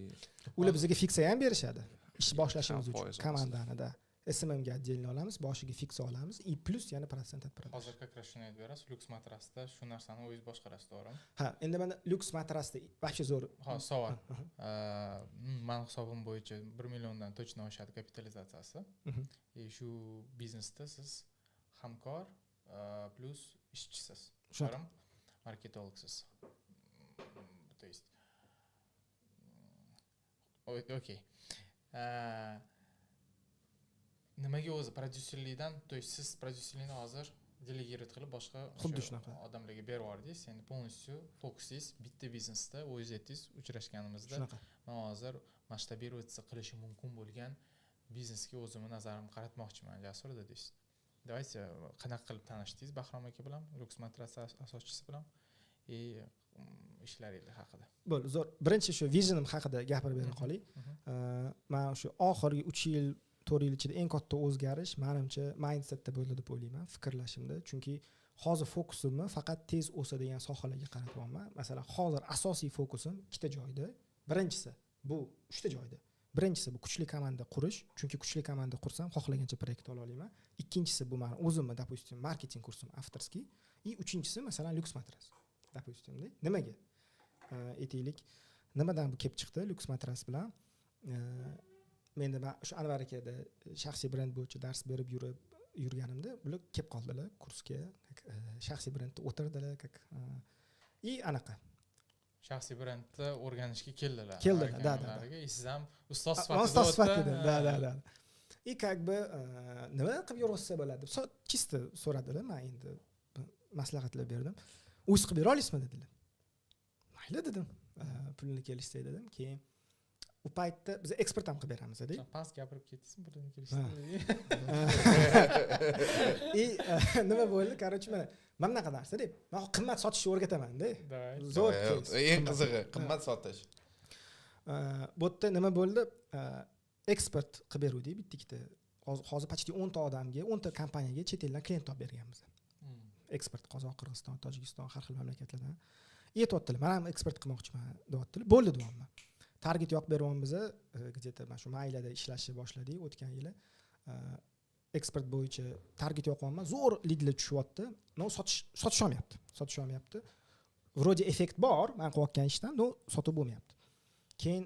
ular bizga fiksa ham berishadi. Ish boshlashimiz uchun komandanida SMMga отдельно olamiz, boshiga fiksa olamiz, и plus yana prosent attiramiz. Hozir как раз shuni aytib berasiz, Lux matrasda shu narsani o'zingiz boshqarasiz, to'g'rimi? Ha, endi mana Lux matrasda вообще zo'r. Ha, savol. Men hisobim bo'yicha 1 milliondan точно oshadi kapitalizatsiyasi. И shu biznesda siz hamkor plus ishchisiz. To'g'rimi? Marketologsiz. То есть okey. Nimaga o'zi prodyuserlikdan, то есть siz prodyuserlikni hozir delegirat qilib boshqa odamlarga berib yubordingiz. Endi полностью fokusingiz bitta biznesda, o'zingiz aytdingiz, uchrashganimizda men hozir masshtabirovаться qilishi mumkin bo'lgan biznesga o'zimni nazarimni qaratmoqchiman, Jasur dedingiz. Давайте qanaqa qilib tanishdingiz Bahrom aka bilan, Lux matras asoschisi bilan и ishlaringiz haqida. Bo'ldi, zo'r. Birinchi shu visionim haqida gapirib bera qolay. Men shu oxirgi 3 yil 4 yil ichida eng katta o'zgarish menimcha mindsetda bo'ldi deb o'ylayman, fikrlashimda. Chunki hozir fokusimni faqat tez o'sadigan sohalarga qaratyapman. Masalan, hozir asosiy fokusim ikkita joyda. Birinchisi bu 3 ta joyda. Birinchisi bu kuchli komanda qurish, chunki kuchli komanda qursam xohlagancha proyekt ola olaman. Ikkinchisi bu men o'zimni, допустим, marketing kursim avtorskiy, и uchinchisi masalan Lux matras. Допустим, nimaga? Aytaylik, nimadan bu kelib chiqdi Lux matras bilan? Menda shu Anvar akada shaxsiy brend bo'yicha dars berib yurib, yurganimda bular kelib qoldilar kursga, shaxsiy brendda o'tirdilar, и anaqa shaxsiy brendni o'rganishga keldilar. Да. Siz ham ustoz sifatida. Да. И nima qilib yursa bo'ladi deb чисто so'radilar. Men endi maslahatlar berdim. O'z qilib bera olasizmi dedilar. Mayli dedim. Pulni kelishsa dedim. Keyin u paytda biz eksport ham qilib beramiz dedik. Past gapirib ketdingizmi pulni kelishsa. И nima bo'ldi? Короче, mana bunaqa narsa deb. Men qimmat sotishni o'rgataman-da. Zo'r. Eng qizig'i qimmat sotish. Bu yerda nima bo'ldi? Eksport qilib beruvdik bitta-ikkita. Hozir почти 10 ta odamga, 10 ta kompaniyaga chet eldan klient olib berganmiz. Eksport Qozoq, Qirg'iziston, Tojikiston, har xil mamlakatlardan. Aytibdilar, men ham eksport qilmoqchiman, deyaptilar. Bo'ldi deyapman. Target yo'q beryapmiz, где-то mana shu maylada ishlashni boshladik o'tgan yili. Eksport bo'yicha target yo'qman, zo'r lidlar tushyapti. No sotish olmayapti. Вроде effekt bor, men qilayotgan ishdan, no sotib bo'lmayapti. Keyin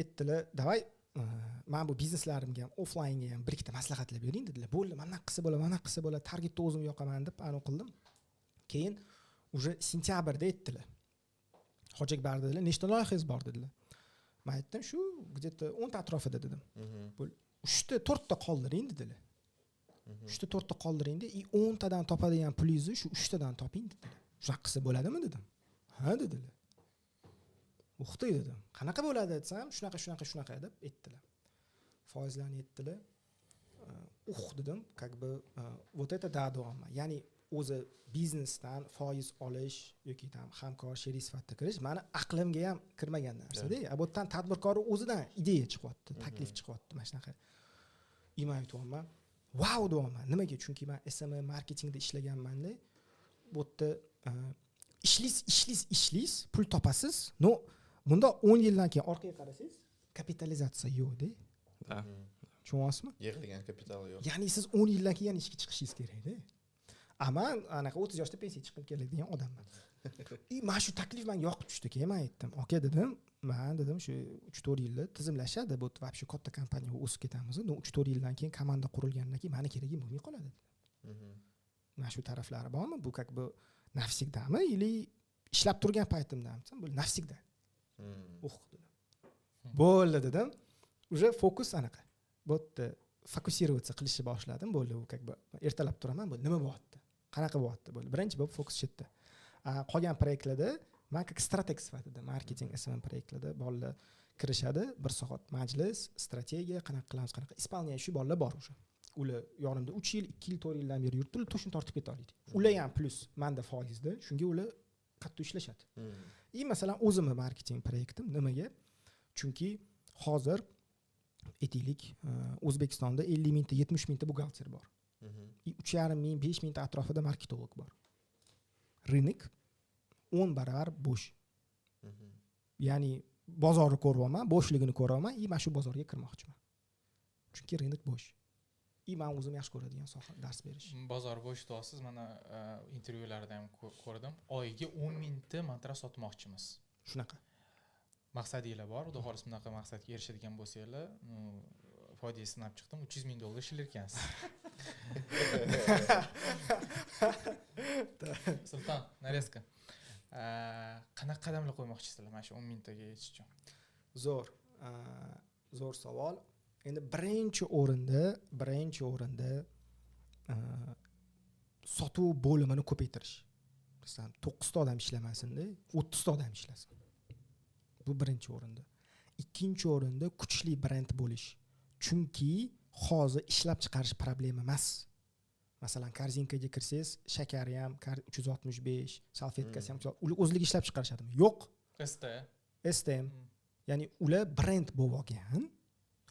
aytdilar, "Davay, men bu bizneslarimga ham, offlaynga ham bir ikkita maslahatlar bering" dedilar. Bo'ldi, mana qilsa bo'ladi, targetni o'zim yoqaman deb aniq qildim. Keyin уже sentyabrda aytdilar. Hojiakbar dedilar, "Nechta loyihangiz bor?" dedilar. Men aytdim, "Shu где-то 10 ta atrofida" dedim. Bu 3 ta 4 ta qoldiring dedilar. 3 ta 4 ta qoldiringda, 10 tadan topadigan pulingizni shu 3 tadan toping dedilar. Shunaqa qilsa bo'ladimi dedim. "Ha" dedilar. "O'qitay" dedim. "Qanaqa bo'ladi?" desam, "Shunaqa" deb aytdilar. Foizlarni aytdilar. Dedim, вот это да deyapman. Ya'ni o'zi biznesdan foiz olish yoki hamkor sherik sifatida kirish meni aqlimga ham kirmagan narsa-da. Bu yerdan tadbirkor o'zidan ideya chiqyapti, taklif chiqyapti mana shunaqa. Men aytyapman, "Wow" deyapman. Nimaga? Chunki men SMM marketingda ishlaganman-da. Bu yerda ishlis, pul topasiz. No, bunda 10 yildan keyin orqaga qarasangiz, kapitalizatsiya yo'q-da. Tushunyapsizmi? Yig'ilgan kapital yo'q. Ya'ni siz 10 yildan keyin ishga chiqishingiz kerak-da. Aman anaqa 30 yoshda pensiya chiqib keladigan odamman. Mana shu taklif menga yoqib tushdi. Keyin men aytdim, "Aka" dedim, "Men dedim shu 3-4 yilda tizimlashadi, bu вообще katta kompaniyaga o'sib ketamiz. 3-4 yildan keyin komanda qurilgandan keyin meni keragim bo'lmay qoladi." Mana shu taraflari bormi? Bu bu nafsigdami или ishlab turgan paytimdami? Bu nafsigda. Dedim. Bo'ldi dedim. Уже fokus anaqa. Bu yerda fokusироваться qilishni boshladim. Bo'ldi, u ertalab turaman, bo'ldi. Nima bo'lyapti? Qanaqa bo'lyapti? Bo'ldi. Birinchi bo'lib fokus chetda. Qolgan proyektlarda men strateg sifatida marketing SMM proyektlarda bolalar kirishadi, 1 soat majlis, strategiya, qanaqa qilamiz, qanaqa исполняющий bolalar bor уже. Ular yonimda 3 yil, 2 yil, 4 yildan beri yuribdi, to'shin tortib keta oladi. Ular ham plus menda foizda, shunga ular qattiq ishlashadi. Masalan, o'zimning marketing proyektim nimaga? Chunki hozir aytaylik, O'zbekistonda 50 mingta, 70 mingta buxgalter bor. 3,5 ming, 5 mingta atrofida marketolog bor. Rынок 10 barobar bo'sh. Ya'ni bozorni ko'ryapman, bo'shligini ko'ryapman, men shu bozorga kirmoqchiman. Chunki rынок bo'sh. Men o'zim yaxshi ko'radigan soha dars berish. Bozor bo'sh deyapsiz, mana intervyularda ham ko'rdim. Oyiga 10 mingta mantra sotmoqchimiz. Shunaqa. Maqsadinglar bor, xudo xolis bunaqa maqsadga erishadigan bo'lsanglar, foyda sinab chiqdim, $300,000 ishlar ekansiz. Sulton, Nareska. Qanaqa qadamlar qo'ymoqchisizlar mana shu 10 mingtaga yetish uchun? Zo'r savol. Endi birinchi o'rinda sotuv bo'limini ko'paytirish. Masalan, 9 ta odam ishlamasin-da, 30 ta odam ishlasin. Bu birinchi o'rinda. Ikkinchi o'rinda kuchli brend bo'lish. Chunki hozir ishlab chiqarish problema emas. Masalan, korzinkaga kirsangiz, shakari ham 365, salfetkasi ham ular o'zligi ishlab chiqarishadimi? Yo'q. STM. Ya'ni ular brend bo'lib olgan.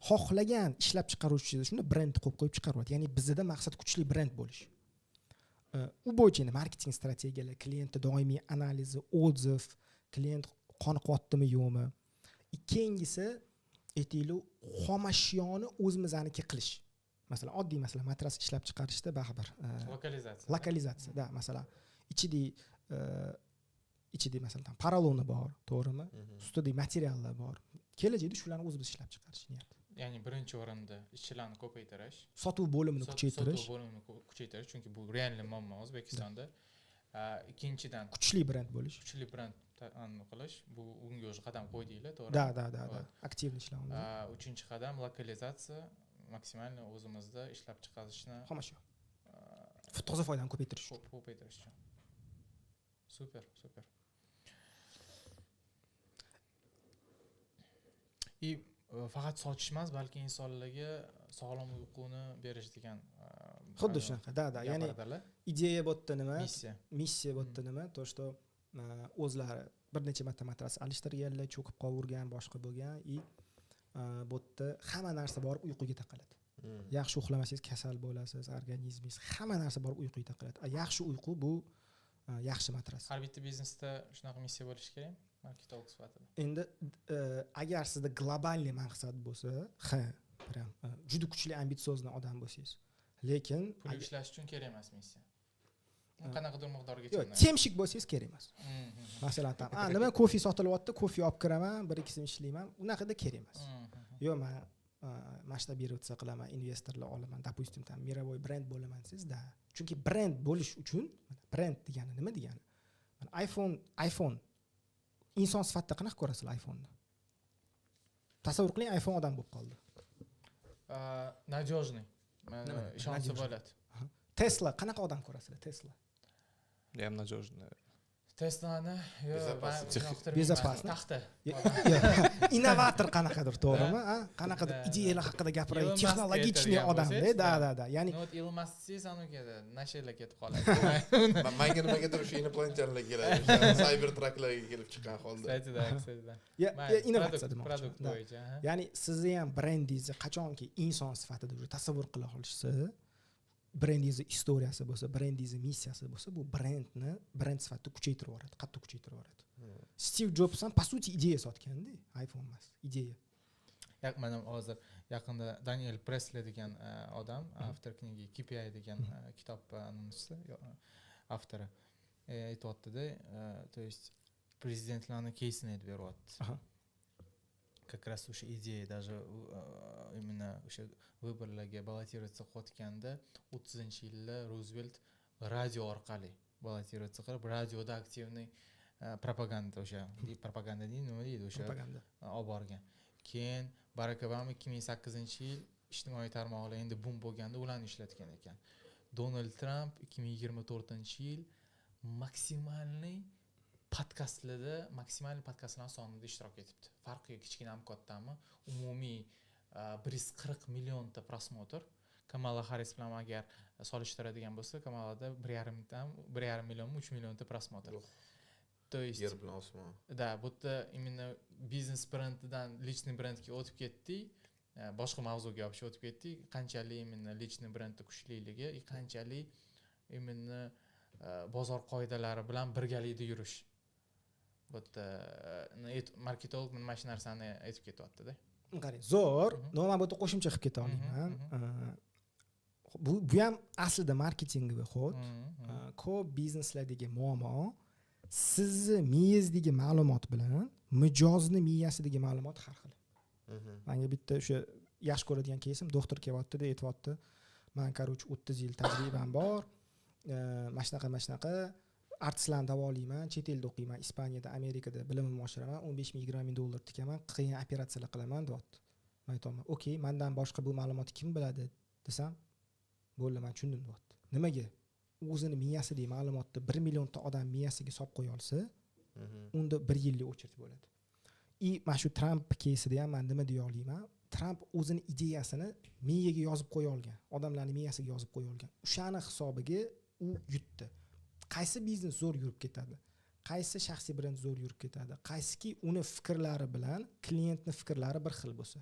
Xohlagan ishlab chiqaruvchi shunda brend qo'yib chiqaryapti. Ya'ni bizda maqsad kuchli brend bo'lish. U bo'yicha marketing strategiyalar, klient doimiy analizi, otziv, klient qoniqyaptimi yo'qmi? Ikkinchisi aytaylik, xomashyoni o'zimizniki qilish. Masalan, oddiy matras ishlab chiqarishda baribir lokalizatsiya. Da, masalan, ichida masalan paraloni bor, to'g'rimi? Ustida materiallar bor. Kelajakda shularni o'zimiz ishlab chiqarish niyati. ya'ni birinchi o'rinda ishchilarni ko'paytirish, sotuv bo'limini kuchaytirish, sotuv bo'limini kuchaytirish, chunki bu realniy muammo O'zbekistonda. Ikkinchidan kuchli brend bo'lish. kuchli brend qilish, bu unga o'zi qadam qo'ydinglar, to'g'ri? Da. Aktiv ishlayapmiz. Uchinchi qadam lokalizatsiya, maksimalni o'zimizda ishlab chiqarishni Xomashyo. Toza foydani ko'paytirish. ko'paytirish uchun. Super. Faqat sotish emas, balki insonlarga sog'lom uyquni berish degan Xuddi shunaqa. Da. Ya'ni ideya bo'tda nima? Missiya bo'tda nima? To, что o'zlari bir necha marta matras alishtirganlar, cho'kib qolgan, boshqa bo'lgan, bo'tda hamma narsa borib uyquga taqaladi. Yaxshi uxlamasangiz kasal bo'lasiz, organizmingiz hamma narsa borib uyquga taqaladi. Yaxshi uyqu bu yaxshi matras. Har bitta biznesda shunaqa missiya bo'lishi kerak, marketing sifatida. Endi agar sizda globalniy maqsad bo'lsa, prям juda kuchli ambitsiozni odam bo'lsangiz, lekin pul ishlash uchun kerak emas missiya. Qanaqadir miqdorgacha. Yo'q, temshik bo'lsangiz kerak emas. Masalan, nima kofe sotilyapti, kofe olib kiraman, 1-2 so'm ishlayman, unaqada kerak emas. Yo'q, men masshtabirovtsiya qilaman, investorlar olaman, допустим, там мировой brend bo'laman desangiz, da. Chunki brend bo'lish uchun, brend degani nima degani? iPhone inson sifatida qanaqa ko'rasizlar iPhone'ni? Tasavvur qiling, iPhone odam bo'lib qoldi. Надёжный. Ishonsa bo'ladi. Tesla qanaqa odam ko'rasizlar? Tesla. Ham надёжный. Teslani bezopasni taxta. Innovator qanaqadir, to'g'rimi? Qanaqadir ideyalar haqida gapiradi, texnologichniy odamda, da. Ya'ni Elon Musk siz anugada nashalar ketib qoladi. Menga nimagadir o'sha inoplantyanlar keladi. Cybertrucklarga kelib chiqqan holda. Saytida. innovatsiya demoqchi. Produkt bo'yicha. Ya'ni sizni ham brendingizni qachonki inson sifatida tasavvur qila olishsa, brendingizni istoriyasi bo'lsa, brendingizni missiyasi bo'lsa, bu brend sifatida kuchaytirib yuboradi, qattiq kuchaytirib yuboradi. Stiv Jobs ham по сути ideya sotganda, iPhone emas, ideya. Mana hozir yaqinda Daniel Presley degan odam, avtor knigi KPI degan kitob nimasi, avtori aytayotdi-da, то есть prezidentlarning keysini aytib beryapti. Как раз o'sha ideya даже именно o'sha vыборlarga ballotirovаться qilayotganda 30-yilda Roosevelt radio orqali ballotirovаться qilib, radioda aktivniy propaganda deydi, nima deydi o'sha olib borgan. Keyin Barack Obama 2008-yil ijtimoiy tarmoqlar endi boom bo'lganda ularni ishlatgan ekan. Donald Trump 2024-yil maksimalniy podkastlar sonida ishtirok etibdi. Farqi kichkinami kattami, umumiy 140 millionta prosmotr. Kamala Harris bilan agar solishtiradigan bo'lsa, Kamalada 1,5 million, 3 millionta prosmotr. То есть yer bilan osmon. Da, bu yerda именно biznes brendidan lichniy brendga o'tib ketdik. Boshqa mavzuga o'tib ketdik. Qanchalik именно lichniy brendning kuchliligi, qanchalik именно bozor qoidalari bilan birgalikda yurish. Bu yerda marketolog mana shu narsani aytib ketyapti-da. Qarang, zo'r. Nima bu yerda qo'shimcha qilib keta olaman. Bu ham aslida marketingga xod. Ko'p bizneslardagi muammo sizni miyangizdagi ma'lumot bilan mijozni miyasidagi ma'lumot har xil. Menga bitta o'sha yaxshi ko'radigan kesim doktor kelyapti-da, aytayapti. Men короче 30 yil tajribam bor. Mana shunaqa artistlarni davolayman, chet elda o'qiyman, Ispaniyada, Amerikada bilimimni oshiraman, 15-20 ming dollar tikaman, qiyin operatsiyalar qilaman, deyapti. Men aytaman, "Okey, mendan boshqa bu ma'lumotni kim biladi?" desam, "Bo'ldi, men tushundim", deyapti. Nimaga? O'zini miyasidagi ma'lumotni 1 millionta odam miyasiga solib qo'ya olsa, unda 1 yillik o'chirib bo'ladi. Mana shu Trump keysida ham men nima deya olaman? Trump o'zini ideyasini miyaga yozib qo'ya olgan, odamlarning miyasiga yozib qo'ya olgan. O'shani hisobiga u yutdi. Qaysi biznes zo'r yurib ketadi? Qaysi shaxsiy brend zo'r yurib ketadi? Qaysiki uni fikrlari bilan klientning fikrlari bir xil bo'lsa.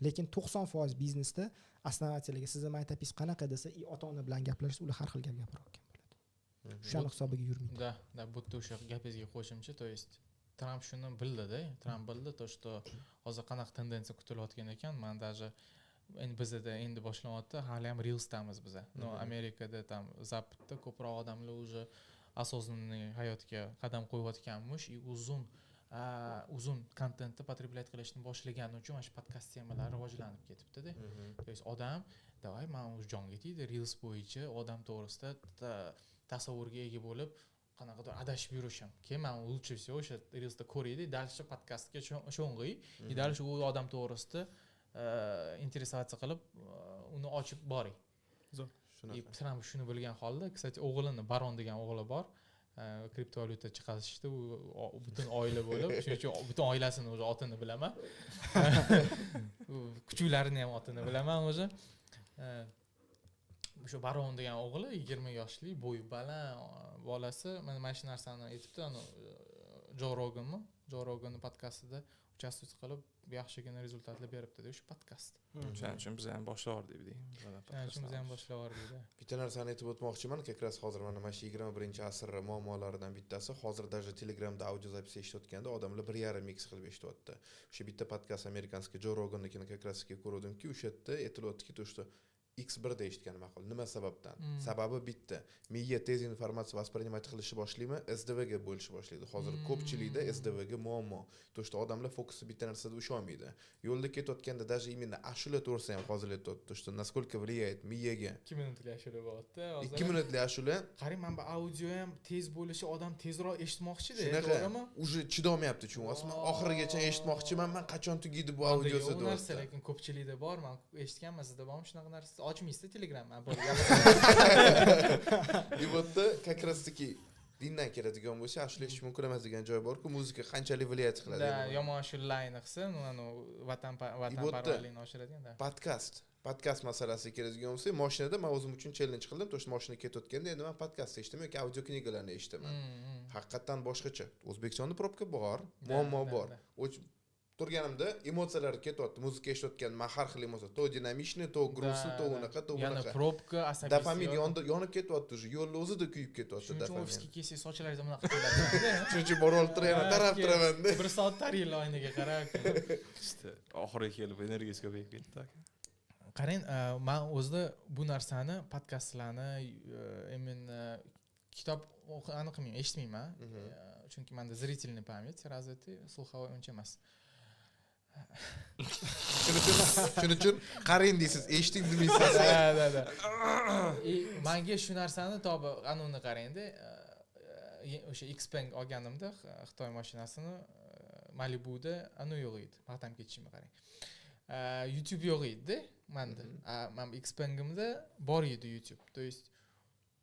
Lekin 90% biznesda основательga sizni maytapingiz qanaqa desa, ota-ona bilan gaplashsa, ular har xil gap gapirayotgan bo'ladi. O'shani hisobiga yurmaydi. Da, bu yerda o'sha gapingizga qo'shimcha, то есть Trump shuni bildi-da, Trump bildi, то что hozir qanaqa tendensiya kutilayotgan ekan, men даже endi bizda endi boshlanyapti, hali ham reelsdamiz biz. No, Amerikada tam Zapadda ko'proq odamlar уже осознанный hayotga qadam qo'yayotganmish, uzun uzun kontentni potreblять qilishni boshlagani uchun mana shu podkast temalari rivojlanib ketibdi-da. То есть odam davay men o'zi jonga tegdi reels bo'yicha odam to'g'risida tasavvurga ega bo'lib qanaqadir adashib yurishim. Keyin men лучше всего o'sha reelsda ko'raydi, dальше podkastga sho'ng'iy, и dальше u odam to'g'risida interesatsiya qilib uni ochib boring. Shunaqa. Sen ham shuni bilgan holda, kстати, o'g'lini Baron degan o'g'li bor. Kriptovalyuta chiqarishdi, u butun oila bo'lib, shuning uchun butun oilasini o'zi otini bilaman. Kuchuklarini ham otini bilaman o'zi. O'sha Baron degan o'g'li 20 yoshli, bo'yi baland bolasi mana shu narsani aytibdi, Joe Roganning podkastida uchastik qilib yaxshigina rezultatlar beribdi-da o'sha podkast. Shuning uchun biz ham boshlavordik deydi. Shuning uchun biz ham boshlavordik. Bitta narsani aytib o'tmoqchiman, как раз hozir mana shu 21-asr muammolaridan bittasi, hozir даже Telegramda audio zapis eshitayotganda odamlar 1.5x qilib eshityapti. O'sha bitta podkast amerikanskiy Joe Rogannikini как раз ko'rdimki, o'sha yerda aytilyaptiki, to что X1 da eshitgan ma'qul. Nima sababdan? Sababi bitta. Miya tez informatsiya vоспринимать qilishni boshlaymi, SDV ga bo'lishi boshlaydi. Hozir ko'pchilikda SDV ga muammo. To что odamlar fokusi bitta narsada usholmaydi. Yo'lda ketayotganda даже именно ashula to'g'risi ham hozir aytyapti, to что насколько влияет miyaga. 2 minutlik ashula bo'lyapti hozir. 2 minutlik ashula. Qarang, mana bu audio ham tez bo'lishi, odam tezroq eshitmoqchi-da, to'g'rimi? Уже chidolmayapti tushunasizmi? Oxirigacha eshitmoqchiman, men qachon tugaydi bu audiosi deb. Bu narsa deyapti. lekin ko'pchilikda bor, men eshitganman, sizda bormi shunaqa narsa? Ochmaysiz Telegramni, bor. И вот как раз таки dindan keladigan bo'lsa, ashula eshitish mumkin emas degan joy bor-ku, muzika qanchalik влиять qiladi. Da, yomon shu line qilsa, vatanparvarlikni oshiradigan-da. Podkast masalasiga keladigan bo'lsa, mashinada men o'zim uchun challenge qildim. To'sh mashina ketayotganda endi men podkast eshitaman yoki audio knigalarni eshitaman. Haqiqatan boshqacha. O'zbekistonda probka bor, muammo bor. Turganimda emotsiyalar ketyapti. Muzika eshitayotgan, men har xil emotsiya, to dinamishni, to gruzli, to unaqa, to unaqa. Yana probka, asabiy. Dopamin yonib ketyapti, уже yo'lni o'zida kuyib ketyapti dopamin. Shuning uchun ofisga kelsangiz sochlaringiz bunaqa qiladi. Shuning uchun borib turaman, tarab turaman-da. 1 soat tarayli oynaga qarab. İşte oxiriga kelib energiyasi ko'payib ketdi. Qarang, men o'zida bu narsani, podkastlarni, kitob o'qimayman, eshitmayman. Chunki menda зрительный память, развитый, слуховой uncha emas. Shuning uchun qarang deysiz, eshiting demaysiz. Da. Menga shu narsani tobi anuni qarangda, o'sha Xpeng olganimda Xitoy mashinasini Malibuda yo'q edi. Maqtam ketishimga qarang. YouTube yo'q edi menda. Men Xpengimda bor edi YouTube. То есть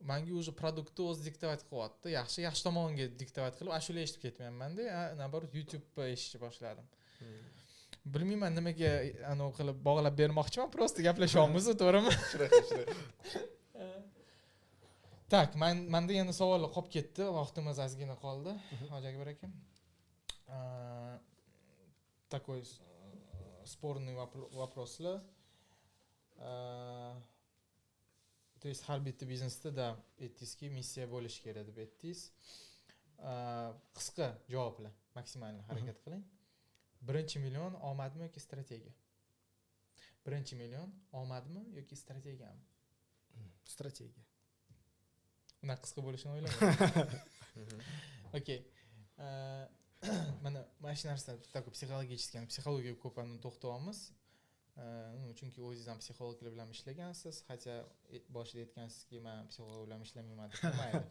menga уже produktni o'zi diktovat qilyapti. Yaxshi tomoniga diktovat qilib, ashula eshitib ketmayman-da, naborot YouTube eshitishni boshladim. Bilmayman nimaga qilib bog'lab bermoqchiman, просто gaplashyapmiz, to'g'rimi? Tak, menda yana savollar qolib ketdi, vaqtimiz ozgina qoldi. Hoji Akbar aka. Такой спорный вопросlar. То есть har bitta biznesda da aytdingizki, missiya bo'lishi kerak deb aytdingiz. Qisqa javoblar, maksimalni harakat qiling. 1 million omadmi yoki strategiya? 1 million omadmi yoki strategiyami? Strategiya. Uni qisqa bo'lishini o'ylayman. Okay. Mana shu narsa такой psixologiya ko'pani to'xtayapmiz. Chunki o'zingiz ham psixologlar bilan ishlagansiz, hatto boshida aytgansizki, men psixolog bilan ishlamayman deb mayli.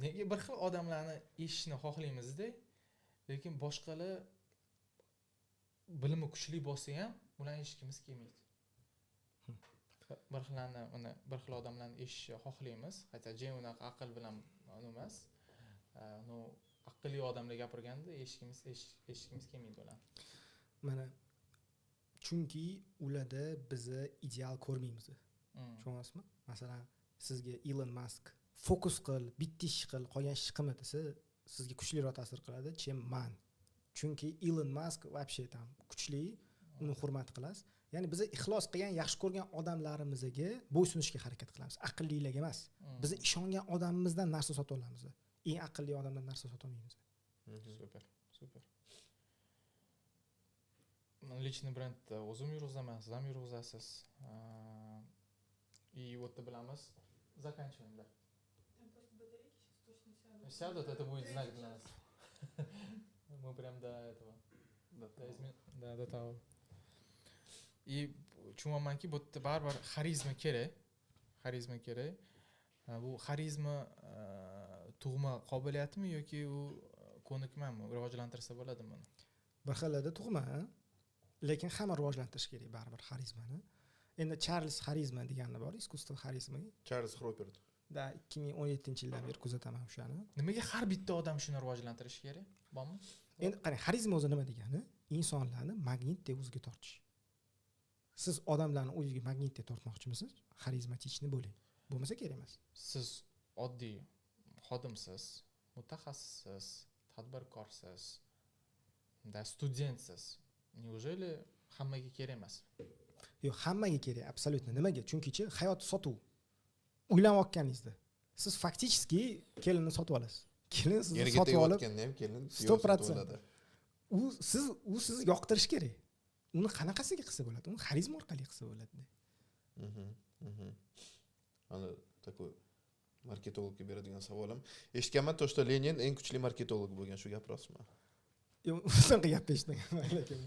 Nega bir xil odamlarni eshitishni xohlaymiz-da, lekin boshqalar bilimi kuchli bo'lsa ham ularni eshitgimiz kelmaydi. Bir xil odamlarni eshitishni xohlaymiz, hatto jey unaqa aql bilan emas. Aqlli odamlar gapirganda eshitgimiz kelmaydi ularni. Mana chunki ularda bizni ideal ko'rmaymiz. Tushunasizmi? Masalan, sizga Elon Musk fokus qil, bitta ish qil, qolgan ish qilma desa, sizga kuchliroq ta'sir qiladi, chem man. Chunki Elon Musk вообще tam kuchli, uni hurmat qilasiz. Ya'ni biz ixlos qilgan, yaxshi ko'rgan odamlarimizga bo'ysunishga harakat qilamiz, aqllilarga emas. Biz ishongan odamimizdan narsa sotib olamiz. Eng aqlli odamdan narsa sotib olmaymiz. Super. Личный brendda o'zim yurg'izaman, siz ham yurg'izasiz. И вот bilamiz, заканчиваем, да. Сядут, это будет знак для нас. Мы прям до этого. До того. И tushunyapmanki bu yerda baribir xarizma kerak. Bu xarizma tug'ma qobiliyatmi yoki u ko'nikmami? Rivojlantirsa bo'ladimi buni? Bir xilida tug'ma, lekin hamma rivojlantirish kerak baribir xarizmani. Endi Charles Xarizma deganlar bor, искусство xarizmaga. Charles Hropert. Da 2017-yildan beri kuzataman o'shani. Nimaga har bitta odam shuni rivojlantirishi kerak? Bormi? Endi qarang, xarizma o'zi nima degani? Insonlarni magnitdek o'ziga tortish. Siz odamlarni o'ziga magnitdek tortmoqchimisiz? Xarizmatichni bo'ling. Bo'lmasa kerak emas. Siz oddiy xodimsiz, mutaxassissiz, tadbirkorsiz, studentsiz. Неужели hammaga kerak emas? Yo'q, hammaga kerak, absolyutно. Nimaga? Chunki hayot sotuv. Uylanayotganingizda siz fakticheski kelinni sotib olasiz. Kelin sizni sotib olib, ham kelin 100%. U sizni yoqtirish kerak. Uni qanaqasiga qilsa bo'ladi? Uni xarizma orqali qilsa bo'ladi. Ana такой marketologga beradigan savolim. Eshitganman, to, что Lenin eng kuchli marketolog bo'lgan, shu gap rostmi? Yo'q, unaqa gap eshitmaganman, lekin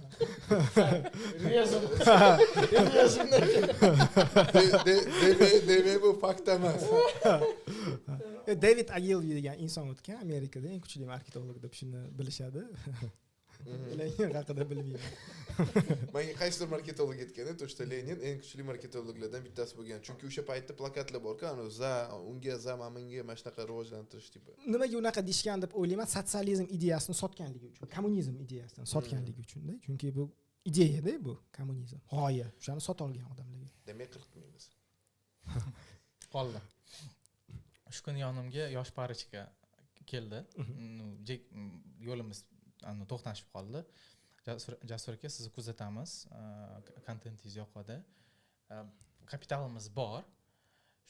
demak bu fakt emas. David Ogilvy degan inson o'tgan Amerikada eng kuchli marketolog deb shuni bilishadi. Lenin haqida bilmayman. Menga qaysidir marketolog aytganda, to, что Lenin eng kuchli marketologlardan bittasi bo'lgan. Chunki o'sha paytda plakatlar bor-ku, unga menga mana shunaqa rivojlantirish tipi. Nimaga unaqa deyishgan deb o'ylayman, sotsializm ideyasini sotganligi uchun, kommunizm ideyasini sotganligi uchun-da. Chunki bu ideya-da bu kommunizm, g'oya. O'shani sota olgan odamlarga. Demak, qilmaymiz. Qoldi. Shu kuni yonimga yosh parichka keldi. Yo'limiz to'xtashib qoldi. Jasur aka, sizni kuzatamiz. Kontentingiz yoqadi. Kapitalimiz bor.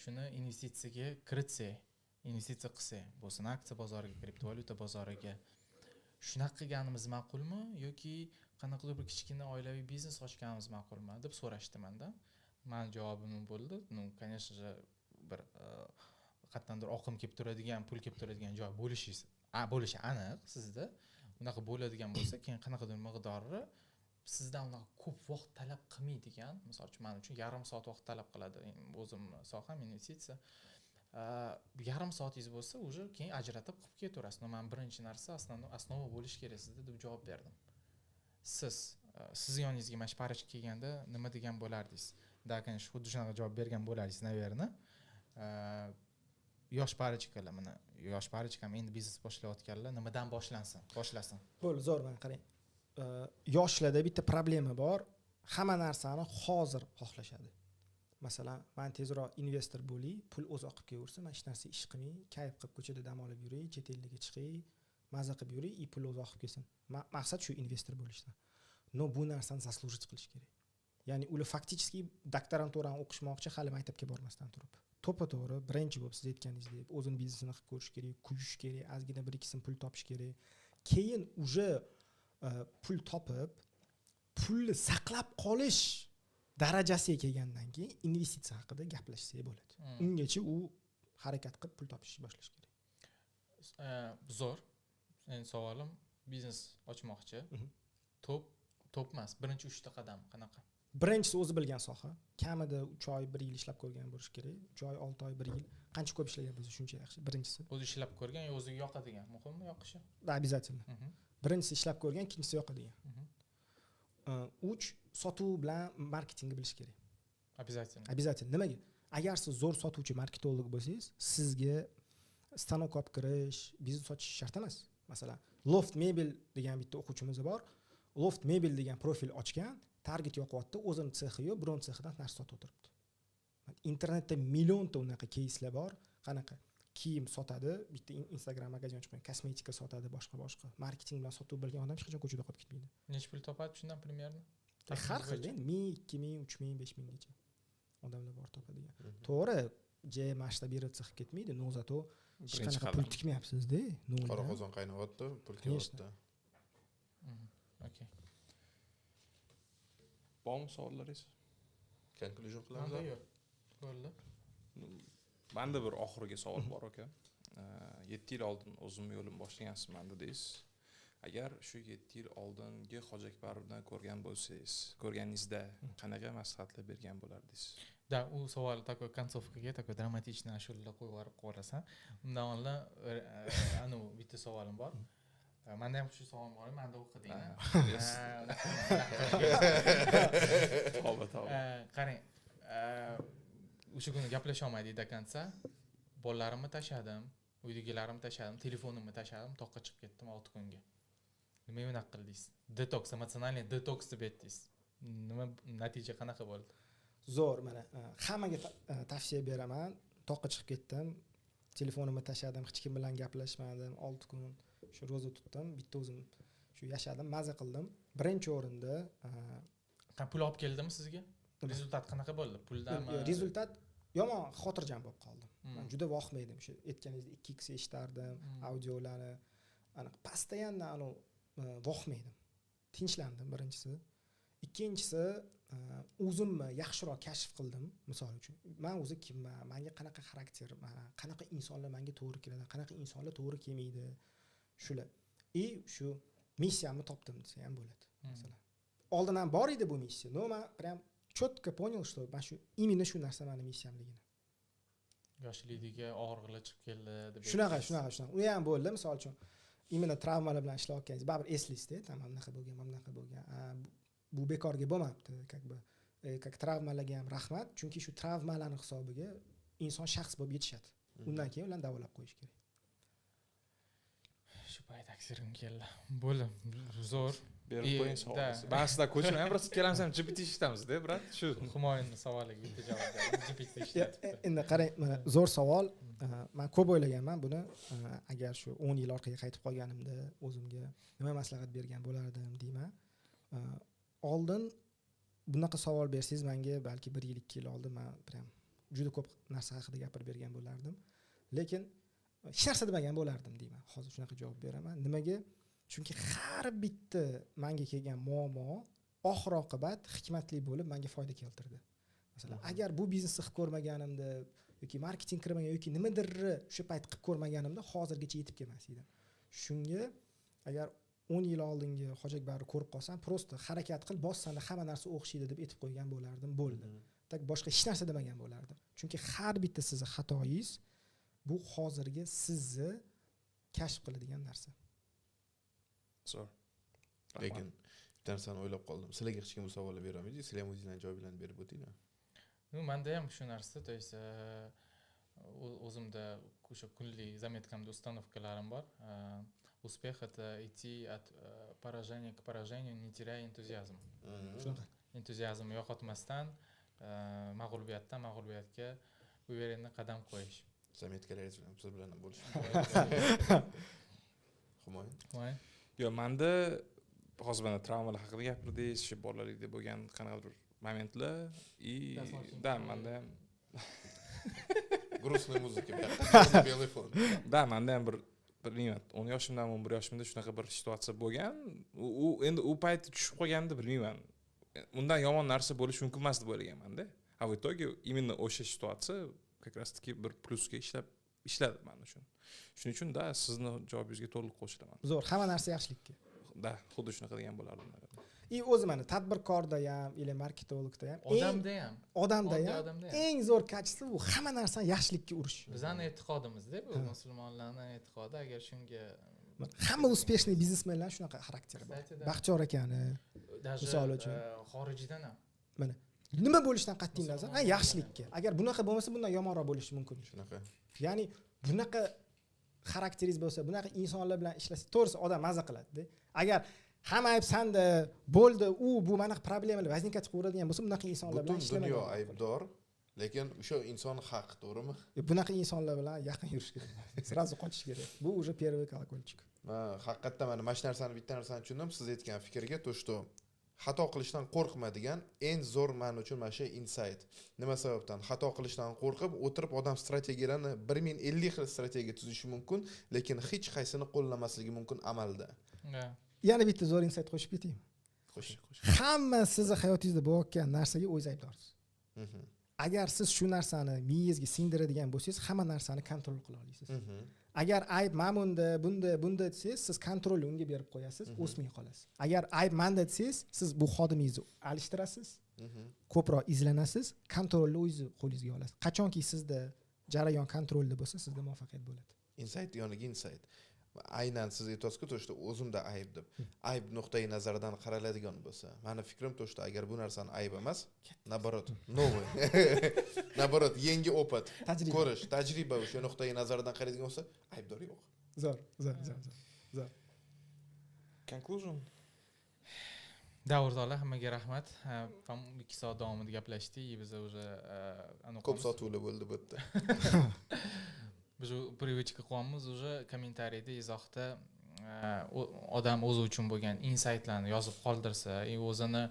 Shuni investitsiyaga kiritsak, investitsiya qilsak, bo'lsin aksiya bozoriga, kriptovalyuta bozoriga. Shunaqa qilganimiz ma'qulmi yoki qanaqadir bir kichkina oilaviy biznes ochganimiz ma'qulmi deb so'rashdi menda. Men javobim bo'ldi. Конечно же, bir qatdandir oqim kelib turadigan, pul kelib turadigan joy bo'lishi aniq sizda. Unaqa bo'ladigan bo'lsa, keyin qanaqadir miqdori sizdan unaqa ko'p vaqt talab qilmaydigan, misol uchun men uchun yarim soat vaqt talab qiladi. O'zimni soham investitsiya. Yarim soatingiz bo'lsa, уже keyin ajratib qilib ketaverasiz. Men birinchi narsa основа bo'lish kerak sizda deb javob berdim. Siz yoningizga mana shu parichka kelganda nima degan bo'lardingiz? Dakan xuddi shunaqa javob bergan bo'lardingiz, naverni. Yosh parichkalar, mana yosh parichkam endi biznes boshlayotganlar nimadan boshlasin? Bo'ldi, zo'r, men qarang. Yoshlarda bitta problema bor. Hamma narsani hozir xohlashadi. Masalan, men tezroq investor bo'lay, pul o'zi oqib kelaversin, men hech narsa ish qilmay, kayf qilib ko'chada dam olib yuray, chet elga chiqay, maza qilib yuray, pul o'zi oqib kelsin. Maqsad shu investor bo'lishdan. No, bu narsani заслужить qilish kerak. Ya'ni ular fakticheski doktoranturani o'qishmoqchi, hali maktabga bormasdan turib. To'g'ri, birinchi bo'lib siz aytganingizdek, o'zini biznesini qilib ko'rish kerak, kuyish kerak, ozgina 1-2 so'm pul topish kerak. Keyin уже pul topib, pulni saqlab qolish darajasiga kelgandan keyin investitsiya haqida gaplashsak bo'ladi. Ungacha u harakat qilib pul topishni boshlash kerak. Zo'r. Endi savolim, biznes ochmoqchi. Top emas, birinchi 3 ta qadam qanaqa? Birinchisi o'zi bilgan soha. Kamida 3 oy, 1 yil ishlab ko'rgan bo'lish kerak. 3 oy, 6 oy, 1 yil. Qancha ko'p ishlagan bo'lsa, shuncha yaxshi. Birinchisi. O'zi ishlab ko'rgan, o'ziga yoqadigan. Muhimmi yoqishi? Обязательно. Birinchisi ishlab ko'rgan, ikkinchisi yoqadigan. 3 sotuv bilan marketingni bilish kerak. Обязательно. Nimaga? Agar siz zo'r sotuvchi marketolog bo'lsangiz, sizga stanok olib kirish, biznes ochish shart emas. Masalan, Loft Mebel degan bitta o'quvchimiz bor. Loft Mebel degan profil ochgan, target yoqyapti, o'zini sexi yo'q, biron sexidan narsa sotib o'tiribdi. Internetda millionta unaqa keyslar bor. Qanaqa? Kiyim sotadi, bitta Instagram magazin ochib qo'ygan, kosmetika sotadi, boshqa. Marketing bilan sotuv bilgan odam hech qachon ko'chada qolib ketmaydi. Necha pul topadi shundan примерно? Har xil, 1000, 2000, 3000, 5000 gacha odamlar bor topadigan. To'g'ri, mashta berib chiqib ketmaydi, no zato hech qanaqa pul tikmayapsiz-da. Qora qozon qaynayapti, pul kelyapti. Okay. Bormi savollaringiz? Conclusion qilamiz. Bo'ldi. Menda bir oxirgi savol bor aka. 7 yil oldin o'zim yo'lim boshlagansiz menda deysiz. agar shu 7 yil oldingi Hoji Akbarovni ko'rganingizda qanaqa maslahatlar bergan bo'lardingiz? Да, u savol такой kontsovkaga такой dramatik ashula qo'yib yuborib qo'rasan. Undan oldin anu bitta savolim bor. Menda ham shu savol bor, menda o'qiding. Qarang, o'sha kuni gaplasha olmaydik degansa, bolalarimni tashadim, uydagilarimni tashadim, telefonimni tashadim, toqqa chiqib ketdim 6 kunga. Nima unaqa qildingiz? Detoks, emotsional detoks deb aytdingiz. Nima natija qanaqa bo'ldi? Zo'r, mana hammaga tavsiya beraman. Toqqa chiqib ketdim, telefonimni tashadim, hech kim bilan gaplashmadim, 6 kun shu ro'za tutdim, bitta o'zim shu yashadim, maza qildim. Birinchi o'rinda pul olib keldimi sizga? Rezultat qanaqa bo'ldi? Puldami? Rezultat yomon xotirjam bo'lib qoldim. Men juda voqma edim. Shu aytganingizdek 2x eshitardim, audiolarni, aniq pastdan voqma edim. Tinchlandim birinchisi. Ikkinchisi, o'zimni yaxshiroq kashf qildim. Misol uchun, men o'zi kimman, menga qanaqa xarakter, qanaqa insonlar menga to'g'ri keladi, qanaqa insonlar to'g'ri kelmaydi. Shular. Shu missiyamni topdim desa ham bo'ladi, masalan. Oldin ham bor edi bu missiya. No, men прям четко понял, что men shu именно shu narsa meni missiyamligini. Yoshligiga og'riqlar chiqib keldi deb. Shunaqa. U ham bo'ldi, misol uchun, именно travmalar bilan ishlayotganingiz, baribir eslaysiz-da, tamam, bunaqa bo'lgan. Bu bekorga bo'lmabdi, как travmalarga ham rahmat, chunki shu travmalarning hisobiga inson shaxs bo'lib yetishadi. Undan keyin ularni davolab qo'yish kerak. Shu payt aksirim keldi. Bo'ldi, zo'r. Berib qo'ying savolni. Ben sizdan ko'chmayman, просто kelamiz ham GPT ishlatamiz-da, brat. Shu Humoyinning savoliga bitta javob beraman. GPT ishlatibdi. Endi qarang, mana zo'r savol. Men ko'p o'ylaganman buni. Agar shu 10 yil orqaga qaytib qolganimda o'zimga nima maslahat bergan bo'lardim deyman. Oldin bunaqa savol bersangiz, menga balki 1 yil 2 yil oldin men prям juda ko'p narsa haqida gapirib bergan bo'lardim. Lekin hech narsa demagan bo'lardim deyman. Hozir shunaqa javob beraman. Nimaga? Chunki har bitta menga kelgan muammo oxir-oqibat hikmatli bo'lib menga foyda keltirdi. Masalan, agar bu biznesni qilib ko'rmaganimda yoki marketing qilmagan yoki nimadirni o'sha payt qilib ko'rmaganimda hozirgacha yetib kelmas edim. Shunga agar 10 yil oldingi Hoji Akbarni ko'rib qolsam, prosta harakat qil, bossanda hamma narsa o'xshaydi deb aytib qo'ygan bo'lardim, bo'ldi. Tak boshqa hech narsa demagan bo'lardim. Chunki har bitta sizni xatoyingiz bu hozirgi sizni kashf qiladigan narsa. zo'r. Lekin bitta narsani o'ylab qoldim. Sizlarga hech kim bu savolni bera olmaydi, sizlar ham o'zingizlarning javoblarini berib o'tinglar. Menda ham shu narsa, то есть o'zimda o'sha kunlik zametkamda установкаларim bor. Успех — это идти от поражения к поражению, не теряя энтузиазм. Энтузиазmni yo'qotmasdan, mag'lubiyatdan mag'lubiyatga uверенно qadam qo'yish. Zametkalar siz bilan ham bo'lishim. Humoyin. Yo, menda hozir mana travmalar haqida gapirdingiz, shu bolalikda bo'lgan qanaqadir momentlar manda ham Грустная muzika, белый фон. Manda ham bilmayman, 10 yoshimdan 11 yoshimda shunaqa bir situatsiya bo'lgan. Endi u payt tushib qolganda bilmayman. Undan yomon narsa bo'lishi mumkin emas deb o'ylaganman-da. В итоге именно o'sha situatsiya как раз таки bir plusga ishladi men uchun. Shuning uchun sizni javobingizga to'liq qo'shilaman. Zo'r, hamma narsa yaxshilikka. Xuddi shunaqa degan bo'lardim. O'zi mana tadbirkorda ham, или marketologda ham, odamda ham eng zo'r kачество bu hamma narsani yaxshilikka urish. Bizning e'tiqodimizda, bu musulmonlarning e'tiqodi, agar shunga hamma успешный biznesmenlar shunaqa xarakteri bor. Baxtiyor akani misol uchun xorijdan ham mana nima bo'lishidan qat'iy nazar, yaxshilikka. Agar bunaqa bo'lmasa, bundan yomonroq bo'lishi mumkin. Shunaqa. Ya'ni bunaqa xarakteringiz bo'lsa, bunaqa insonlar bilan ishlasa, to'g'risi odam maza qiladi-da. Agar hamma ayb sanda bo'ldi, bu mana problemalar возникать qiladigan bo'lsa, bunaqa insonlar bilan ishlamagan. Butun dunyo aybdor, lekin o'sha inson haq, to'g'rimi? Bunaqa insonlar bilan yaqin yurish kerak. Sразу qochish kerak. Bu уже первый колокольчик. Haqiqatdan mana shu narsani bitta narsani tushundim, siz aytgan fikrga, to что xato qilishdan qo'rqmaydigan eng zo'r men uchun mana shu insight. Nima sababdan? Xato qilishdan qo'rqib o'tirib odam strategiyalarni 1050 xil strategiya tuzishi mumkin, lekin hech qaysini qo'llamasligi mumkin amalda. Yana bitta zo'r insight qo'shib ketaymi? Qo'sh. Hamma sizni hayotingizda bo'layotgan narsaga o'z aybdorsiz. agar siz shu narsani miyangizga singdiradigan bo'lsangiz, hamma narsani kontrol qila olasiz. Agar ayb mana bunda desangiz, siz kontrolni unga berib qo'yasiz, o'smay qolasiz. Agar ayb manda desangiz, siz bu xodimingizni alishtirasiz, ko'proq izlanasiz, kontrolni o'zingiz qo'lingizga olasiz. Qachonki sizda jarayon kontrolda bo'lsa, sizda muvaffaqiyat bo'ladi. Insight yoniga insight. Aynan siz aytasiz-ku, to'shda o'zimda ayb deb. Ayb nuqtai nazaridan qaraladigan bo'lsa, meni fikrim to'shda agar bu narsani ayb emas, naborot, новый. Naborot, yangi opit, ko'rish, tajriba o'sha nuqtai nazaridan qaraydigan bo'lsa, aybdor yo'q. Zo'r. Conclusion. Davrdolar, hammaga rahmat. 2 soat davomida gaplashdik. Biz уже Ko'p sotuvli bo'ldi bu yerda. Biz привычка qilyapmiz, уже kommentariyada izohda odam o'zi uchun bo'lgan insightlarni yozib qoldirsa, o'zini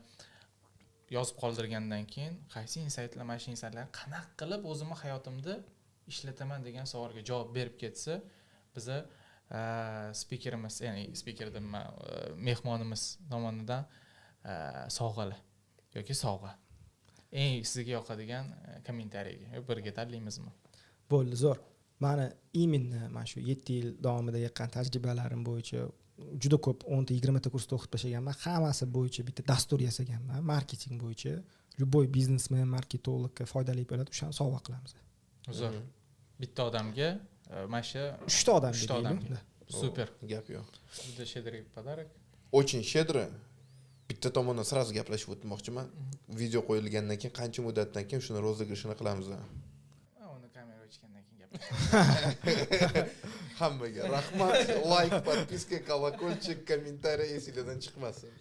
yozib qoldirgandan keyin qaysi insightlar, mana shu insightlarni qanaqa qilib o'zimni hayotimda ishlataman degan savolga javob berib ketsa, biza spikerimiz, ya'ni spiker deyman, mehmonimiz tomonidan sovg'alar yoki sovg'a. Eng sizga yoqadigan kommentariyga birga tanlaymizmi? Bo'ldi, zo'r. Mani именно mana shu 7 yil davomida yiqqan tajribalarim bo'yicha juda ko'p 10-20 ta kursda o'qib tashlaganman. Hammasi bo'yicha bitta dastur yasaganman. Marketing bo'yicha любой biznesmen, marketologga foydali bo'ladi, o'shani sovg'a qilamiz. Zo'r. Bitta odamga mana shu 3 ta odamga. Super. Gap yo'q. Juda щедрый подарок. Очень щедро. Bitta tomondan sразу gaplashib o'tmoqchiman. Video qo'yilgandan keyin qancha muddatdan keyin shuni rozыгрышini qilamiz. Uni kamera o'chgandan keyin gaplashamiz. Hammaga rahmat, like, подписка, колокольчик, kommentariy esingizdan chiqmasin.